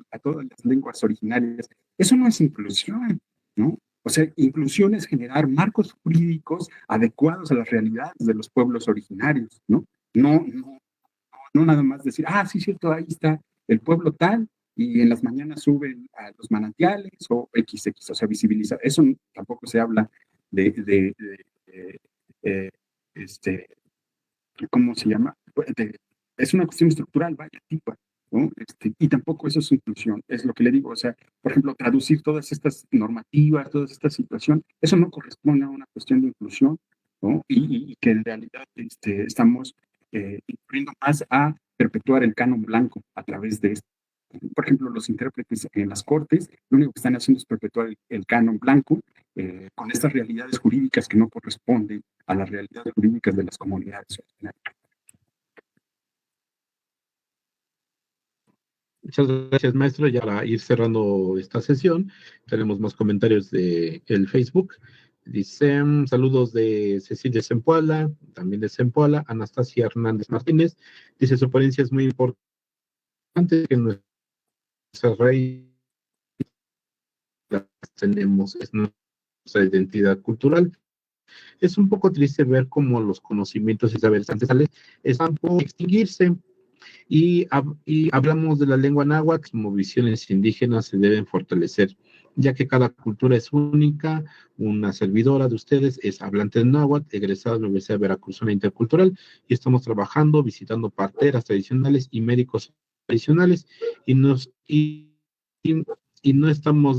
las lenguas originarias. Eso no es inclusión, ¿no? O sea, inclusión es generar marcos jurídicos adecuados a las realidades de los pueblos originarios, ¿no? No nada más decir, sí, cierto, ahí está el pueblo tal, y en las mañanas suben a los manantiales o XX, o sea, visibilizar. Eso tampoco se habla ¿cómo se llama? Es una cuestión estructural, vaya, tipa, ¿no? Y tampoco eso es inclusión, es lo que le digo, o sea, por ejemplo, traducir todas estas normativas, toda esta situación, eso no corresponde a una cuestión de inclusión, ¿no? Y que en realidad estamos incurriendo más a perpetuar el canon blanco a través de esto. Por ejemplo, los intérpretes en las cortes, lo único que están haciendo es perpetuar el canon blanco con estas realidades jurídicas que no corresponden a las realidades jurídicas de las comunidades. Muchas gracias, maestro. Ya para ir cerrando esta sesión, tenemos más comentarios de el Facebook. Dicen, saludos de Cecilia Zempoala, también de Zempoala, Anastasia Hernández Martínez. Dice, su ponencia es muy importante, que nuestra raíz tenemos, es nuestra identidad cultural. Es un poco triste ver cómo los conocimientos y saberes ancestrales están por extinguirse. Y hablamos de la lengua náhuatl, como visiones indígenas se deben fortalecer, ya que cada cultura es única. Una servidora de ustedes es hablante de náhuatl, egresada de la Universidad Veracruzana Intercultural, y estamos trabajando, visitando parteras tradicionales y médicos tradicionales, y no estamos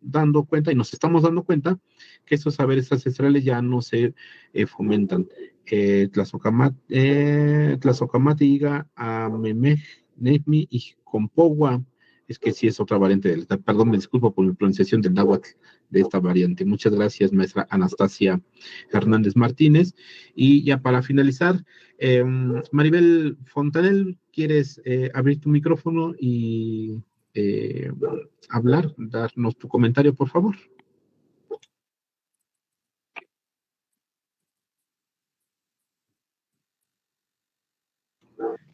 dando cuenta que estos saberes ancestrales ya no se fomentan. Tlazocamatiga, Amemej, Nehmi y Compogua. Es que sí es otra variante perdón, me disculpo por mi pronunciación del náhuatl de esta variante. Muchas gracias, maestra Anastasia Hernández Martínez. Y ya para finalizar, Maribel Fontanel, ¿quieres abrir tu micrófono y hablar, darnos tu comentario, por favor?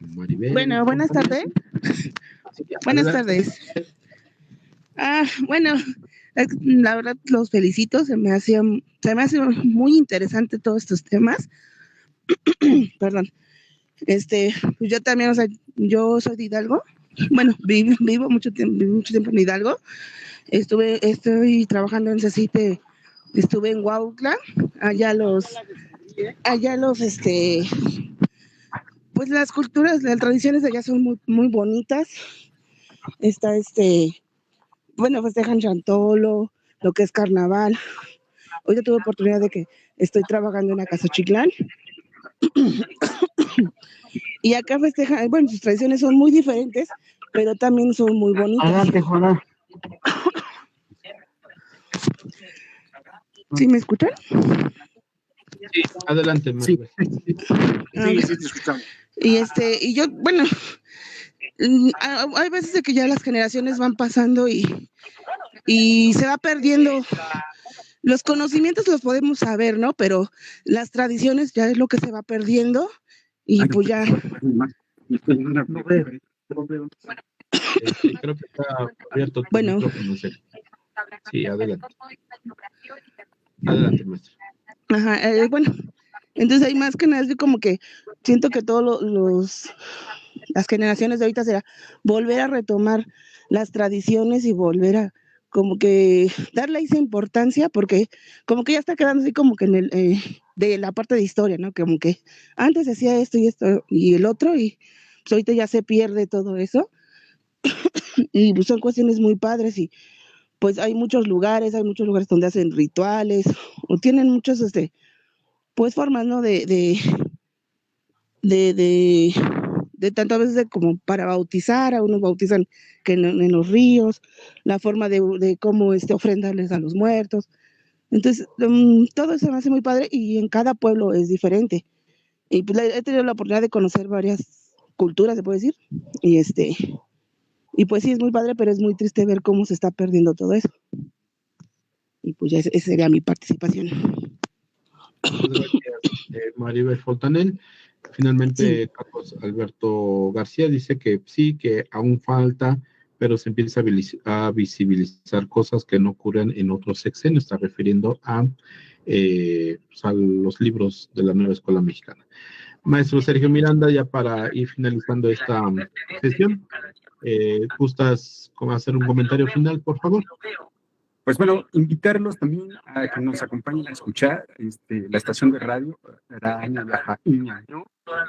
Maribel, bueno, buenas tardes. Buenas tardes. Bueno, la verdad los felicito, se me hace muy interesante todos estos temas. Perdón. Pues yo también, yo soy de Hidalgo. Bueno, vivo mucho tiempo en Hidalgo. Estoy trabajando en CECITE, estuve en Huautla, pues las culturas, las tradiciones de allá son muy, muy bonitas. está bueno, festejan Chantolo, lo que es carnaval. Hoy tuve oportunidad de que estoy trabajando en Acasochitlán y acá festejan, bueno, sus tradiciones son muy diferentes, pero también son muy bonitas. Adelante, Juana. ¿Sí me escuchan? Sí, adelante, Sí, Ah, sí, te escuchamos. y yo, bueno, hay veces de que ya las generaciones van pasando y se va perdiendo. Los conocimientos los podemos saber, ¿no? Pero las tradiciones ya es lo que se va perdiendo y pues ya. Creo que está abierto tu Bueno. micrófono, Sergio. Sí, adelante. Adelante, maestra. Ajá, bueno, entonces hay más que nada, es como que siento que todos las generaciones de ahorita será volver a retomar las tradiciones y volver a como que darle esa importancia, porque como que ya está quedando así como que en de la parte de historia, ¿no? Como que antes hacía esto y el otro, y pues ahorita ya se pierde todo eso, y pues son cuestiones muy padres, y pues hay muchos lugares donde hacen rituales, o tienen muchos, pues formas, ¿no? De tantas veces como para bautizar, a unos bautizan que en los ríos, la forma de cómo ofrendarles a los muertos. Entonces, todo eso me hace muy padre y en cada pueblo es diferente. Y pues he tenido la oportunidad de conocer varias culturas, se puede decir, y y pues sí, es muy padre, pero es muy triste ver cómo se está perdiendo todo eso. Y pues ya esa sería mi participación. Muchas gracias, Maribel Fontanel. Finalmente, Sí. Carlos Alberto García dice que sí, que aún falta, pero se empieza a visibilizar cosas que no ocurren en otros sexenios. Está refiriendo a los libros de la nueva escuela mexicana. Maestro Sergio Miranda, ya para ir finalizando esta sesión, ¿gustas hacer un comentario final, por favor? Pues bueno, invitarlos también a que nos acompañen a escuchar la estación de radio Araña Viaja Ñaño,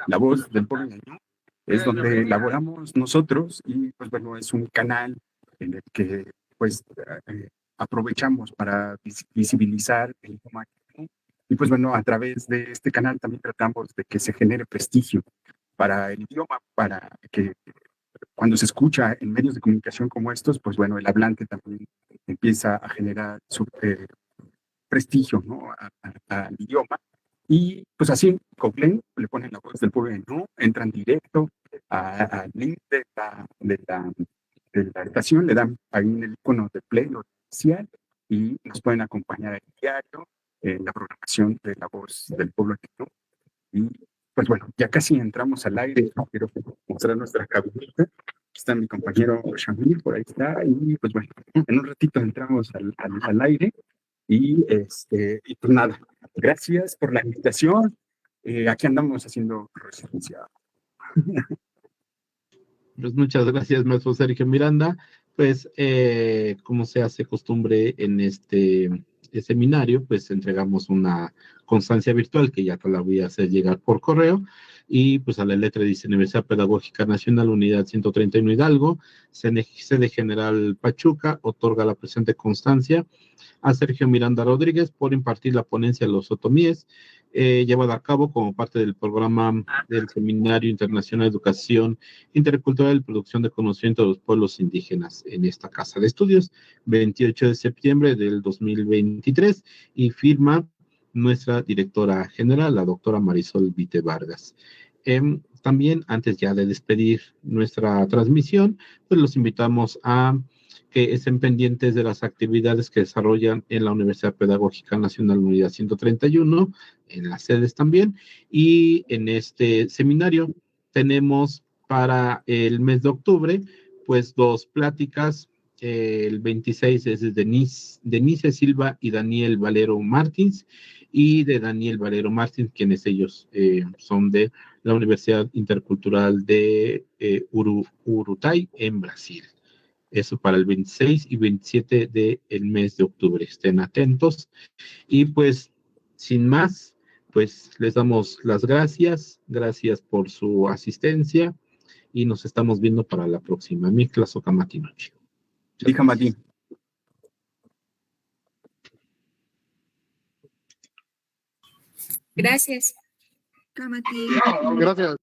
La Voz del Pueblo Ñaño, es donde elaboramos nosotros y pues bueno, es un canal en el que pues aprovechamos para visibilizar el idioma ñaño. Y pues bueno, a través de este canal también tratamos de que se genere prestigio para el idioma, para que cuando se escucha en medios de comunicación como estos, pues bueno, el hablante también empieza a generar su prestigio, ¿no? Al idioma. Y pues así, Coplén le ponen La Voz del Pueblo, ¿no? Entran directo al link de la estación, le dan ahí en el icono de play oficial y nos pueden acompañar en diario en la programación de La Voz del Pueblo, ¿no? Y pues bueno, ya casi entramos al aire. Quiero mostrar nuestra cabinita. Está mi compañero Shamil, por ahí está. Y pues bueno, en un ratito entramos al aire. Y pues nada, gracias por la invitación. Aquí andamos haciendo residencia. Pues muchas gracias, maestro Sergio Miranda. Pues como se hace costumbre en este seminario, pues entregamos una constancia virtual que ya te la voy a hacer llegar por correo. Y pues a la letra dice Universidad Pedagógica Nacional, Unidad 131 Hidalgo, sede General Pachuca, otorga la presente constancia a Sergio Miranda Rodríguez por impartir la ponencia de los otomíes, llevada a cabo como parte del programa del Seminario Internacional de Educación Intercultural y Producción de Conocimiento de los Pueblos Indígenas en esta Casa de Estudios, 28 de septiembre del 2023, y firma nuestra directora general, la doctora Marisol Vite Vargas. También, antes ya de despedir nuestra transmisión, pues los invitamos a que estén pendientes de las actividades que desarrollan en la Universidad Pedagógica Nacional Unidad 131, en las sedes también, y en este seminario tenemos para el mes de octubre, pues 2 pláticas. El 26 es de Denise Silva y Daniel Valero Martins, y de Daniel Valero Martins, quienes ellos son de la Universidad Intercultural de Urutay, en Brasil. Eso para el 26 y 27 del mes de octubre. Estén atentos. Y pues, sin más, pues les damos las gracias. Gracias por su asistencia. y nos estamos viendo para la próxima. Mikla Sokamati Noche. Dígame. Gracias. Kamati. Gracias.